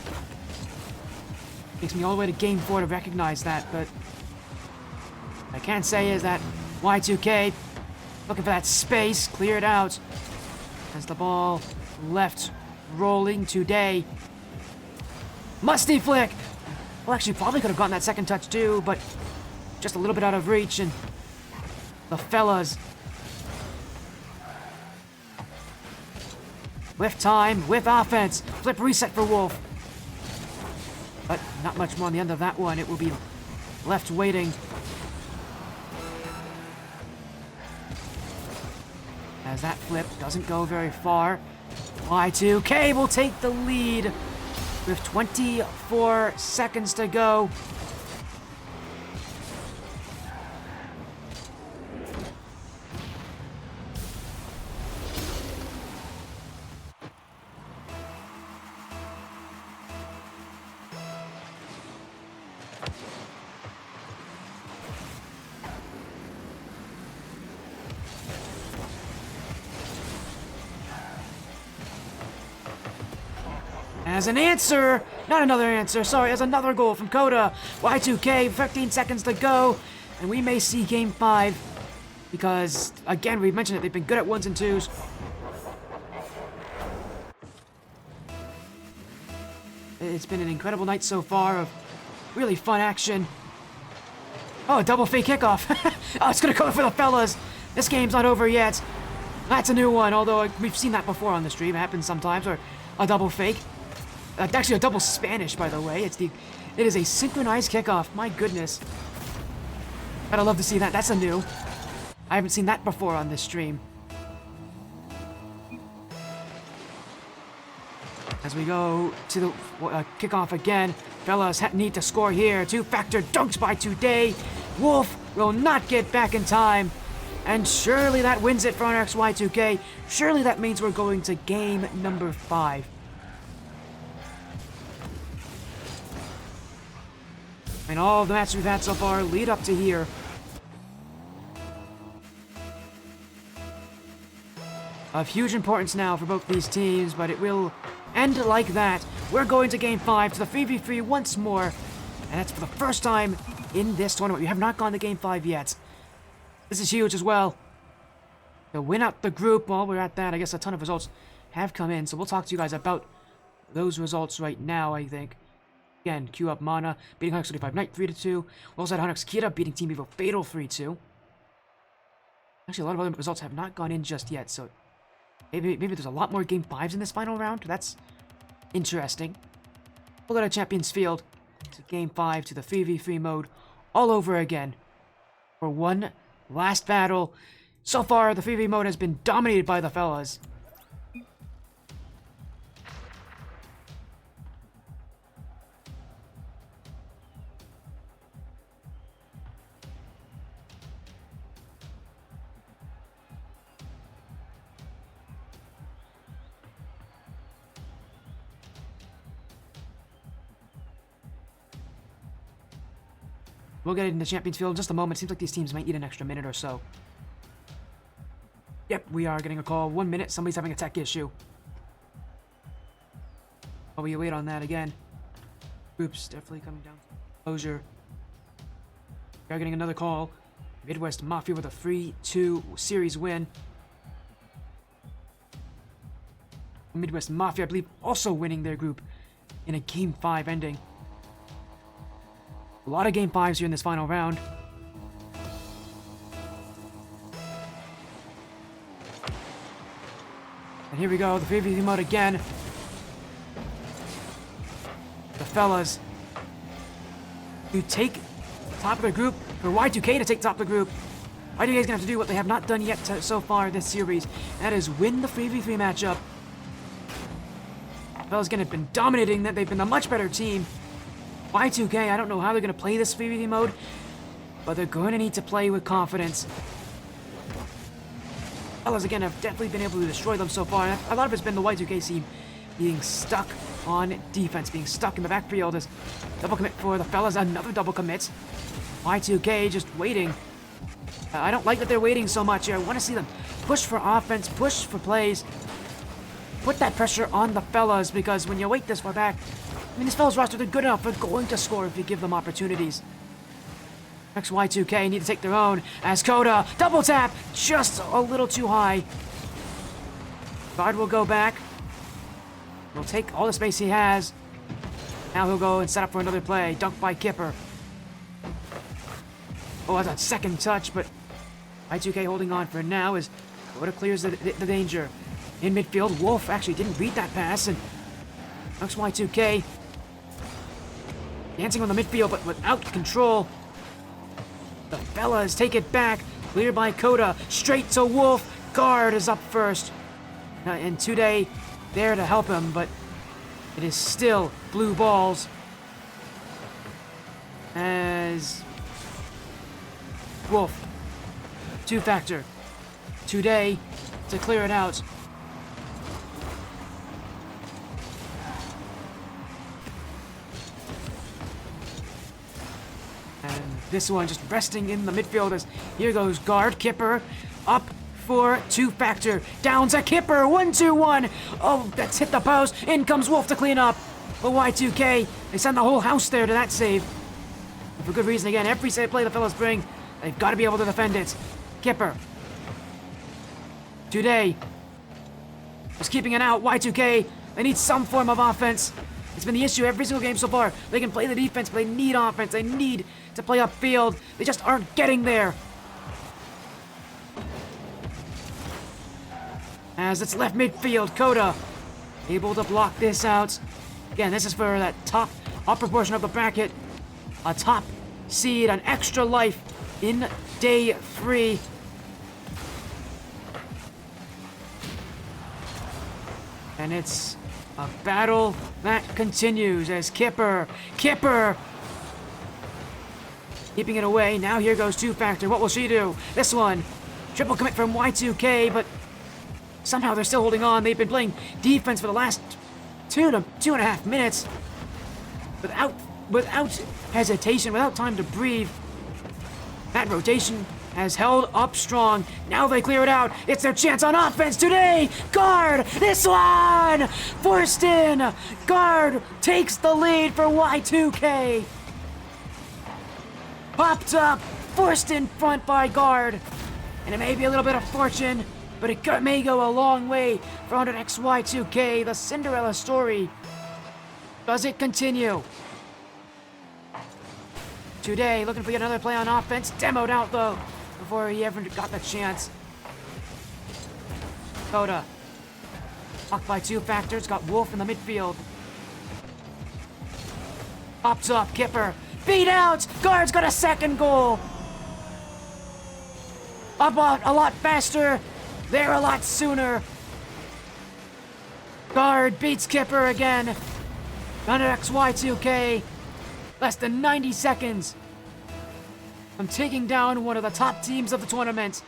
Takes me all the way to game 4 to recognize that, but what I can say is that Y2K looking for that space, cleared out as the ball left rolling today. Musty flick! Well, actually, probably could have gotten that second touch too, but just a little bit out of reach, and the fellas with time, with offense. Flip reset for Wolf. But not much more on the end of that one. It will be left waiting. As that flip doesn't go very far. Y2K will take the lead. with 24 seconds to go. As an answer, not another answer, sorry, as another goal from Coda. Y2K, 15 seconds to go, and we may see Game 5, because, again, we've mentioned it, they've been good at 1s and 2s. It's been an incredible night so far of really fun action. Oh, a double fake kickoff. Oh, it's gonna go for the fellas. This game's not over yet. That's a new one, although we've seen that before on the stream. It happens sometimes, or a double fake. Actually, a double Spanish, by the way. It is a synchronized kickoff. My goodness. I'd love to see that. That's a new. I haven't seen that before on this stream. As we go to the kickoff again, fellas need to score here. Two-factor dunks by today. Wolf will not get back in time. And surely that wins it for our XY2K. Surely that means we're going to game number 5. And all the matches we've had so far lead up to here. Of huge importance now for both these teams, but it will end like that. We're going to Game 5 to the 3v3 once more. And that's for the first time in this tournament. We have not gone to Game 5 yet. This is huge as well. To win out the group, while we're at that, I guess a ton of results have come in. So we'll talk to you guys about those results right now, I think. Again, queue up Mana, beating Hunix 35 Knight 3-2. We also had Hunix Kira beating Team Evo Fatal 3-2. Actually, a lot of other results have not gone in just yet, so maybe there's a lot more Game 5s in this final round. That's interesting. We'll go to Champions Field, to Game 5, to the 3v3 mode, all over again. For one last battle. So far, the 3v mode has been dominated by the fellas. We'll get into Champions Field in just a moment. Seems like these teams might need an extra minute or so. Yep, we are getting a call. 1 minute. Somebody's having a tech issue. While we wait on that again. Groups definitely coming down. Closure. We are getting another call. Midwest Mafia with a 3-2 series win. Midwest Mafia, I believe, also winning their group in a Game 5 ending. A lot of Game 5s here in this final round. And here we go, the 3v3 mode again. The fellas who take top of the group, for Y2K to take top of the group. Y2K is going to have to do what they have not done yet so far this series. And that is win the 3v3 matchup. The fellas have been dominating that. They've been a much better team. Y2K, I don't know how they're going to play this 3v3 mode, but they're going to need to play with confidence. Fellas, again, have definitely been able to destroy them so far. A lot of it's been the Y2K team being stuck on defense, being stuck in the backfield. As double commit for the fellas, another double commit. Y2K just waiting. I don't like that they're waiting so much here. I want to see them push for offense, push for plays. Put that pressure on the fellas, because when you wait this far back, I mean, this fellas roster, they're good enough. They're going to score if you give them opportunities. XY2K need to take their own as Coda double tap, just a little too high. Guard will go back. He'll take all the space he has. Now he'll go and set up for another play. Dunk by Kipper. Oh, that's a second touch, but Y2K holding on for now as Coda clears the danger. In midfield, Wolf actually didn't read that pass, and XY2K dancing on the midfield, but without control. The fellas take it back. Cleared by Coda. Straight to Wolf. Guard is up first. And today there to help him, but It is still blue balls as Wolf, two-factor, today to clear it out. And this one just resting in the midfield as here goes guard, Kipper, up for two-factor, down to Kipper, 1-2-1. Oh, that's hit the post, in comes Wolf to clean up. But Y2K, they send the whole house there to that save. And for good reason again, every save play the fellas bring, they've got to be able to defend it. Kipper. Today. Just keeping it out. Y2K. They need some form of offense. It's been the issue every single game so far. They can play the defense, but they need offense. They need to play upfield. They just aren't getting there. As it's left midfield, Coda able to block this out. Again, this is for that top upper portion of the bracket. A top seed, an extra life in day 3. And it's a battle that continues as Kipper keeping it away. Now here goes two-factor. What will she do? This one, triple commit from Y2K, but somehow they're still holding on. They've been playing defense for the last 2.5 minutes without hesitation, without time to breathe. That rotation has held up strong. Now they clear it out. It's their chance on offense today. Guard, this one! Forced in. Guard takes the lead for Y2K. Popped up, forced in front by Guard. And it may be a little bit of fortune, but it may go a long way for 100XY2K, the Cinderella story. Does it continue? Today, looking for yet another play on offense. Demoed out, though, before he ever got the chance. Coda. Blocked by two-factors. Got Wolf in the midfield. Pops up. Kipper. Beat out. Guard's got a second goal. About a lot faster. There a lot sooner. Guard beats Kipper again. 100XY2K. Less than 90 seconds. I'm taking down one of the top teams of the tournament.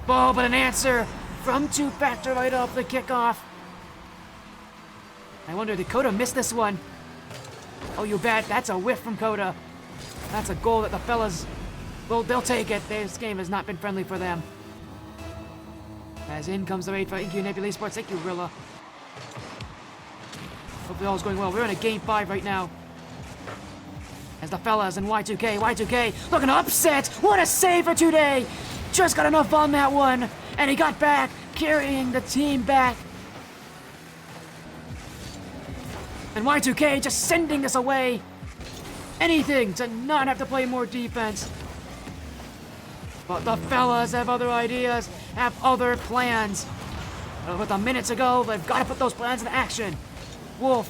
Oh, but an answer from two-factor right off the kickoff. I wonder, did Coda miss this one? Oh, you bet. That's a whiff from Coda. That's a goal that the fellas, well, they'll take it. This game has not been friendly for them. As in comes the raid for EQ Nebula Esports. Thank you, Rilla. Hopefully all's going well. We're in a game 5 right now. As the fellas and Y2K looking to upset. What a save for today. Just got enough on that one. And he got back, carrying the team back. And Y2K just sending this away. Anything to not have to play more defense. But the fellas have other ideas, have other plans. With a minute to go, they've got to put those plans into action. Wolf.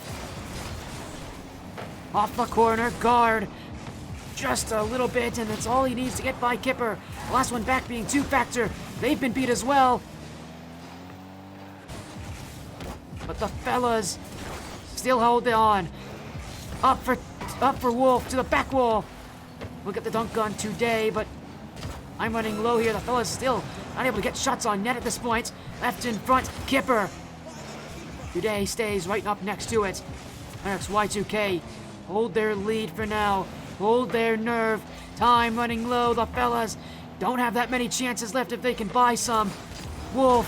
Off the corner, Guard. Just a little bit, and that's all he needs to get by Kipper. The last one back being two-factor. They've been beat as well. But the fellas still hold on. Up for Wolf to the back wall. We'll get the dunk gun today, but I'm running low here. The fellas still not able to get shots on net at this point. Left in front, Kipper. Today stays right up next to it. Next, Y2K hold their lead for now. Hold their nerve. Time running low. The fellas don't have that many chances left if they can buy some. Wolf,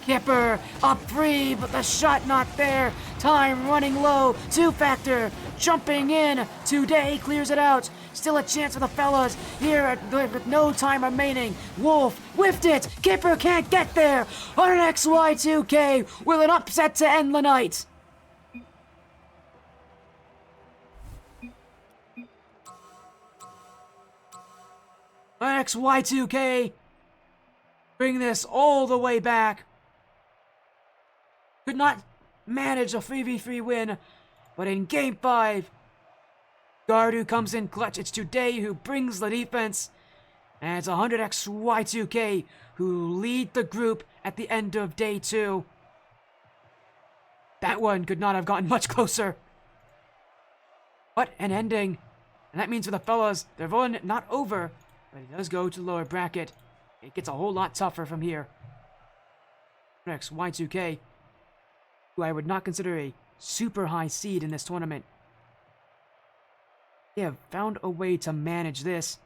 Kipper, up free, but the shot not there. Time running low. Two-factor jumping in. Today clears it out. Still a chance for the fellas here with no time remaining. Wolf whiffed it. Kipper can't get there. 100XY2K with an upset to end the night. XY2K bring this all the way back. Could not manage a 3v3 win, but in Game 5, Guard who comes in clutch. It's Today who brings the defense, and it's 100XY2K who lead the group at the end of Day 2. That one could not have gotten much closer. What an ending. And that means for the fellas, their run not over, but it does go to the lower bracket. It gets a whole lot tougher from here. Next, Y2K, who I would not consider a super high seed in this tournament. They have found a way to manage this.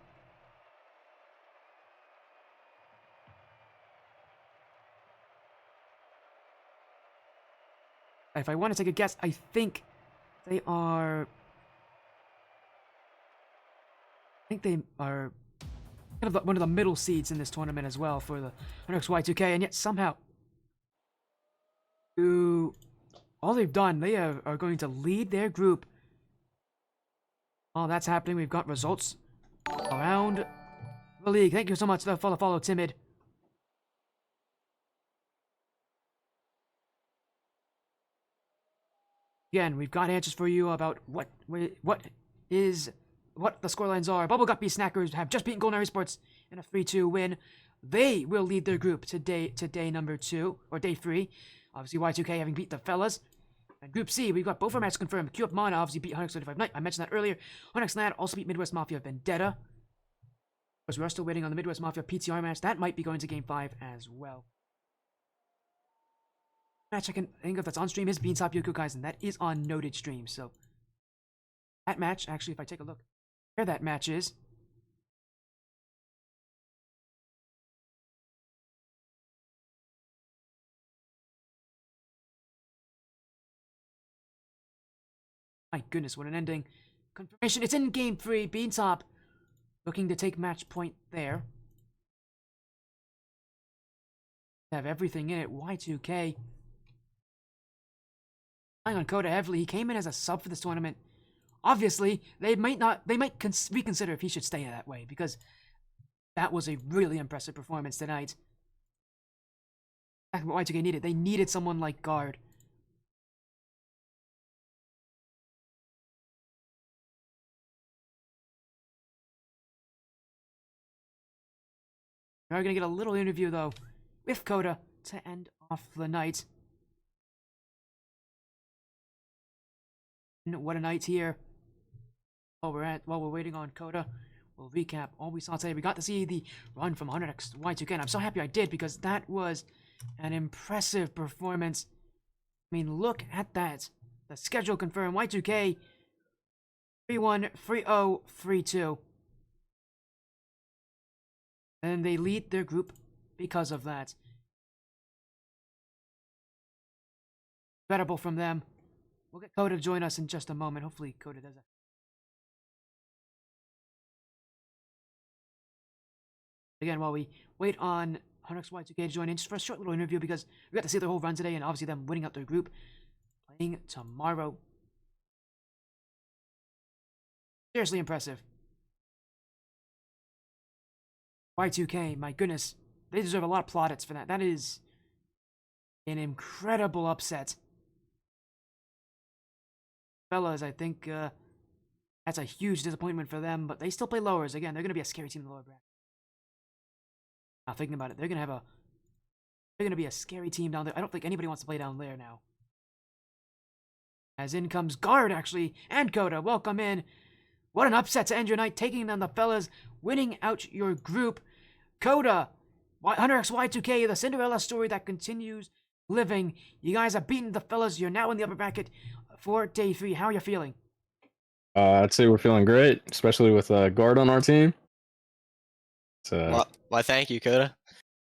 If I want to take a guess, I think they are... I think they are kind of one of the middle seeds in this tournament as well for the Y2K, and yet somehow... all they've done, they are going to lead their group. While that's happening, we've got results around the league. Thank you so much for the follow, Timid. Again, we've got answers for you about what the scorelines are. Bubble Guppy Snackers have just beaten Golden Sports in a 3-2 win. They will lead their group to day number 2, or day 3. Obviously, Y2K having beat the fellas. And Group C, we've got both our matches confirmed. Q Up Mana obviously beat 135 Knight. I mentioned that earlier. 100X Lad also beat Midwest Mafia Vendetta. Of course, we are still waiting on the Midwest Mafia PTR match. That might be going to Game 5 as well. Match I can think of that's on stream is Beantop Yoku, guys, and that is on Noted Stream. So, that match, actually, if I take a look where that match is, my goodness, what an ending. Confirmation, it's in Game 3. Beantop looking to take match point there. Have everything in it. Y2K. Relying on Coda heavily. He came in as a sub for this tournament. Obviously, they might reconsider if he should stay that way, because that was a really impressive performance tonight. That's what Y2K needed. They needed someone like Guard. We are going to get a little interview, though, with Coda to end off the night. And what a night here. While we're waiting on Coda, we'll recap all we saw today. We got to see the run from 100X Y2K, and I'm so happy I did, because that was an impressive performance. I mean, look at that. The schedule confirmed. Y2K 3-1, 3-0, 3-2. And they lead their group because of that. Incredible from them. We'll get Coda to join us in just a moment. Hopefully Coda does that. Again, while we wait on 100X Y2K to join in, just for a short little interview, because we got to see their whole run today, and obviously them winning out their group. Playing tomorrow. Seriously impressive. Y2K, my goodness. They deserve a lot of plaudits for that. That is an incredible upset. Fellas, I think that's a huge disappointment for them, but they still play lowers. Again, they're going to be a scary team in the lower bracket. Now, thinking about it, they're going to be a scary team down there. I don't think anybody wants to play down there now. As in comes Guard, actually, and Coda. Welcome in. What an upset to end your night, taking down the fellas, winning out your group. Coda, 100X Y2K, the Cinderella story that continues living. You guys have beaten the fellas. You're now in the upper bracket for day 3. How are you feeling? I'd say we're feeling great, especially with Guard on our team. Why, thank you, Coda.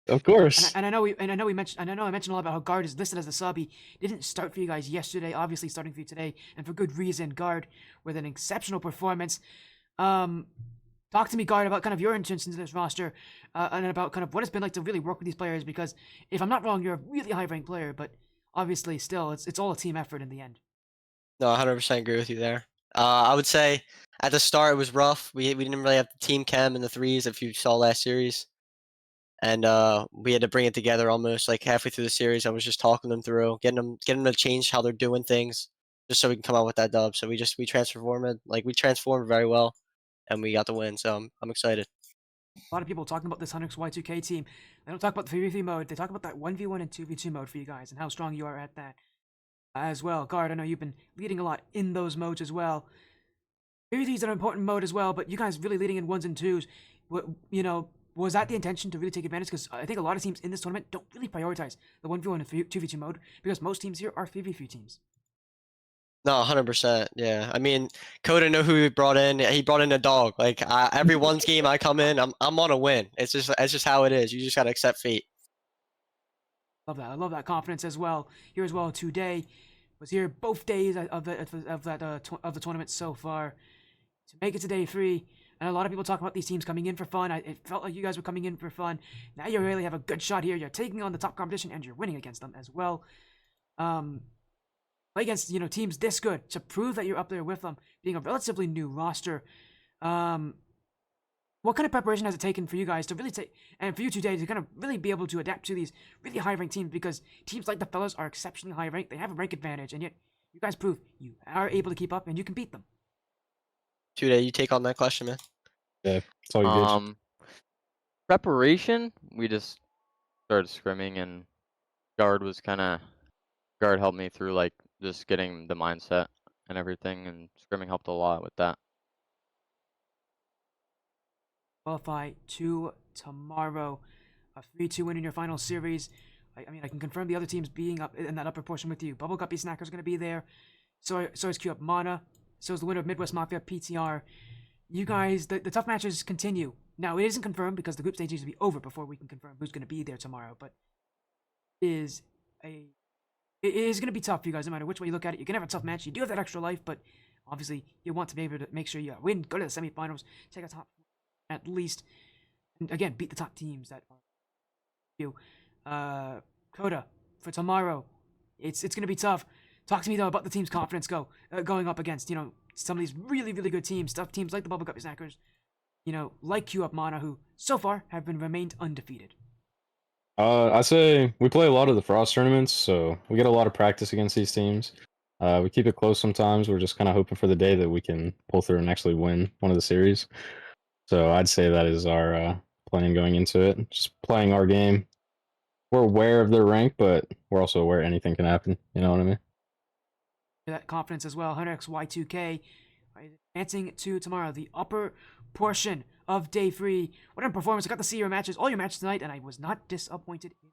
Of course. And I know I mentioned a lot about how Guard is listed as a sub. He didn't start for you guys yesterday, obviously starting for you today, and for good reason. Guard with an exceptional performance. Talk to me, Guard, about kind of your entrance into this roster, and about kind of what it's been like to really work with these players, because if I'm not wrong, you're a really high-ranked player, but obviously still, it's all a team effort in the end. No, 100% agree with you there. I would say at the start it was rough. We didn't really have the team chem and the threes, if you saw last series. And we had to bring it together almost like halfway through the series. I was just talking them through, getting them to change how they're doing things, just so we can come out with that dub. So we transformed very well, and we got the win. So I'm excited. A lot of people talking about this 100X Y2K team. They don't talk about the 3v3 mode. They talk about that 1v1 and 2v2 mode for you guys and how strong you are at that. as well. Guard, I know you've been leading a lot in those modes as well. 3v3 is an important mode as well, but you guys really leading in 1s and 2s. Was that the intention to really take advantage? Because I think a lot of teams in this tournament don't really prioritize the 1v1 and 2v2 mode, because most teams here are 3v3 teams. No, 100%. Yeah. I mean, Coda know who he brought in. He brought in a dog. Like every one's game I come in, I'm on a win. It's just how it is. You just gotta accept fate. Love that. I love that confidence as well. Here as well today. Was here both days of the tournament so far. To make it to day 3, and a lot of people talk about these teams coming in for fun. It felt like you guys were coming in for fun. Now you really have a good shot here. You're taking on the top competition and you're winning against them as well. Play against teams this good to prove that you're up there with them, being a relatively new roster. What kind of preparation has it taken for you guys to really take, and for you today to kind of really be able to adapt to these really high ranked teams? Because teams like the fellas are exceptionally high ranked. They have a rank advantage, and yet you guys prove you are able to keep up and you can beat them. Today, you take on that question, man. Yeah, it's all good. Preparation, we just started scrimming, and guard helped me through like just getting the mindset and everything, and scrimming helped a lot with that. Qualify to tomorrow, a 3-2 win in your final series. I mean, I can confirm the other teams being up in that upper portion with you. Bubble Guppy Snacker's going to be there. So is Q Up Mana. So is the winner of Midwest Mafia PTR. You guys, the tough matches continue. Now, it isn't confirmed because the group stage needs to be over before we can confirm who's going to be there tomorrow. But it is going to be tough for you guys, no matter which way you look at it. You can have a tough match. You do have that extra life, but obviously you want to be able to make sure you win, go to the semifinals, take a top at least, and again, beat the top teams that are you. Coda, for tomorrow, it's going to be tough. Talk to me, though, about the team's confidence going up against, some of these really, really good teams, tough teams like the Bubble Guppy Snackers, like Q Up Mana, who so far have remained undefeated. I say we play a lot of the Frost tournaments, so we get a lot of practice against these teams. We keep it close sometimes. We're just kind of hoping for the day that we can pull through and actually win one of the series. So I'd say that is our plan going into it. Just playing our game. We're aware of their rank, but we're also aware anything can happen. You know what I mean? That confidence as well. 100XY2K advancing to tomorrow, the upper portion of day 3. What a performance. I got to see all your matches tonight, and I was not disappointed in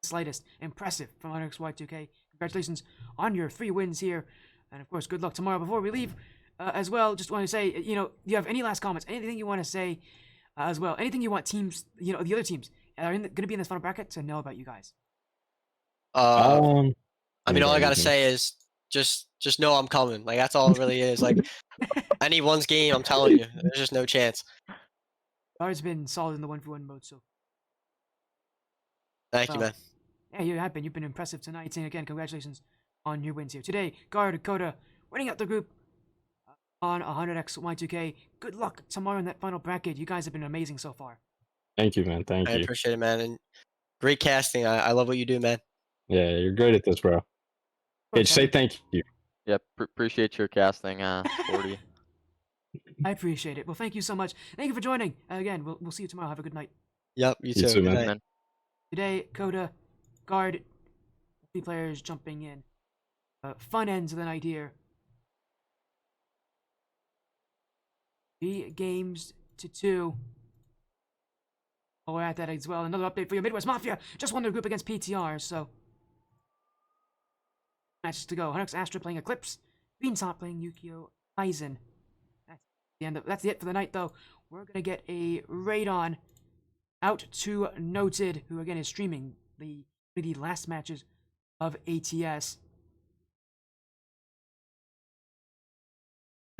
the slightest. Impressive from 100XY2K. Congratulations on your 3 wins here. And of course, good luck tomorrow. Before we leave, as well, just want to say, do you have any last comments? Anything you want to say as well? Anything you want teams, the other teams that are going to be in this final bracket to know about you guys? I mean, all I gotta say is just know I'm coming. Like that's all it really is. Like anyone's game, I'm telling you, there's just no chance. Guard's been solid in the 1v1 mode, so Thank you, man. Yeah, you have been. You've been impressive tonight. And again, congratulations on your wins here today. Guard, Coda, winning out the group on 100XY2K. Good luck tomorrow in that final bracket. You guys have been amazing so far. Thank you, man. Thank I you. appreciate it, man. And great casting. I love what you do, man. Yeah, you're great at this, bro. Hey, say thank you. Yeah, appreciate your casting, 40. I appreciate it. Well, thank you so much. Thank you for joining. Again, we'll see you tomorrow. Have a good night. Yep, you You too. too, Good man. night. Today, Coda, Guard, 3 players jumping in. Fun ends of the night here. 3 games to 2. Oh, we're at that as well. Another update for you. Midwest Mafia just won their group against PTR, so matches to go. Hunux Astra playing Eclipse. Beansop playing Yukio Aizen. That's it for the night, though. We're gonna get a raid on out to Noted, who again is streaming the last matches of ATS.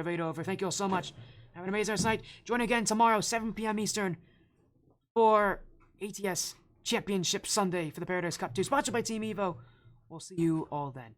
Raid over. Thank you all so much. Have an amazing night. Join again tomorrow, 7 p.m. Eastern, for ATS Championship Sunday for the Paradise Cup 2, sponsored by Team Evo. We'll see you all then.